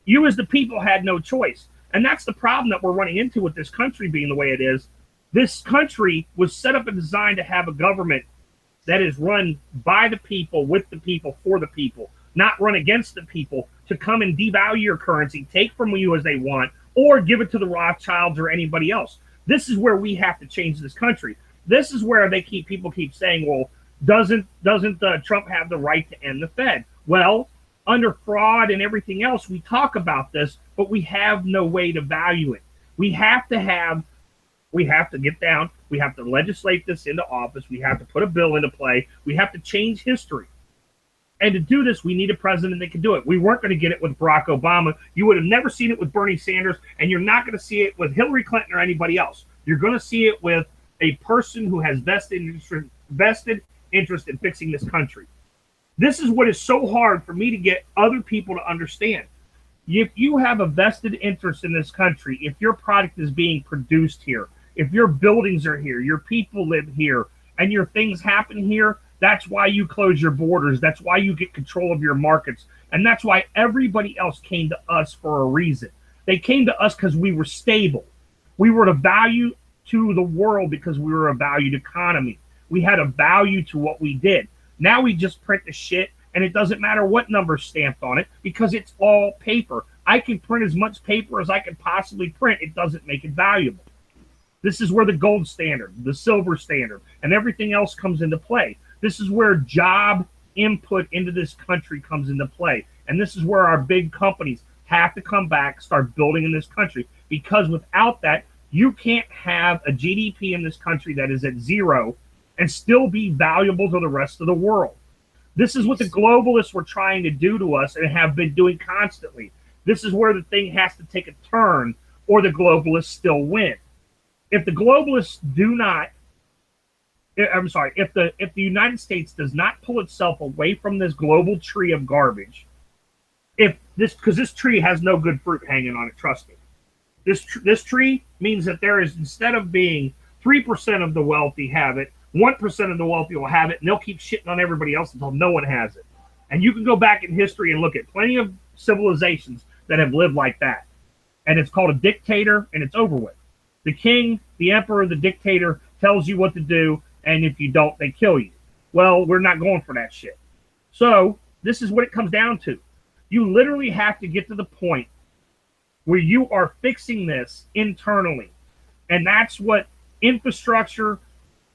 You as the people had no choice. And that's the problem that we're running into with this country being the way it is. This country was set up and designed to have a government that is run by the people, with the people, for the people, not run against the people to come and devalue your currency, take from you as they want, or give it to the Rothschilds or anybody else. This is where we have to change this country. This is where people keep saying, well, doesn't Trump have the right to end the Fed? Well, under fraud and everything else, we talk about this, but we have no way to value it. We have to get down. We have to legislate this into office. We have to put a bill into play. We have to change history. And to do this, we need a president that can do it. We weren't going to get it with Barack Obama. You would have never seen it with Bernie Sanders, and you're not going to see it with Hillary Clinton or anybody else. You're going to see it with a person who has vested interest in fixing this country. This is what is so hard for me to get other people to understand. If you have a vested interest in this country, if your product is being produced here, if your buildings are here, your people live here, and your things happen here, that's why you close your borders. That's why you get control of your markets. And that's why everybody else came to us for a reason. They came to us because we were stable. We were of value to the world because we were a valued economy. We had a value to what we did. Now we just print the shit, and it doesn't matter what number's stamped on it because it's all paper. I can print as much paper as I can possibly print. It doesn't make it valuable. This is where the gold standard, the silver standard, and everything else comes into play. This is where job input into this country comes into play. And this is where our big companies have to come back, start building in this country. Because without that, you can't have a GDP in this country that is at zero and still be valuable to the rest of the world. This is what the globalists were trying to do to us and have been doing constantly. This is where the thing has to take a turn or the globalists still win. If the globalists do not I'm sorry, if the United States does not pull itself away from this global tree of garbage, because this tree has no good fruit hanging on it, trust me. This tree means that there is, instead of being 3% of the wealthy have it, 1% of the wealthy will have it, and they'll keep shitting on everybody else until no one has it. And you can go back in history and look at plenty of civilizations that have lived like that. And it's called a dictator, and it's over with. The king, the emperor, the dictator tells you what to do, and if you don't, they kill you. Well, we're not going for that shit. So this is what it comes down to. You literally have to get to the point where you are fixing this internally. And that's what infrastructure,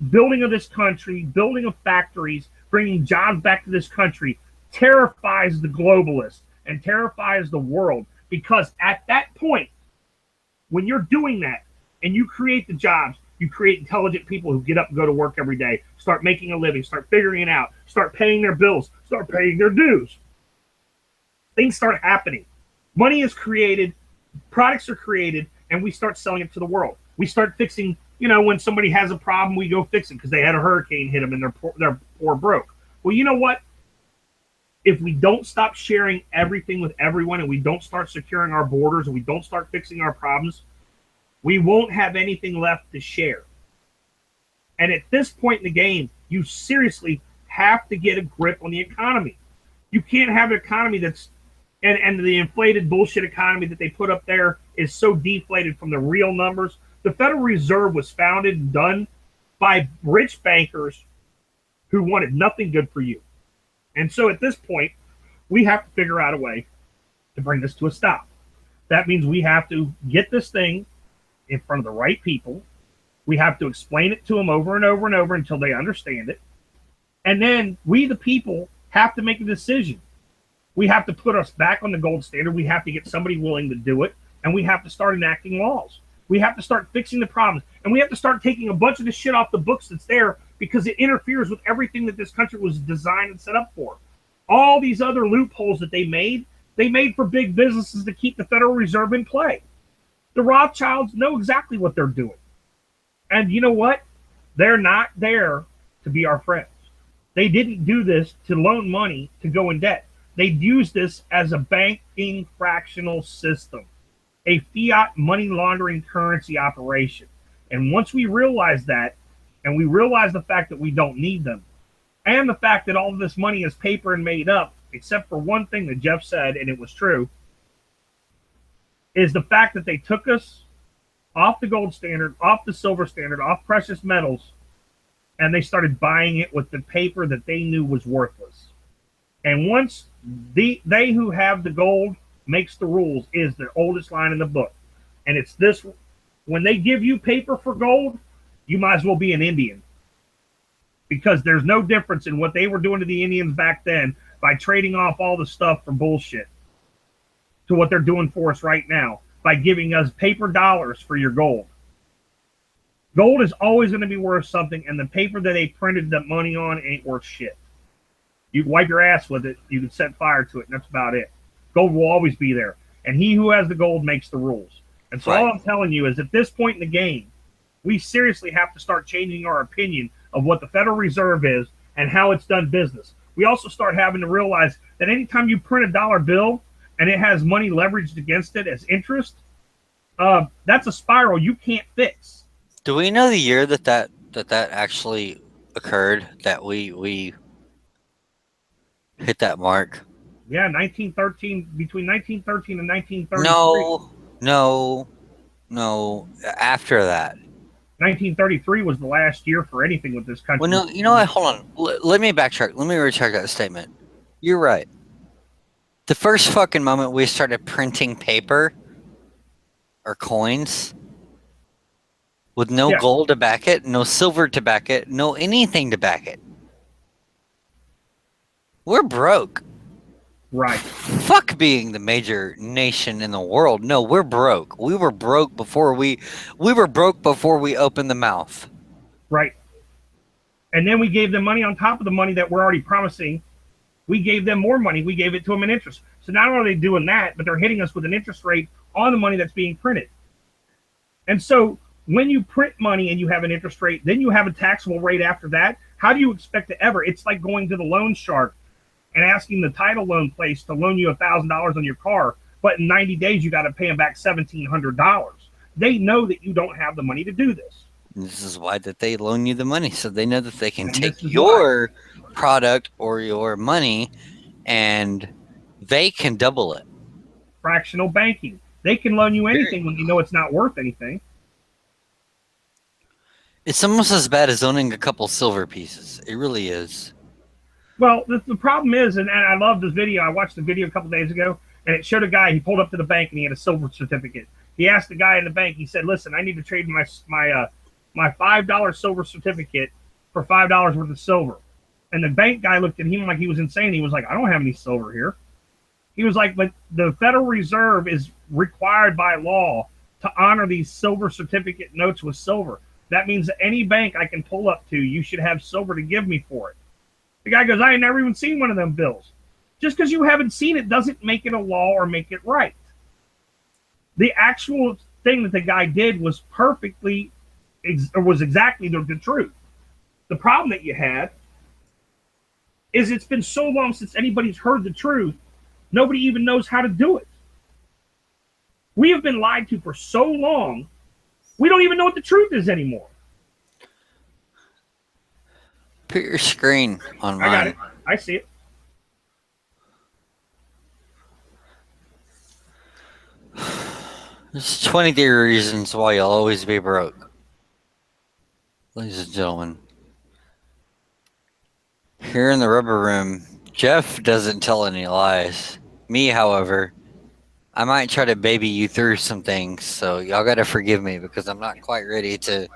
building of this country, building of factories, bringing jobs back to this country terrifies the globalists and terrifies the world. Because at that point, when you're doing that and you create the jobs, you create intelligent people who get up and go to work every day, start making a living, start figuring it out, start paying their bills, start paying their dues. Things start happening. Money is created, products are created, and we start selling it to the world. We start fixing, when somebody has a problem, we go fix it because they had a hurricane hit them and they're poor broke. Well, you know what? If we don't stop sharing everything with everyone and we don't start securing our borders and we don't start fixing our problems, we won't have anything left to share. And at this point in the game, you seriously have to get a grip on the economy. You can't have an economy that's, and the inflated bullshit economy that they put up there is so deflated from the real numbers. The Federal Reserve was founded and done by rich bankers who wanted nothing good for you. And so at this point, we have to figure out a way to bring this to a stop. That means we have to get this thing in front of the right people. We have to explain it to them over and over and over until they understand it. And then we, the people, have to make a decision. We have to put us back on the gold standard. We have to get somebody willing to do it. And we have to start enacting laws. We have to start fixing the problems. And we have to start taking a bunch of the shit off the books that's there because it interferes with everything that this country was designed and set up for. All these other loopholes that they made for big businesses to keep the Federal Reserve in play. The Rothschilds know exactly what they're doing. And you know what? They're not there to be our friends. They didn't do this to loan money to go in debt. They used this as a banking fractional system, a fiat money laundering currency operation. And once we realize that, and we realize the fact that we don't need them, and the fact that all of this money is paper and made up, except for one thing that Jeff said, and it was true, is the fact that they took us off the gold standard, off the silver standard, off precious metals, and they started buying it with the paper that they knew was worthless. And once they who have the gold makes the rules is the oldest line in the book. And it's this: when they give you paper for gold, you might as well be an Indian. Because there's no difference in what they were doing to the Indians back then by trading off all the stuff for bullshit to what they're doing for us right now by giving us paper dollars for your gold. Gold is always going to be worth something, and the paper that they printed the money on ain't worth shit. You can wipe your ass with it, you can set fire to it, and that's about it. Gold will always be there. And he who has the gold makes the rules. And so all I'm telling you is at this point in the game, we seriously have to start changing our opinion of what the Federal Reserve is and how it's done business. We also start having to realize that anytime you print a dollar bill and it has money leveraged against it as interest, that's a spiral you can't fix. Do we know the year that actually occurred, that we hit that mark? Yeah, 1913, between 1913 and 1933. No. After that. 1933 was the last year for anything with this country. Well, no, you know what? Hold on. Let me backtrack. Let me retract that statement. You're right. The first fucking moment we started printing paper or coins with no gold to back it, no silver to back it, no anything to back it. We're broke. Right. Fuck being the major nation in the world. No, we're broke. We were broke before we opened the mouth. Right. And then we gave them money on top of the money that we're already promising. We gave them more money. We gave it to them in interest. So not only are they doing that, but they're hitting us with an interest rate on the money that's being printed. And so when you print money and you have an interest rate, then you have a taxable rate after that. How do you expect to ever? It's like going to the loan shark and asking the title loan place to loan you $1,000 on your car, but in 90 days you got to pay them back $1,700. They know that you don't have the money to do this. This is why that they loan you the money, so they know that they can And take this is your product or your money and they can double it. Fractional banking. They can loan you anything when you know it's not worth anything. It's almost as bad as owning a couple silver pieces. It really is. Well, the problem is, and I love this video. I watched the video a couple days ago, and it showed a guy. He pulled up to the bank, and he had a silver certificate. He asked the guy in the bank. He said, "Listen, I need to trade my $5 silver certificate for $5 worth of silver." And the bank guy looked at him like he was insane. He was like, "I don't have any silver here." He was like, "But the Federal Reserve is required by law to honor these silver certificate notes with silver. That means that any bank I can pull up to, you should have silver to give me for it." The guy goes, "I ain't never even seen one of them bills." Just because you haven't seen it doesn't make it a law or make it right. The actual thing that the guy did was was exactly the truth. The problem that you had is it's been so long since anybody's heard the truth, nobody even knows how to do it. We have been lied to for so long, we don't even know what the truth is anymore. Put your screen on mine. I got it. I see it. There's 23 reasons why you'll always be broke. Ladies and gentlemen. Here in the Rubber Room, Jeff doesn't tell any lies. Me, however, I might try to baby you through some things, so y'all gotta forgive me because I'm not quite ready to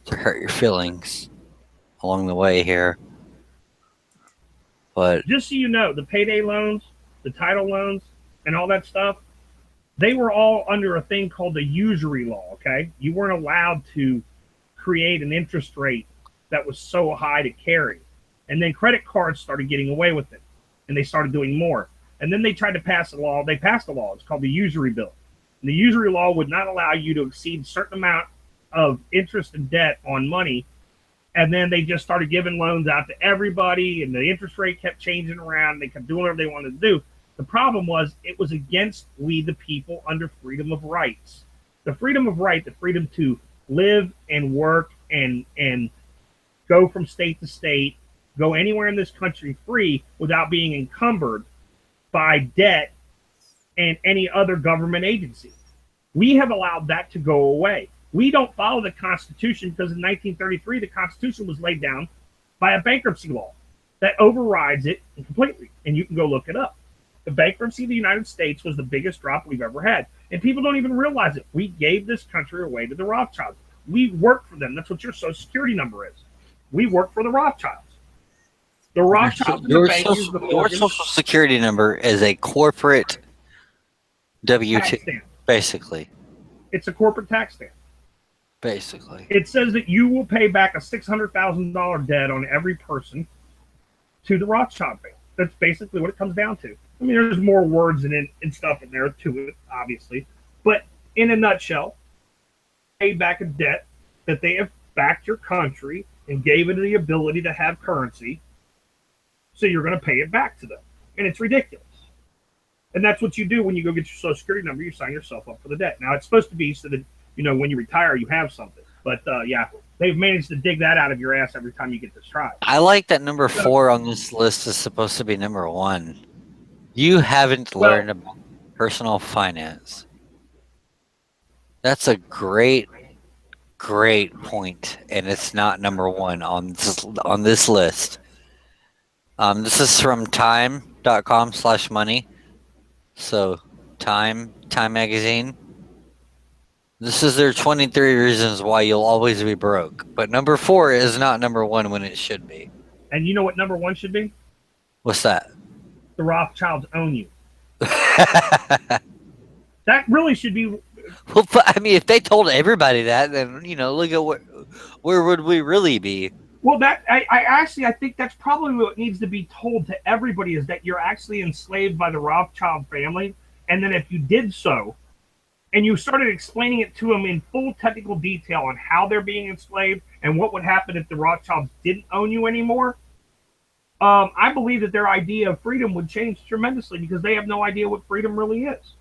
hurt your feelings along the way here. But just so you know, the payday loans, the title loans, and all that stuff, they were all under a thing called the usury law, okay? You weren't allowed to create an interest rate that was so high to carry. And then credit cards started getting away with it, and they started doing more. And then they tried to pass a law. They passed a law. It's called the usury bill. And the usury law would not allow you to exceed a certain amount of interest and debt on money. And then they just started giving loans out to everybody, and the interest rate kept changing around. They kept doing whatever they wanted to do. The problem was it was against we, the people, under freedom of rights. The freedom of right, the freedom to live and work and go from state to state, go anywhere in this country free without being encumbered by debt and any other government agency. We have allowed that to go away. We don't follow the Constitution because in 1933, the Constitution was laid down by a bankruptcy law that overrides it completely. And you can go look it up. The bankruptcy of the United States was the biggest drop we've ever had. And people don't even realize it. We gave this country away to the Rothschilds. We work for them. That's what your Social Security number is. We work for the Rothschilds. The Rothschilds. Your social security number is a corporate W-2, basically. It's a corporate tax stamp. Basically. It says that you will pay back a $600,000 debt on every person to the Rothschild family. That's basically what it comes down to. I mean, there's more words and stuff in there to it, obviously. But in a nutshell, pay back a debt that they have backed your country and gave it the ability to have currency. So you're going to pay it back to them. And it's ridiculous. And that's what you do when you go get your Social Security number. You sign yourself up for the debt. Now, it's supposed to be so that, you know, when you retire, you have something. But, yeah, they've managed to dig that out of your ass every time you get this try. I like that number 4 on this list is supposed to be number 1. You haven't learned about personal finance. That's a great point, and it's not number 1 on this list. This is from time.com/money. So Time magazine. This is their 23 reasons why you'll always be broke. But number 4 is not number 1 when it should be. And you know what number 1 should be? What's that? The Rothschilds own you. That really should be. Well, I mean, if they told everybody that, then, you know, look at where would we really be? Well, I think that's probably what needs to be told to everybody is that you're actually enslaved by the Rothschild family. And then if you did so, and you started explaining it to them in full technical detail on how they're being enslaved and what would happen if the Rothschilds didn't own you anymore, I believe that their idea of freedom would change tremendously because they have no idea what freedom really is.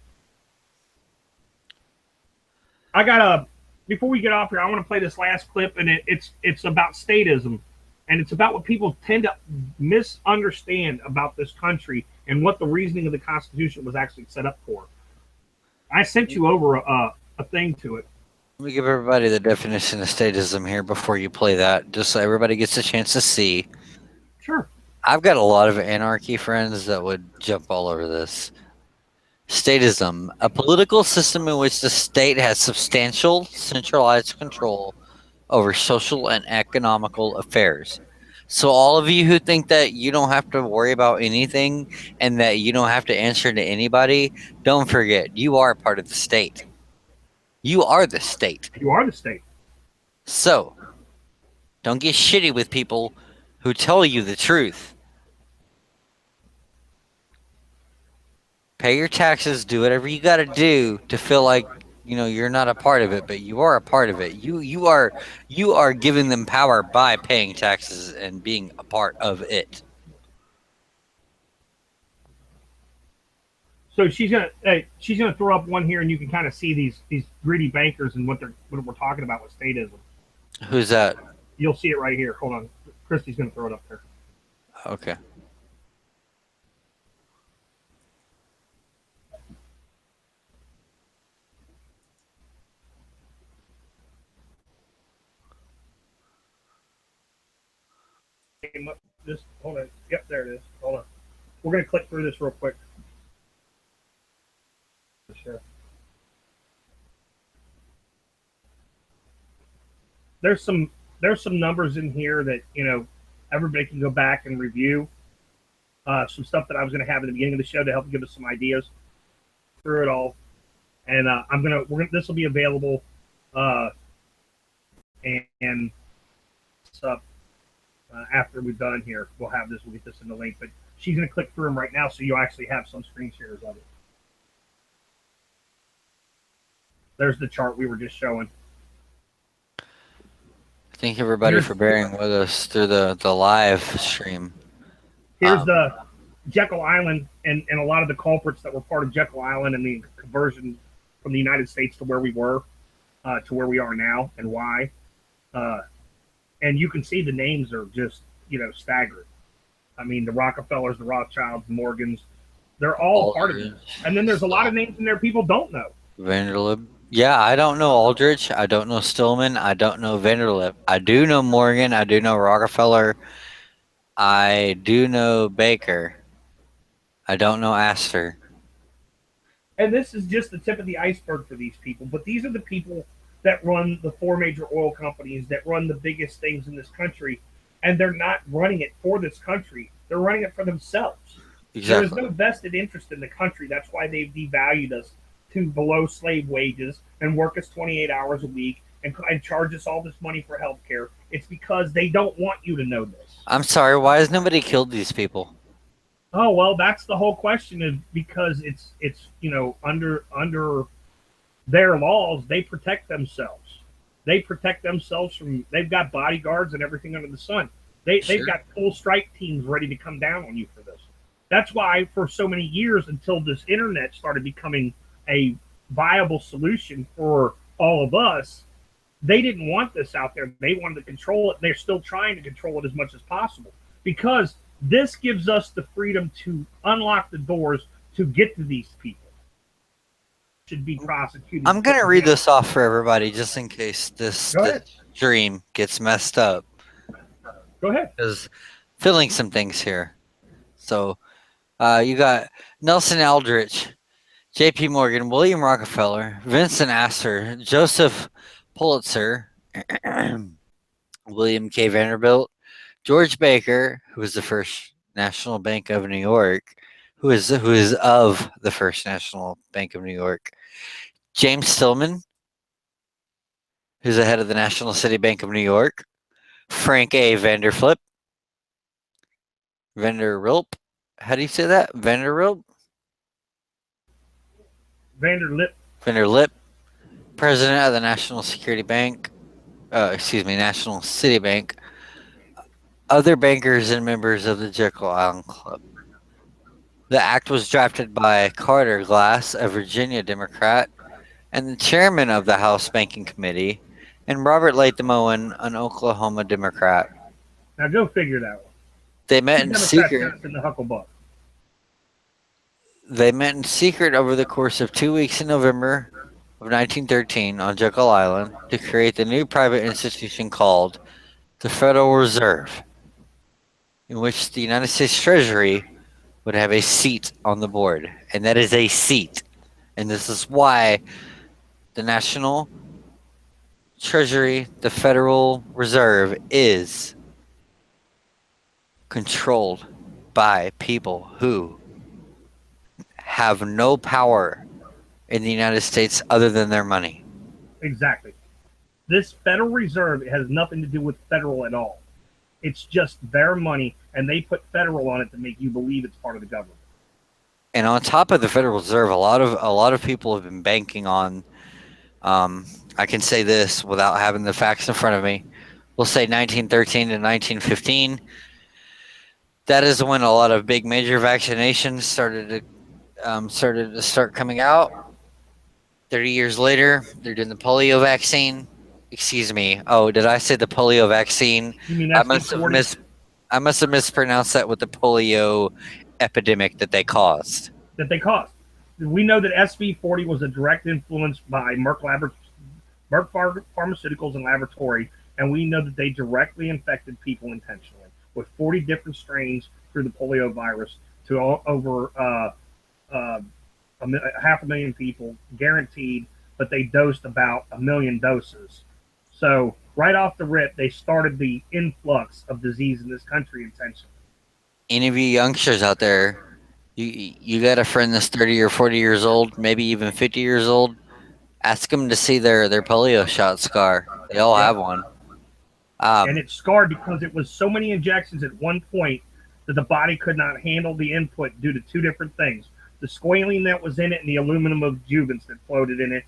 Before we get off here, I want to play this last clip, and it's about statism, and it's about what people tend to misunderstand about this country and what the reasoning of the Constitution was actually set up for. I sent you over a thing to it. Let me give everybody the definition of statism here before you play that, just so everybody gets a chance to see. Sure. I've got a lot of anarchy friends that would jump all over this. Statism, a political system in which the state has substantial centralized control over social and economical affairs. So all of you who think that you don't have to worry about anything and that you don't have to answer to anybody, don't forget, you are part of the state. You are the state. You are the state. So, don't get shitty with people who tell you the truth. Pay your taxes, do whatever you got to do to feel like, you know, you're not a part of it, but you are a part of it. You are giving them power by paying taxes and being a part of it. So she's gonna throw up one here, and you can kind of see these greedy bankers and what we're talking about with statism. Who's that? You'll see it right here. Hold on, Christy's gonna throw it up there. Okay. Just hold on. Yep, there it is. Hold on. We're gonna click through this real quick. Sure. There's some numbers in here that, you know, everybody can go back and review. Some stuff that I was going to have in the beginning of the show to help give us some ideas through it all, and this will be available, and stuff after we're done here. We'll get this in the link, but she's going to click through them right now, so you'll actually have some screen shares of it. There's the chart we were just showing. Thank everybody for bearing with us through the live stream. Here's the Jekyll Island and a lot of the culprits that were part of Jekyll Island and the conversion from the United States to where we were, to where we are now, and why. And you can see the names are just, you know, staggering. I mean, the Rockefellers, the Rothschilds, the Morgans, they're all part of it. And then there's a lot of names in there people don't know. Vanderlip. Yeah, I don't know Aldrich. I don't know Stillman. I don't know Vanderlip. I do know Morgan. I do know Rockefeller. I do know Baker. I don't know Astor. And this is just the tip of the iceberg for these people. But these are the people that run the 4 major oil companies, that run the biggest things in this country. And they're not running it for this country. They're running it for themselves. Exactly. There is no vested interest in the country. That's why they've devalued us to below slave wages and work us 28 hours a week and charge us all this money for health care. It's because they don't want you to know this. I'm sorry, why has nobody killed these people? Oh, well, that's the whole question, is because it's you know, under their laws, they protect themselves. They protect themselves from, they've got bodyguards and everything under the sun. They've got full strike teams ready to come down on you for this. That's why for so many years, until this internet started becoming a viable solution for all of us, they didn't want this out there. They wanted to control it. They're still trying to control it as much as possible, because this gives us the freedom to unlock the doors to get to these people. Should be prosecuted. I'm going to read this off for everybody just in case this stream gets messed up. Go ahead. Because filling some things here. So you got Nelson Aldrich, J.P. Morgan, William Rockefeller, Vincent Astor, Joseph Pulitzer, William K. Vanderbilt, George Baker, who was the first National Bank of New York, who is of the First National Bank of New York, James Stillman, who's the head of the National City Bank of New York, Frank A. Vanderlip, how do you say that? Vanderlip, president of the National Security Bank, National City Bank, other bankers and members of the Jekyll Island Club. The act was drafted by Carter Glass, a Virginia Democrat, and the chairman of the House Banking Committee, and Robert Latham Owen, an Oklahoma Democrat. Now go figure that one. They met in secret. In the Hucklebuck. They met in secret over the course of 2 weeks in November of 1913 on Jekyll Island to create the new private institution called the Federal Reserve, in which the United States Treasury would have a seat on the board. And that is a seat. And this is why the National Treasury, the Federal Reserve, is controlled by people who have no power in the United States other than their money. Exactly. This Federal Reserve has nothing to do with federal at all. It's just their money, and they put federal on it to make you believe it's part of the government. And on top of the Federal Reserve, a lot of people have been banking on. I can say this without having the facts in front of me. We'll say 1913 to 1915. That is when a lot of big major vaccinations started to coming out. 30 years later, they're doing the polio vaccine. Excuse me. Oh, did I say the polio vaccine? You mean I must have mispronounced that with the polio epidemic that they caused. We know that SV40 was a direct influence by Merck Pharmaceuticals and Laboratory, and we know that they directly infected people intentionally with 40 different strains through the polio virus to over 500,000 people, guaranteed, but they dosed about 1 million doses. So right off the rip, they started the influx of disease in this country intentionally. Any of you youngsters out there, you got a friend that's 30 or 40 years old, maybe even 50 years old, ask them to see their polio shot scar. They all have one. And it's scarred because it was so many injections at one point that the body could not handle the input due to two different things. The squalene that was in it and the aluminum adjuvants that floated in it.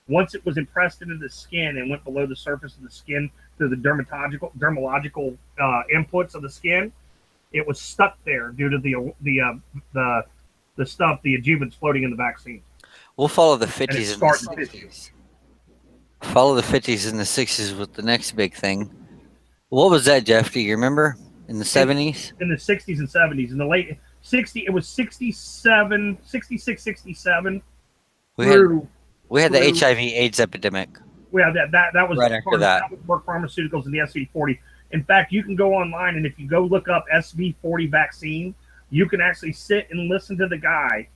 Once it was impressed into the skin and went below the surface of the skin through the dermatological inputs of the skin, it was stuck there due to the stuff, the adjuvants floating in the vaccine. We'll follow the 50s and the 60s. 60s. Follow the 50s and the 60s with the next big thing. What was that, Jeff? Do you remember? In the 70s? In the 60s and 70s. In the late 60s, it was 67, 66, 67. We had the HIV/AIDS epidemic. Yeah, that was right after that. That was Merck Pharmaceuticals and the SV40. In fact, you can go online, and if you go look up SV40 vaccine, you can actually sit and listen to the guy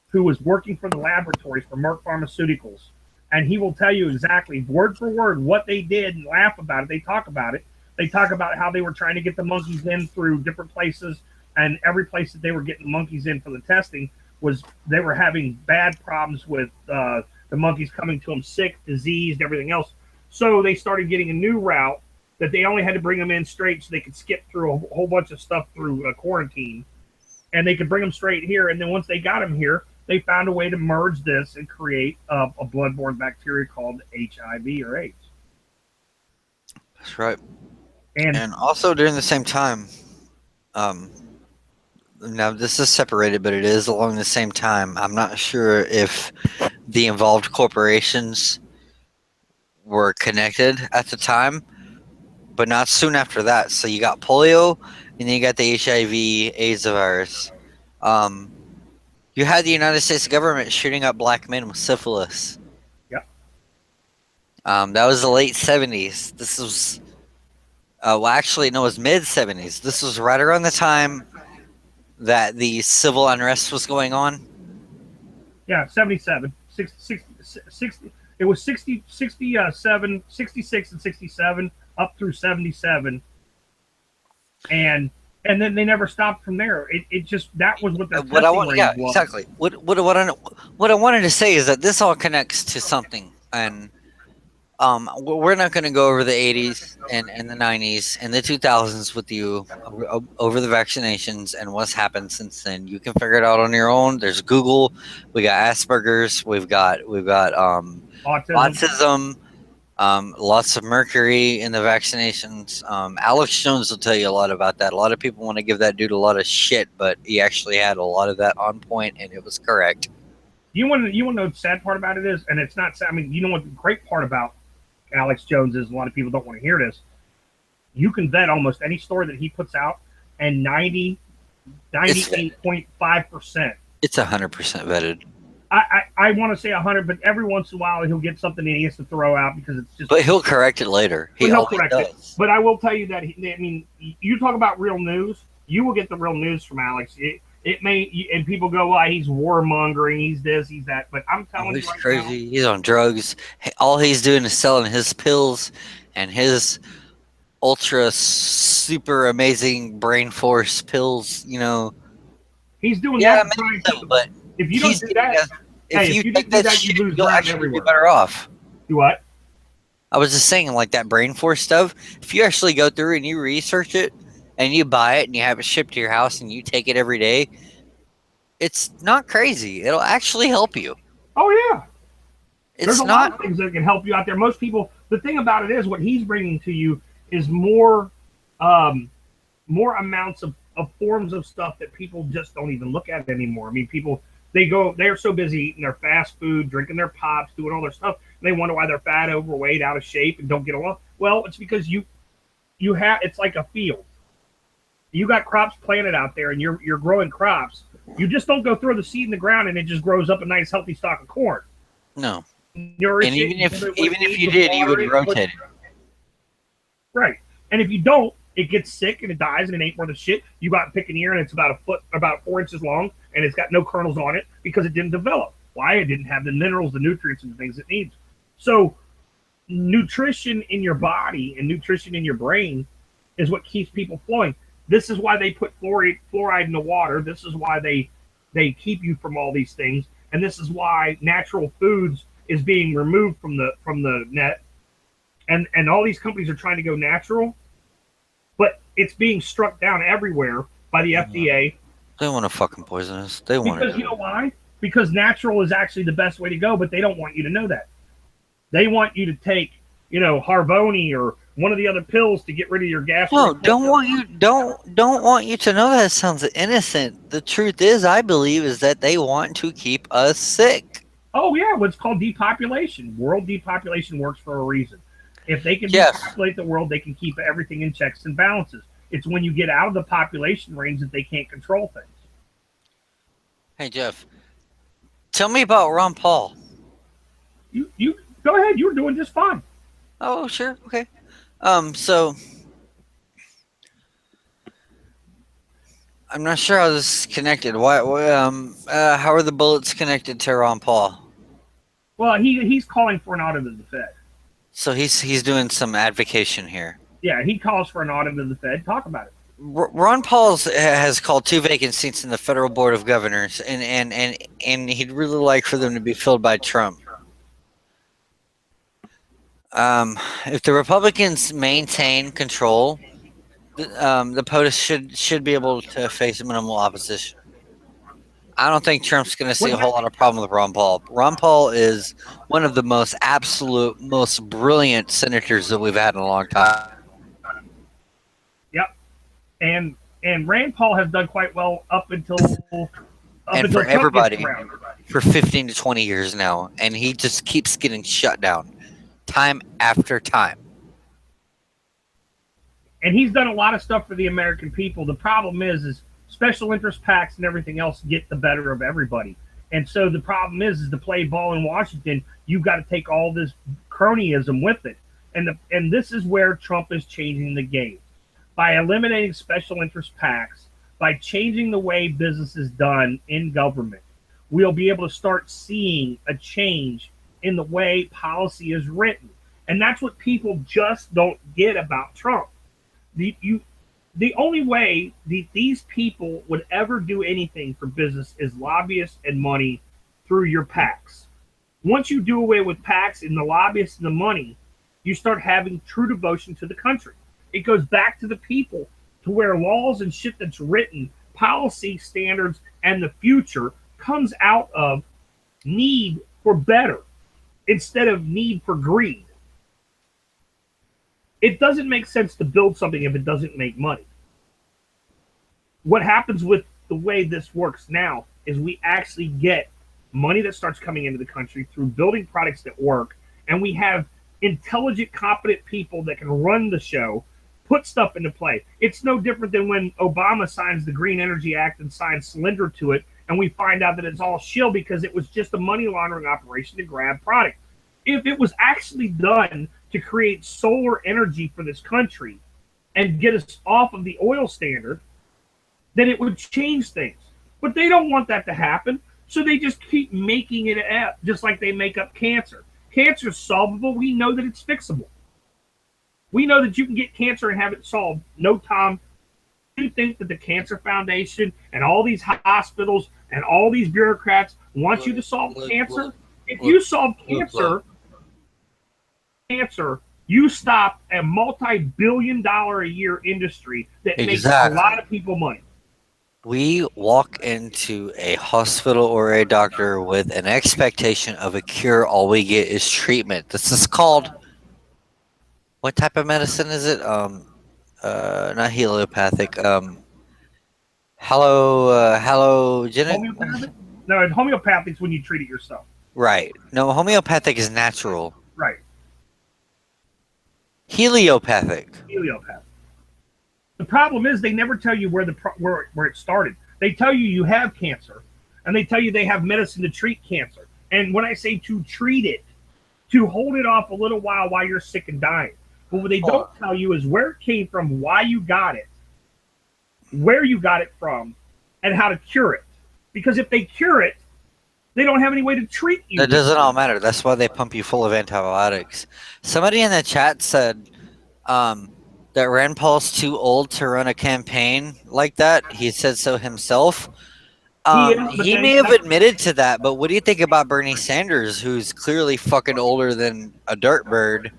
who was working for the laboratories for Merck Pharmaceuticals, and he will tell you exactly, word for word, what they did and laugh about it. They talk about it. They talk about how they were trying to get the monkeys in through different places, and every place that they were getting monkeys in for the testing was they were having bad problems with the monkeys coming to them sick, diseased, everything else. So they started getting a new route that they only had to bring them in straight so they could skip through a whole bunch of stuff through quarantine, and they could bring them straight here. And then once they got them here, they found a way to merge this and create a bloodborne bacteria called HIV or AIDS. That's right. And also during the same time, now this is separated, but it is along the same time. I'm not sure if the involved corporations were connected at the time, but not soon after that. So you got polio, and then you got the HIV/AIDS virus. You had the United States government shooting up black men with syphilis. Yep. That was the late 70s. This was, well, actually, no, it was mid 70s. This was right around the time that the civil unrest was going on. Yeah, 77, 60, it was 67, 66 and 67 up through 77. And then they never stopped from there. It just, that was what their testing range was. Exactly. What I wanted to say is that this all connects to something, and We're not going to go over the 80s and the 90s and the 2000s with you over the vaccinations and what's happened since then. You can figure it out on your own. There's Google. We got Asperger's. We've got autism. Lots of mercury in the vaccinations. Alex Jones will tell you a lot about that. A lot of people want to give that dude a lot of shit, but he actually had a lot of that on point, and it was correct. You want to know what the sad part about it is, and it's not sad. I mean, you know what the great part about Alex Jones is? A lot of people don't want to hear this. You can vet almost any story that he puts out, and 98.5%. It's 100% vetted. I want to say 100, but every once in a while he'll get something that he has to throw out because it's just. But he'll correct it later. He'll correct it. But I will tell you that you talk about real news, you will get the real news from Alex. It may, and people go, "Well, he's warmongering, he's this, he's that." But I'm telling you, he's crazy. Now, he's on drugs. All he's doing is selling his pills and his ultra super amazing brain force pills. You know, he's doing that. But if you don't do that, if you take that shit, you'll actually be better off. Do what? I was just saying, like that brain force stuff. If you actually go through and you research it, and you buy it and you have it shipped to your house and you take it every day, it's not crazy. It'll actually help you. Oh yeah, there's a lot of things that can help you out there. Most people, the thing about it is, what he's bringing to you is more amounts of forms of stuff that people just don't even look at anymore. I mean, people. They're so busy eating their fast food, drinking their pops, doing all their stuff. And they wonder why they're fat, overweight, out of shape, and don't get along. Well, it's because you have, it's like a field. You got crops planted out there, and you're growing crops. You just don't go throw the seed in the ground and it just grows up a nice, healthy stalk of corn. No. And even if you did, you would rotate it. Right. And if you don't, it gets sick and it dies and it ain't worth a shit. You got pick an ear and it's about 4 inches long and it's got no kernels on it because it didn't develop. Why? It didn't have the minerals, the nutrients, and the things it needs. So nutrition in your body and nutrition in your brain is what keeps people flowing. This is why they put fluoride in the water. This is why they keep you from all these things. And this is why natural foods is being removed from the net. And all these companies are trying to go natural. But it's being struck down everywhere by the FDA. They want to fucking poison us. They want Because you know why? Because natural is actually the best way to go, but they don't want you to know that. They want you to take, Harvoni or one of the other pills to get rid of your gas. No, don't want you to know that. It sounds innocent. The truth is, I believe, is that they want to keep us sick. Oh yeah, what's called depopulation. World depopulation works for a reason. If they can depopulate the world, they can keep everything in checks and balances. It's when you get out of the population range that they can't control things. Hey, Jeff, tell me about Ron Paul. You go ahead. You're doing just fine. Oh, sure. Okay. So I'm not sure how this is connected. How are the bullets connected to Ron Paul? Well, he's calling for an audit of the Fed. So he's doing some advocation here. Yeah, he calls for an audit of the Fed. Talk about it. Ron Paul has called 2 vacant seats in the federal board of governors, and he'd really like for them to be filled by Trump. If the Republicans maintain control, the POTUS should be able to face minimal opposition. I don't think Trump's going to see a whole lot of problem with Ron Paul. Ron Paul is one of the most brilliant senators that we've had in a long time. Yep, and Rand Paul has done quite well up until for everybody for 15 to 20 years now, and he just keeps getting shut down time after time. And he's done a lot of stuff for the American people. The problem is special interest PACs and everything else get the better of everybody. And so the problem is to play ball in Washington, you've got to take all this cronyism with it. And this is where Trump is changing the game. By eliminating special interest PACs, by changing the way business is done in government, we'll be able to start seeing a change in the way policy is written. And that's what people just don't get about Trump. The only way these people would ever do anything for business is lobbyists and money through your PACs. Once you do away with PACs and the lobbyists and the money, you start having true devotion to the country. It goes back to the people, to where laws and shit that's written, policy standards, and the future comes out of need for better instead of need for greed. It doesn't make sense to build something if it doesn't make money. What happens with the way this works now is we actually get money that starts coming into the country through building products that work, and we have intelligent, competent people that can run the show, put stuff into play. It's no different than when Obama signs the Green Energy Act and signs Cylinder to it, and we find out that it's all shill because it was just a money laundering operation to grab product. If it was actually done to create solar energy for this country and get us off of the oil standard, then it would change things. But they don't want that to happen, so they just keep making it up, just like they make up cancer. Cancer is solvable. We know that it's fixable. We know that you can get cancer and have it solved. No, Tom, you think that the Cancer Foundation and all these hospitals and all these bureaucrats want you to solve cancer? If you solve cancer, you stop a multi-billion-dollar a year industry that makes a lot of people money. We walk into a hospital or a doctor with an expectation of a cure. All we get is treatment. This is called, what type of medicine is it? Not heliopathic. Halogenic. Homeopathic? No, homeopathic is when you treat it yourself. Right. No, homeopathic is natural. Right. Heliopathic. The problem is they never tell you where it started. They tell you have cancer, and they tell you they have medicine to treat cancer. And when I say to treat it, to hold it off a little while you're sick and dying. But what they don't tell you is where it came from, why you got it, where you got it from, and how to cure it. Because if they cure it, they don't have any way to treat you. That doesn't all matter. That's why they pump you full of antibiotics. Somebody in the chat said that Rand Paul's too old to run a campaign like that. He said so himself. He may have admitted to that, but what do you think about Bernie Sanders, who's clearly fucking older than a dirt bird?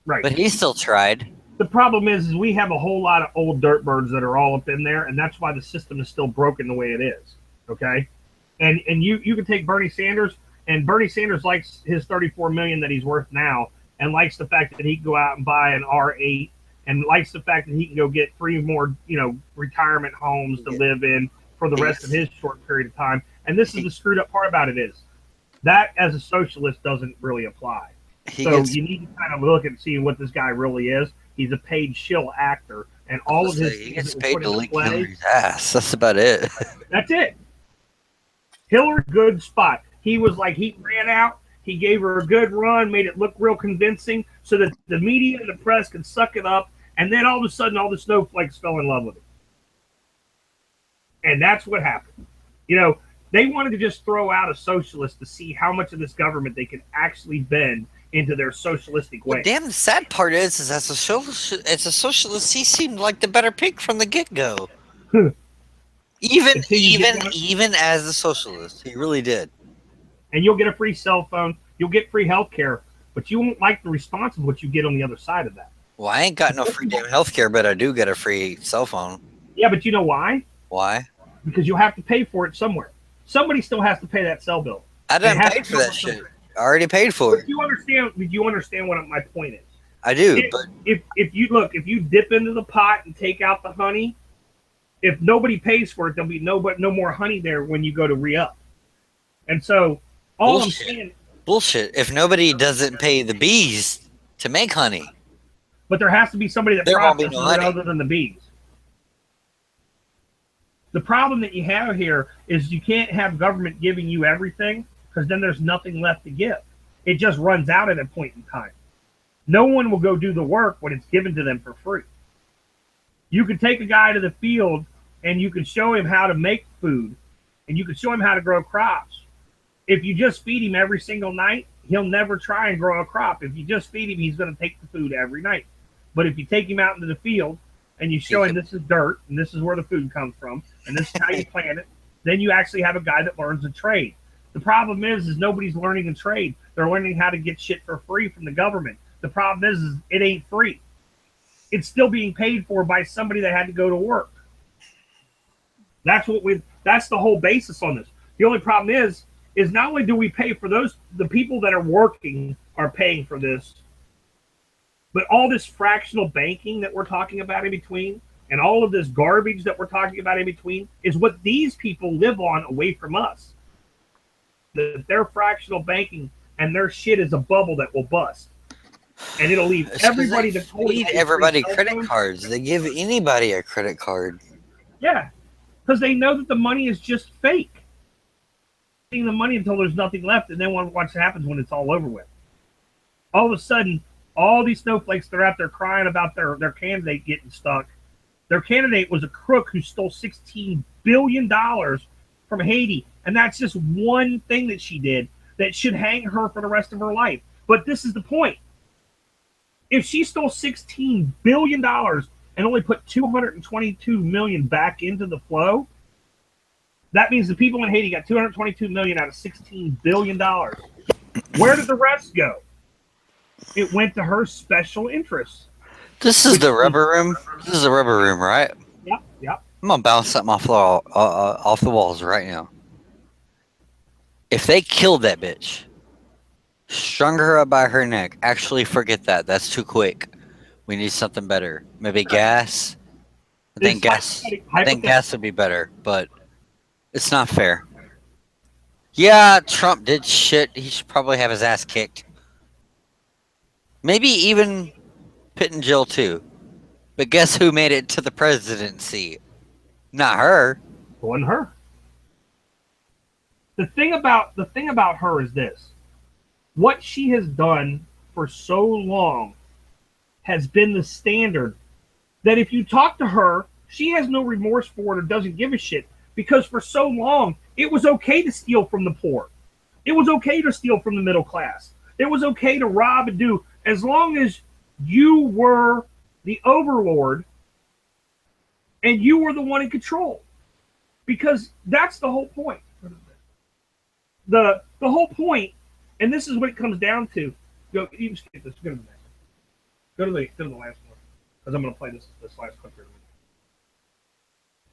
Right. But he still tried. The problem is we have a whole lot of old dirt birds that are all up in there, and that's why the system is still broken the way it is. Okay? And you can take Bernie Sanders, and Bernie Sanders likes his $34 million that he's worth now, and likes the fact that he can go out and buy an R8, and likes the fact that he can go get 3 more, retirement homes to live in for the rest of his short period of time. And this is the screwed up part about it is that as a socialist doesn't really apply. You need to kind of look and see what this guy really is. He's a paid shill actor, and all of his he gets paid to lick Hillary's ass. That's about it. That's it. Hillary, good spot. He was like, he ran out. He gave her a good run, made it look real convincing so that the media and the press could suck it up. And then all of a sudden, all the snowflakes fell in love with him. And that's what happened. They wanted to just throw out a socialist to see how much of this government they could actually bend into their socialistic way. The damn sad part is as a socialist, he seemed like the better pick from the get-go. even as a socialist, he really did. And you'll get a free cell phone, you'll get free health care, but you won't like the response of what you get on the other side of that. Well, I ain't got no free damn health care, but I do get a free cell phone. Yeah, but you know why? Why? Because you'll have to pay for it somewhere. Somebody still has to pay that cell bill. I didn't pay for that shit. I already paid for it. Do you understand what my point is? I do. If you dip into the pot and take out the honey, if nobody pays for it, there'll be no more honey there when you go to re-up. And so I'm saying, bullshit. If nobody doesn't pay the bees to make honey, but there has to be somebody that processes it other than the bees. The problem that you have here is you can't have government giving you everything, because then there's nothing left to give. It just runs out at a point in time. No one will go do the work when it's given to them for free. You can take a guy to the field and you can show him how to make food, and you can show him how to grow crops. If you just feed him every single night, he'll never try and grow a crop. If you just feed him, he's going to take the food every night. But if you take him out into the field and you show him this is dirt and this is where the food comes from and this is how you plant it, then you actually have a guy that learns a trade. The problem is nobody's learning a trade. They're learning how to get shit for free from the government. The problem is it ain't free. It's still being paid for by somebody that had to go to work. That's the whole basis on this. The only problem is not only do we pay for the people that are working are paying for this, but all this fractional banking that we're talking about in between and all of this garbage that we're talking about in between is what these people live on away from us. Their fractional banking and their shit is a bubble that will bust. And it'll leave everybody They feed everybody credit cards. They give anybody a credit card. Yeah, because they know that the money is just fake. The money until there's nothing left, and then what happens when it's all over with? All of a sudden, all these snowflakes, they're out there crying about their candidate getting stuck. Their candidate was a crook who stole $16 billion from Haiti, and that's just one thing that she did that should hang her for the rest of her life. But this is the point. If she stole $16 billion and only put $222 million back into the flow, that means the people in Haiti got $222 million out of $16 billion. Where did the rest go? It went to her special interests. This is the rubber room. This is the rubber room, right? Yep. I'm gonna bounce something off the walls right now. If they killed that bitch, strung her up by her neck, actually forget that. That's too quick. We need something better. Maybe gas. I think gas would be better, but it's not fair. Yeah, Trump did shit. He should probably have his ass kicked. Maybe even put in jail too. But guess who made it to the presidency? Not her. It wasn't her. The thing about her is this. What she has done for so long has been the standard that if you talk to her, she has no remorse for it or doesn't give a shit, because for so long it was okay to steal from the poor. It was okay to steal from the middle class. It was okay to rob and do, as long as you were the overlord and you were the one in control. Because that's the whole point. The whole point, and this is what it comes down to. You can skip this. Go to the next. Go to the last one, because I'm going to play this last clip here.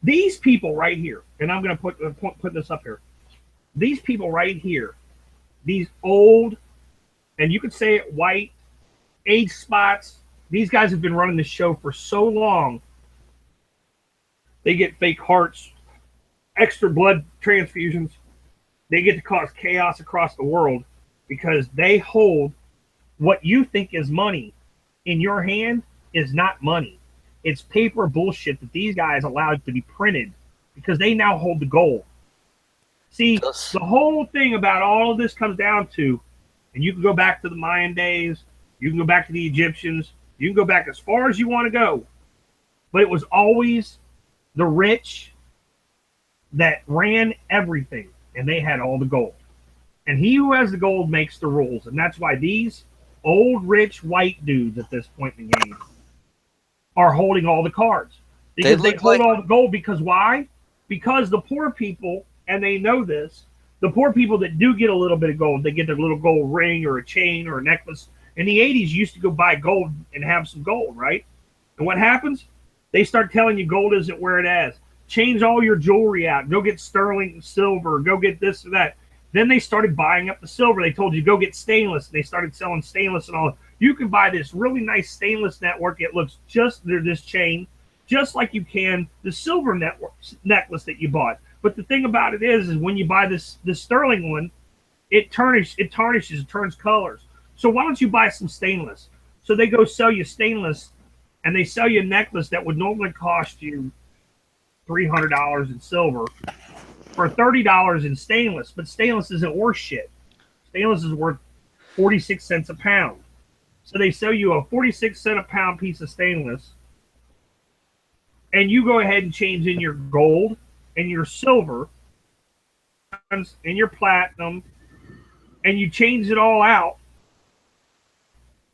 These people right here, and I'm going to put this up here. These people right here, these old, and you could say it white, age spots. These guys have been running this show for so long. They get fake hearts, extra blood transfusions. They get to cause chaos across the world because they hold what you think is money in your hand is not money. It's paper bullshit that these guys allowed to be printed because they now hold the gold. See, the whole thing about all of this comes down to, and you can go back to the Mayan days, you can go back to the Egyptians, you can go back as far as you want to go, but it was always the rich that ran everything, and they had all the gold. And he who has the gold makes the rules, and that's why these old rich white dudes at this point in the game are holding all the cards. Because they hold all the gold. Because why? Because the poor people, and they know this, the poor people that do get a little bit of gold, they get their little gold ring or a chain or a necklace. In the 80s, you used to go buy gold and have some gold, right? And what happens? They start telling you gold isn't where it is. Change all your jewelry out. Go get sterling silver. Go get this or that. Then they started buying up the silver. They told you, go get stainless. They started selling stainless and all. You can buy this really nice stainless network. It looks just, this chain, just like you can the silver necklace that you bought. But the thing about it is when you buy this sterling one, it tarnishes, it turns colors. So why don't you buy some stainless? So they go sell you stainless, and they sell you a necklace that would normally cost you $300 in silver for $30 in stainless. But stainless isn't worth shit. Stainless is worth 46 cents a pound. So they sell you a 46 cent a pound piece of stainless, and you go ahead and change in your gold and your silver and your platinum, and you change it all out,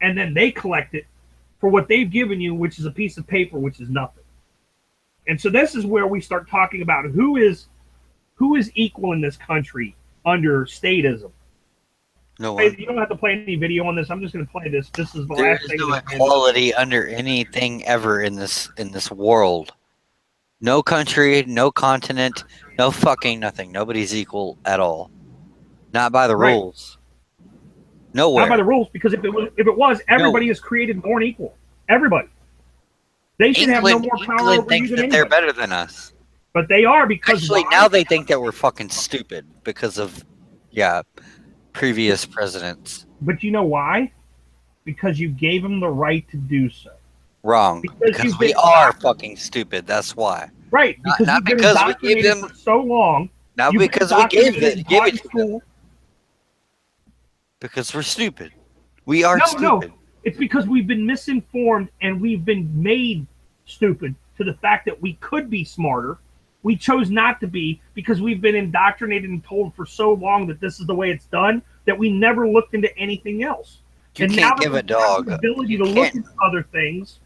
and then they collect it for what they've given you, which is a piece of paper, which is nothing. And so this is where we start talking about who is equal in this country under statism. No Hey, one. you don't have to play any video on this. I'm just going to play this. This is the There last is thing. no that- equality under anything ever in this world. No country, no continent, no fucking nothing. Nobody's equal at all. Not by the Right. rules. Not by Nowhere. the rules, because if it was, everybody is created born equal. Everybody. They should have no more power England over thinks you that than they're anybody. better than us. But they are, because Actually, why? now they think that we're fucking stupid because of, previous presidents. But you know why? Because you gave them the right to do so. Wrong. Because you've we been are indoctrinated. fucking stupid. That's why. Right, Not- because not you've been because we gave indoctrinated them- for so long. Not You've been because we gave indoctrinated it and taught to in them. school. Because we're stupid. We are No, stupid. it's because we've been misinformed and we've been made stupid to the fact that we could be smarter. We chose not to be because we've been indoctrinated and told for so long that this is the way it's done that we never looked into anything else. You and can't now that give we a dog. have the ability You to look can't- into other things.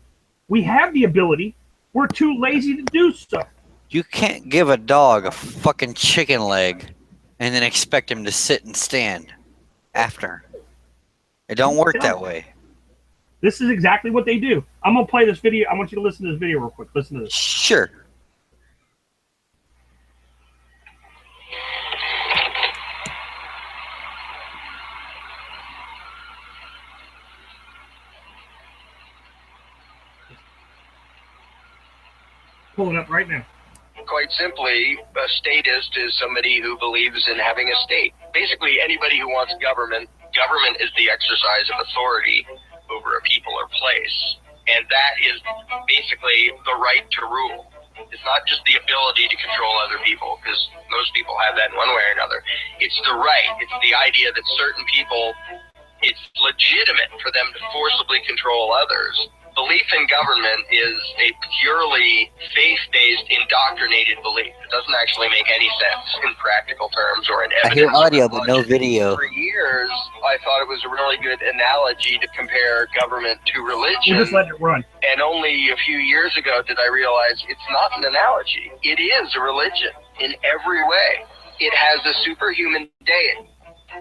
We have the ability. We're too lazy to do so. You can't give a dog a fucking chicken leg and then expect him to sit and stand after. It don't work that way. This is exactly what they do. I'm gonna play this video. I want you to listen to this video real quick. Listen to this. Sure. Pull it up right now. Quite simply, a statist is somebody who believes in having a state. Basically, anybody who wants government is the exercise of authority over a people or place. And that is basically the right to rule. It's not just the ability to control other people, because most people have that in one way or another. It's the right. It's the idea that certain people, it's legitimate for them to forcibly control others. Belief in government is a purely faith-based, indoctrinated belief. It doesn't actually make any sense in practical terms or in I evidence. hear audio, or but no logic. video. For years, I thought it was a really good analogy to compare government to religion. We're just letting it run. And only a few years ago did I realize it's not an analogy. It is a religion in every way. It has a superhuman deity,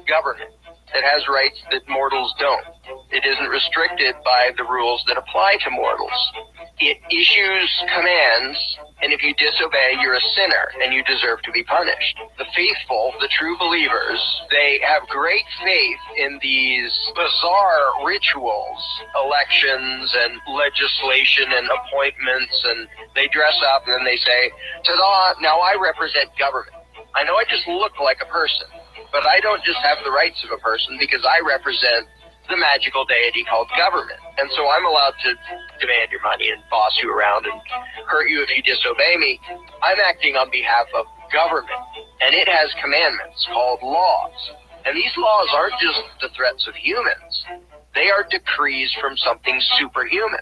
government, that has rights that mortals don't. It isn't restricted by the rules that apply to mortals. It issues commands, and if you disobey, you're a sinner, and you deserve to be punished. The faithful, the true believers, they have great faith in these bizarre rituals, elections and legislation and appointments, and they dress up and then they say, ta-da, now I represent government. I know I just look like a person, but I don't just have the rights of a person because I represent the magical deity called government. And so I'm allowed to demand your money and boss you around and hurt you if you disobey me. I'm acting on behalf of government, and it has commandments called laws. And these laws aren't just the threats of humans. They are decrees from something superhuman.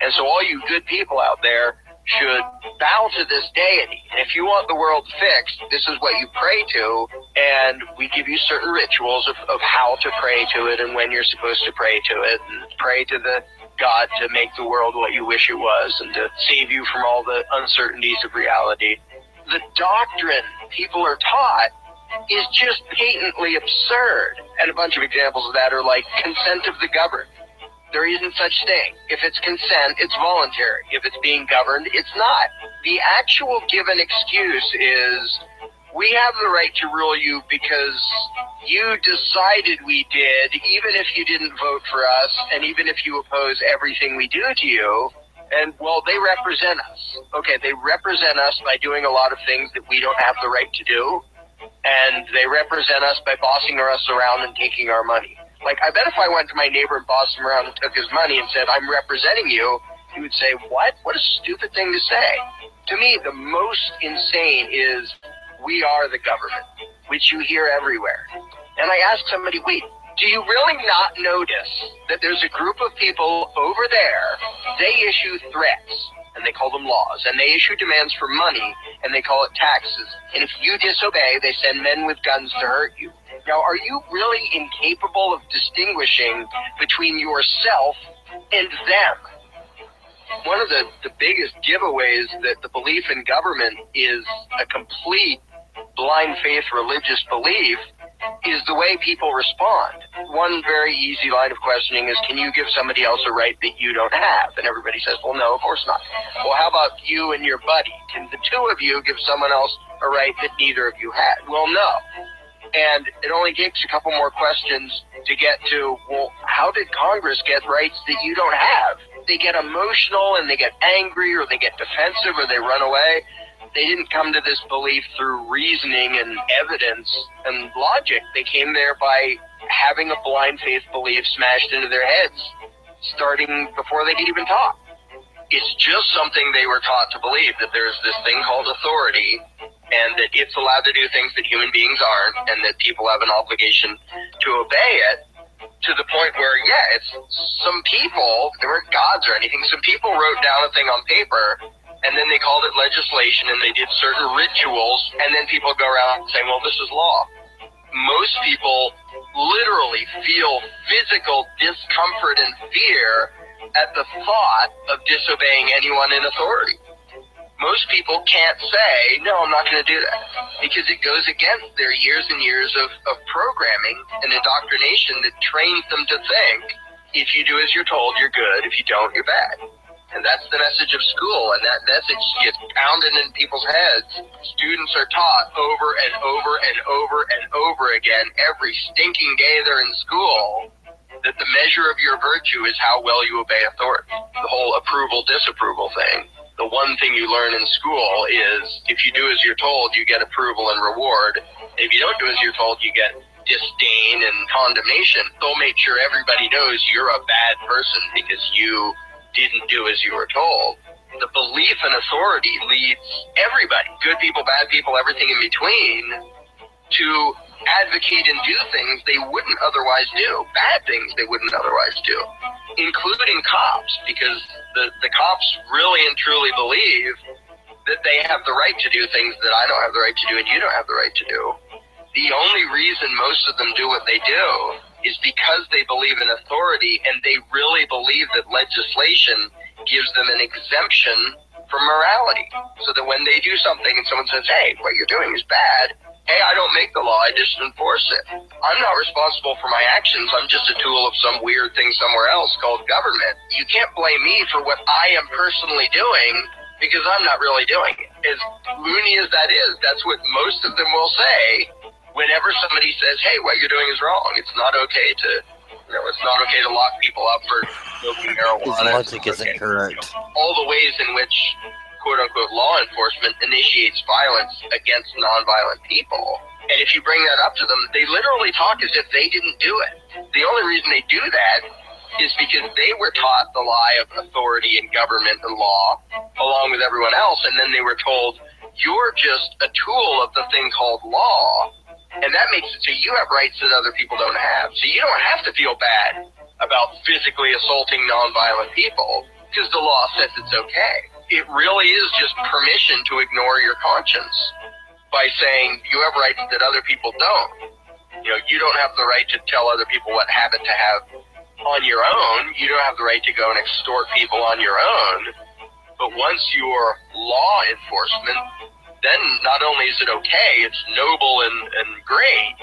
And so all you good people out there should bow to this deity. And if you want the world fixed, this is what you pray to, and we give you certain rituals of how to pray to it and when you're supposed to pray to it, and pray to the God to make the world what you wish it was and to save you from all the uncertainties of reality. The doctrine people are taught is just patently absurd. And a bunch of examples of that are like consent of the governed. There isn't such thing. If it's consent, it's voluntary. If it's being governed, it's not. The actual given excuse is, we have the right to rule you because you decided we did, even if you didn't vote for us, and even if you oppose everything we do to you. And, well, they represent us. Okay, they represent us by doing a lot of things that we don't have the right to do, and they represent us by bossing us around and taking our money. Like, I bet if I went to my neighbor and bossed him around and took his money and said, I'm representing you, he would say, what? What a stupid thing to say. To me, the most insane is, we are the government, which you hear everywhere. And I ask somebody, wait, do you really not notice that there's a group of people over there, they issue threats, and they call them laws, and they issue demands for money, and they call it taxes. And if you disobey, they send men with guns to hurt you. Now, are you really incapable of distinguishing between yourself and them? One of the biggest giveaways that the belief in government is a complete blind faith religious belief is the way people respond. One very easy line of questioning is, can you give somebody else a right that you don't have? And everybody says, well, no, of course not. Well, how about you and your buddy? Can the two of you give someone else a right that neither of you had? Well, no. And it only takes a couple more questions to get to, well, how did Congress get rights that you don't have? They get emotional and they get angry or they get defensive or they run away. They didn't come to this belief through reasoning and evidence and logic. They came there by having a blind faith belief smashed into their heads, starting before they could even talk. It's just something they were taught to believe, that there's this thing called authority and that it's allowed to do things that human beings aren't, and that people have an obligation to obey it, to the point where, yeah, it's some people, they weren't gods or anything, some people wrote down a thing on paper and then they called it legislation and they did certain rituals, and then people go around saying, well, this is law. Most people literally feel physical discomfort and fear at the thought of disobeying anyone in authority. Most people can't say, no, I'm not going to do that, because it goes against their years and years of programming and indoctrination that trains them to think, if you do as you're told, you're good. If you don't, you're bad. And that's the message of school, and that message gets pounded in people's heads. Students are taught over and over and over and over again, every stinking day they're in school, that the measure of your virtue is how well you obey authority. The whole approval-disapproval thing. The one thing you learn in school is, if you do as you're told, you get approval and reward. If you don't do as you're told, you get disdain and condemnation. They'll make sure everybody knows you're a bad person because you didn't do as you were told. The belief in authority leads everybody, good people, bad people, everything in between, to advocate and do things they wouldn't otherwise do, bad things they wouldn't otherwise do, including cops, because the cops really and truly believe that they have the right to do things that I don't have the right to do and you don't have the right to do. The only reason most of them do what they do is because they believe in authority, and they really believe that legislation gives them an exemption from morality, so that when they do something and someone says, hey, what you're doing is bad, hey, I don't make the law, I just enforce it. I'm not responsible for my actions, I'm just a tool of some weird thing somewhere else called government. You can't blame me for what I am personally doing, because I'm not really doing it. As loony as that is, that's what most of them will say whenever somebody says, hey, what you're doing is wrong. It's not okay to, it's not okay to lock people up for smoking marijuana. His logic is incorrect. All the ways in which quote-unquote law enforcement initiates violence against nonviolent people. And if you bring that up to them, they literally talk as if they didn't do it. The only reason they do that is because they were taught the lie of authority and government and law, along with everyone else, and then they were told, you're just a tool of the thing called law, and that makes it so you have rights that other people don't have. So you don't have to feel bad about physically assaulting nonviolent people, because the law says it's okay. It really is just permission to ignore your conscience by saying you have rights that other people don't. You don't have the right to tell other people what habit to have on your own. You don't have the right to go and extort people on your own. But once you're law enforcement, then not only is it okay, it's noble and great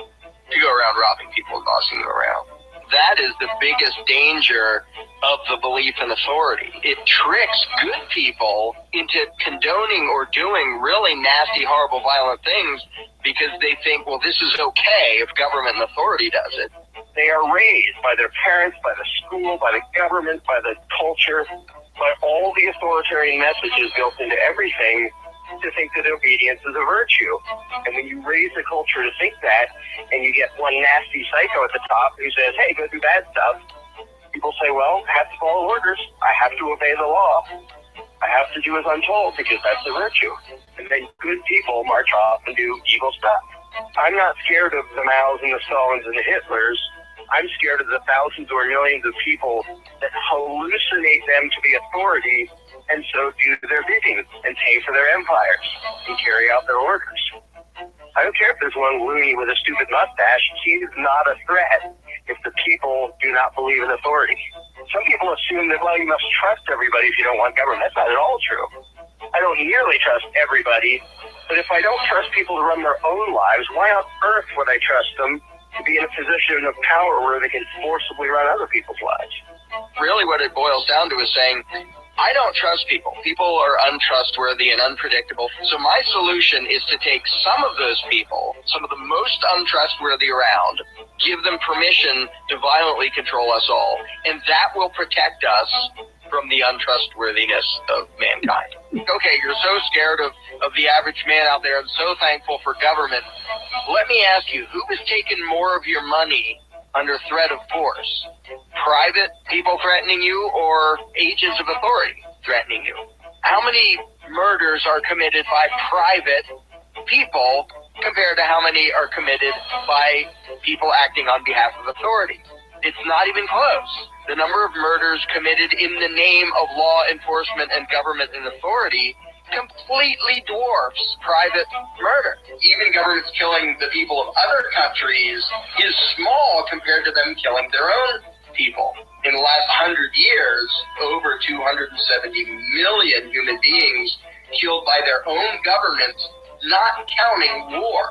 to go around robbing people and bossing them around. That is the biggest danger of the belief in authority. It tricks good people into condoning or doing really nasty, horrible, violent things because they think, well, this is okay if government and authority does it. They are raised by their parents, by the school, by the government, by the culture, by all the authoritarian messages built into everything, to think that obedience is a virtue. And when you raise the culture to think that, and you get one nasty psycho at the top who says, hey, go do bad stuff, people say, well, I have to follow orders. I have to obey the law. I have to do as I'm told because that's a virtue. And then good people march off and do evil stuff. I'm not scared of the Maos and the Stalins and the Hitlers. I'm scared of the thousands or millions of people that hallucinate them to be authority and so do their bidding and pay for their empires and carry out their orders. I don't care if there's one loony with a stupid mustache. He's not a threat if the people do not believe in authority. Some people assume that, well, you must trust everybody if you don't want government. That's not at all true. I don't nearly trust everybody, but if I don't trust people to run their own lives, why on earth would I trust them to be in a position of power where they can forcibly run other people's lives. Really what it boils down to is saying, I don't trust people. People are untrustworthy and unpredictable. So my solution is to take some of those people, some of the most untrustworthy around, give them permission to violently control us all. And that will protect us from the untrustworthiness of mankind. Okay, you're so scared of the average man out there and so thankful for government. Let me ask you, who has taken more of your money under threat of force? Private people threatening you or agents of authority threatening you? How many murders are committed by private people compared to how many are committed by people acting on behalf of authority? It's not even close. The number of murders committed in the name of law enforcement and government and authority completely dwarfs private murder. Even governments killing the people of other countries is small compared to them killing their own people. In the last 100 years, over 270 million human beings killed by their own governments, not counting war.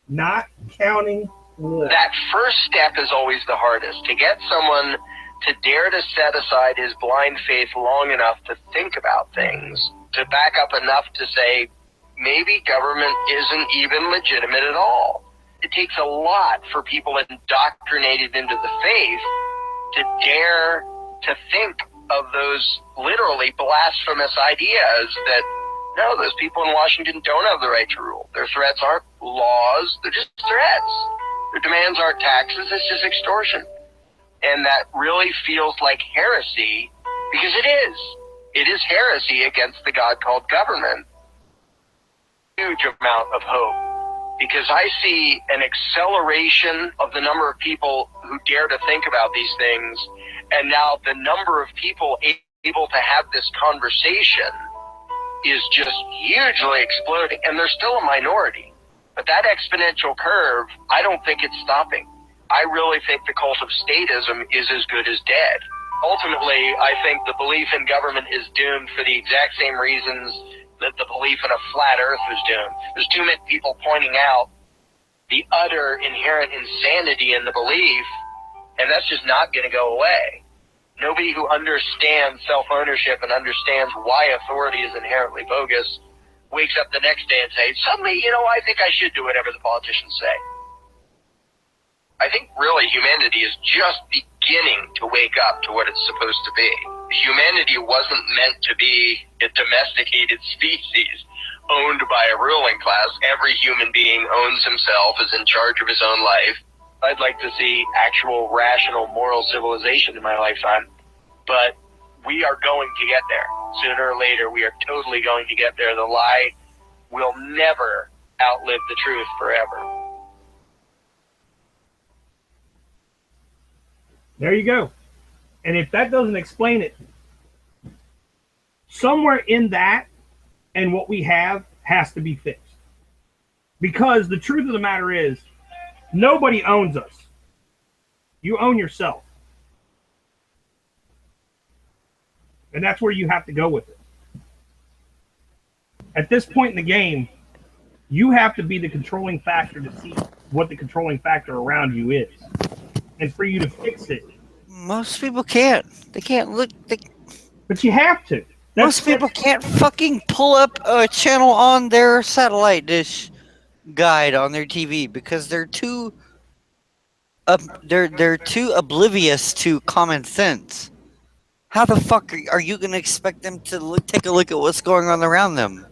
Not counting war. That first step is always the hardest. To get someone to dare to set aside his blind faith long enough to think about things, to back up enough to say, maybe government isn't even legitimate at all. It takes a lot for people indoctrinated into the faith to dare to think of those literally blasphemous ideas that, no, those people in Washington don't have the right to rule. Their threats aren't laws, they're just threats. Their demands aren't taxes, it's just extortion. And that really feels like heresy, because it is. It is heresy against the God called government. Huge amount of hope, because I see an acceleration of the number of people who dare to think about these things, and now the number of people able to have this conversation is just hugely exploding, and they're still a minority. But that exponential curve, I don't think it's stopping. I really think the cult of statism is as good as dead. Ultimately, I think the belief in government is doomed for the exact same reasons that the belief in a flat earth was doomed. There's too many people pointing out the utter inherent insanity in the belief, and that's just not going to go away. Nobody who understands self-ownership and understands why authority is inherently bogus wakes up the next day and says, suddenly, I think I should do whatever the politicians say. I think really humanity is just beginning to wake up to what it's supposed to be. Humanity wasn't meant to be a domesticated species owned by a ruling class. Every human being owns himself, is in charge of his own life. I'd like to see actual rational moral civilization in my lifetime, but we are going to get there. Sooner or later, we are totally going to get there. The lie will never outlive the truth forever. There you go. And if that doesn't explain it, somewhere in that and what we have has to be fixed. Because the truth of the matter is, nobody owns us. You own yourself. And that's where you have to go with it. At this point in the game, you have to be the controlling factor to see what the controlling factor around you is. And for you to fix it. Most people can't. They can't look. But you have to. Most people can't fucking pull up a channel on their satellite dish guide on their TV because they're too they're too oblivious to common sense. How the fuck are you going to expect them to take a look at what's going on around them?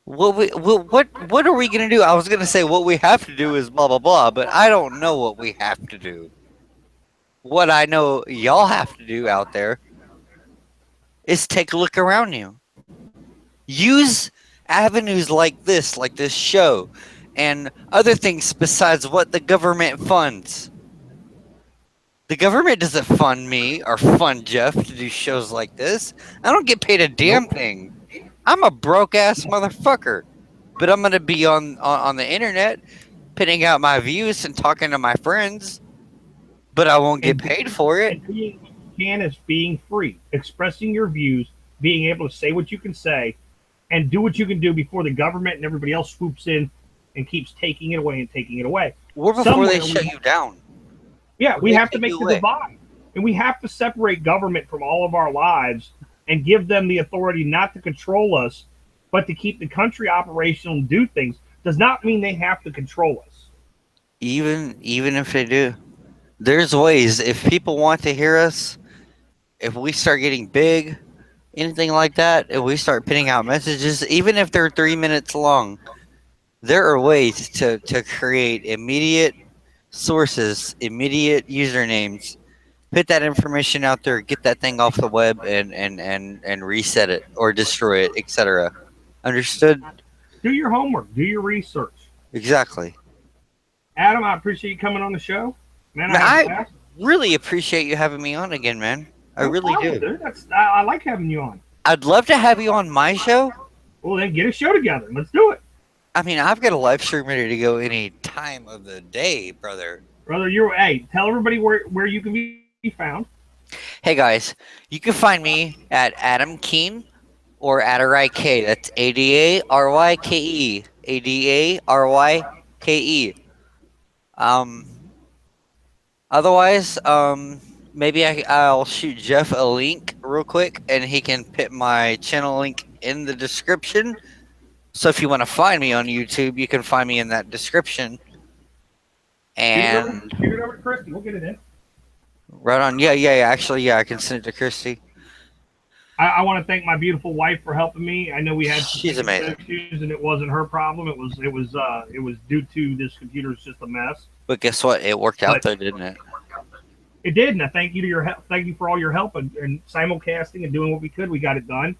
What are we going to do? I was going to say what we have to do is blah, blah, blah, but I don't know what we have to do. What I know y'all have to do out there is take a look around you. Use avenues like this show, and other things besides what the government funds. The government doesn't fund me or fund Jeff to do shows like this. I don't get paid a damn thing. I'm a broke-ass motherfucker. But I'm going to be on the internet, putting out my views and talking to my friends. But I won't get paid for it. And being is being free, expressing your views, being able to say what you can say, and do what you can do before the government and everybody else swoops in and keeps taking it away and taking it away. Or before Somewhere they we- shut you down. Yeah, Or we they have to take make you the away. divide. And we have to separate government from all of our lives and give them the authority not to control us, but to keep the country operational and do things. Does not mean they have to control us. Even if they do, there's ways. If people want to hear us, if we start getting big, anything like that, if we start putting out messages, even if they're 3 minutes long, there are ways to create immediate sources, immediate usernames, put that information out there, get that thing off the web, and reset it or destroy it, etc. Understood? Do your homework. Do your research. Exactly. Adam, I appreciate you coming on the show. Man, Man, had a blast. Really appreciate you having me on again, man. I No really problem, do. dude. I like having you on. I'd love to have you on my show. Well, then get a show together. Let's do it. I mean, I've got a live stream ready to go any time of the day, brother. Brother, tell everybody where you can be found. Hey guys, you can find me at Adam Keen or Adaryke. That's ADARYKE. ADARYKE. Otherwise, maybe I'll shoot Jeff a link real quick, and he can put my channel link in the description. So if you want to find me on YouTube, you can find me in that description. And Shoot it over to Christy. We'll get it in. right on, yeah. Actually, yeah, I can send it to Christy. I want to thank my beautiful wife for helping me. I know we had some She's amazing. issues, and it wasn't her problem. It was due to this computer is just a mess. But guess what? It worked out But- though, didn't it? It did, and I thank you to your help. Thank you for all your help and simulcasting and doing what we could. We got it done.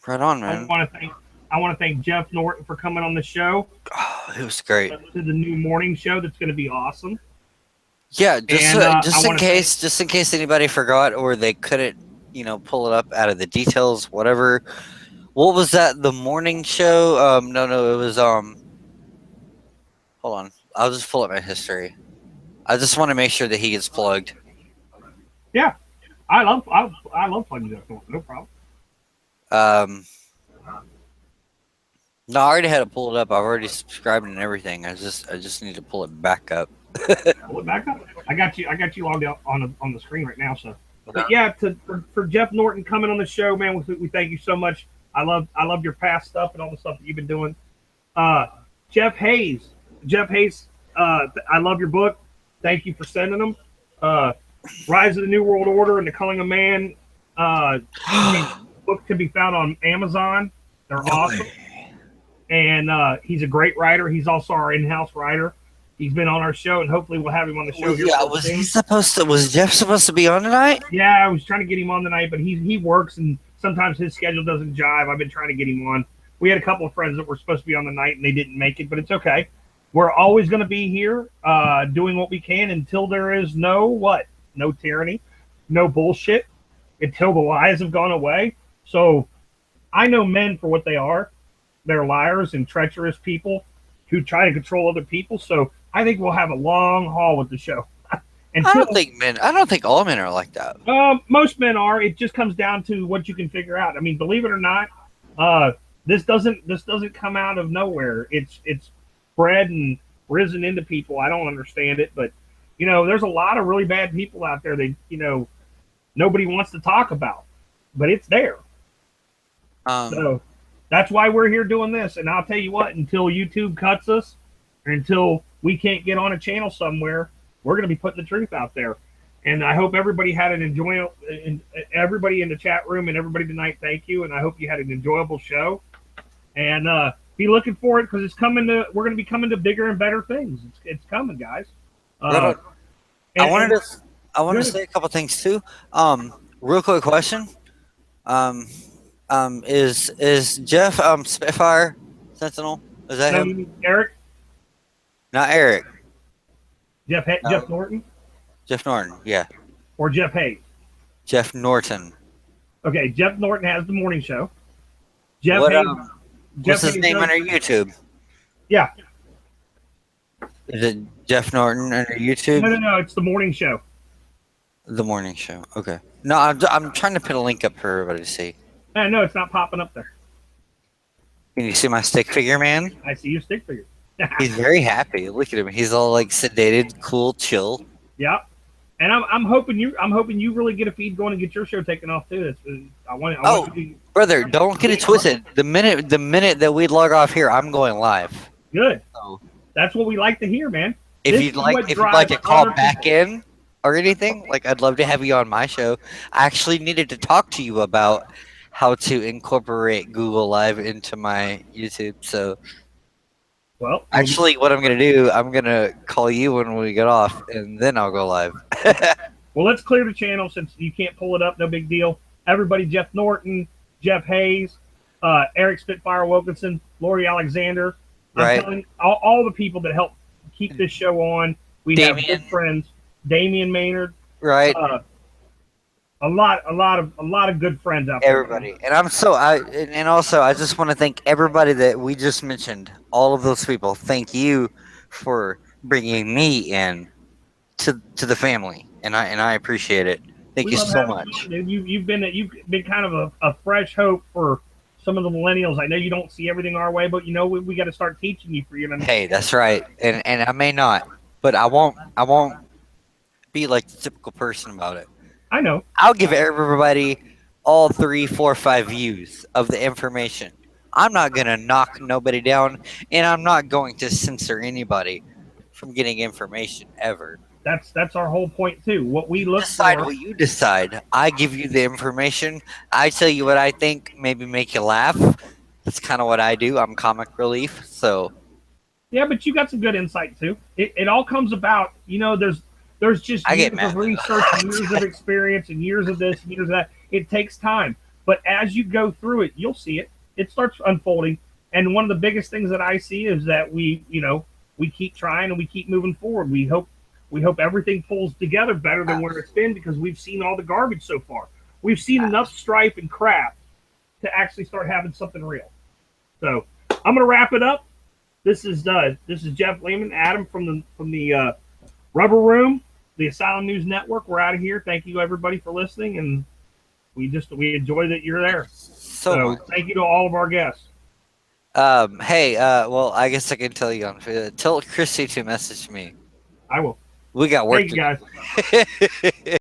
Right on, I man. want to thank Jeff Norton for coming on the show. Oh, it was great. To the new morning show that's going to be awesome. Yeah, just And, I just in wanna case anybody forgot or they couldn't, pull it up out of the details, whatever. What was that? The morning show? No, it was Hold on, I'll just pull up my history. I just want to make sure that he gets plugged. Yeah, I love plugging Jeff Norton. No problem. No, I already had to pull it up. I've already subscribed and everything. I just need to pull it back up. Pull it back up. I got you logged out on the screen right now. So, but yeah, for Jeff Norton coming on the show, man, we thank you so much. I love your past stuff and all the stuff that you've been doing. Jeff Hayes, I love your book. Thank you for sending them. Rise of the New World Order and the Culling of Man. Book can be found on Amazon. They're awesome. And he's a great writer. He's also our in-house writer. He's been on our show, and hopefully we'll have him on the show here. Yeah, was Jeff supposed to be on tonight? Yeah, I was trying to get him on tonight, but he works, and sometimes his schedule doesn't jive. I've been trying to get him on. We had a couple of friends that were supposed to be on the night, and they didn't make it, but it's okay. We're always going to be here doing what we can until there is no tyranny, no bullshit, until the lies have gone away. So I know men for what they are. They're liars and treacherous people who try to control other people. So I think we'll have a long haul with the show. I don't think all men are like that. Most men are. It just comes down to what you can figure out. I mean, believe it or not, this doesn't come out of nowhere. It's bred and risen into people. I don't understand it, but there's a lot of really bad people out there that nobody wants to talk about, but it's there. So that's why we're here doing this. And I'll tell you what, until YouTube cuts us, or until we can't get on a channel somewhere, we're going to be putting the truth out there. And I hope everybody had an enjoyable, everybody in the chat room and everybody tonight, thank you. And I hope you had an enjoyable show. And be looking for it, because it's coming to. We're going to be coming to bigger and better things. It's coming, guys. I wanted to say a couple things too. Real quick question. Is Jeff Spitfire Sentinel? Is that him? Eric? Not Eric. Jeff Norton? Jeff Norton, yeah. Or Jeff Hayes? Jeff Norton. Okay, Jeff Norton has the morning show. Jeff What, Hayes. What's his name under YouTube? Yeah. Is it Jeff Norton under YouTube? No, it's the morning show. The morning show. Okay. No, I'm trying to put a link up for everybody to see. No, it's not popping up there. Can you see my stick figure, man? I see your stick figure. He's very happy. Look at him. He's all like sedated, cool, chill. Yeah, and I'm hoping you really get a feed going and get your show taken off too. I want you to, Brother, don't get it twisted. The minute that we log off here, I'm going live. good. So That's what we like to hear, man. if This you'd is like, what if you'd like to drives call other back people. in or anything, like I'd love to have you on my show. I actually needed to talk to you about how to incorporate Google Live into my YouTube. So Well, actually, what I'm gonna do, I'm gonna call you when we get off, and then I'll go live. well, let's clear the channel since you can't pull it up. No big deal. Everybody, Jeff Norton, Jeff Hayes, Eric Spitfire Wilkinson, Lori Alexander. I'm Right. telling all the people that help keep this show on. We have Damien. good friends. Damian Maynard. Right. A lot of good friends out there. Everybody, and and also I just want to thank everybody that we just mentioned. All of those people. Thank you for bringing me in to the family, and I appreciate it. Thank We you love so having you much. on, dude. You've been kind of a fresh hope for some of the millennials. I know you don't see everything our way, but you know we got to start teaching you for you. Hey, that's right, and I may not, but I won't be like the typical person about it. I know. I'll give everybody all 3, 4, 5 views of the information. I'm not gonna knock nobody down, and I'm not going to censor anybody from getting information ever. That's our whole point too. What we look Decide for. what you decide. I give you the information. I tell you what I think, maybe make you laugh. That's kind of what I do. I'm comic relief, so Yeah, but you got some good insight too. It all comes about. You know, there's just I years get mad. of research, and years of experience, and years of this, and years of that. It takes time, but as you go through it, you'll see it. It starts unfolding, and one of the biggest things that I see is that we keep trying and we keep moving forward. We hope everything pulls together better than where it's been because we've seen all the garbage so far. We've seen enough strife and crap to actually start having something real. So I'm gonna wrap it up. This is Jeff Lehman, Adam from the Rubber Room, the Asylum News Network. We're out of here. Thank you everybody for listening, and we enjoy that you're there. so much. Thank you to all of our guests. Hey, well, I guess I can tell you on. Tell Christy to message me. I will. We got work Thank you to guys. do.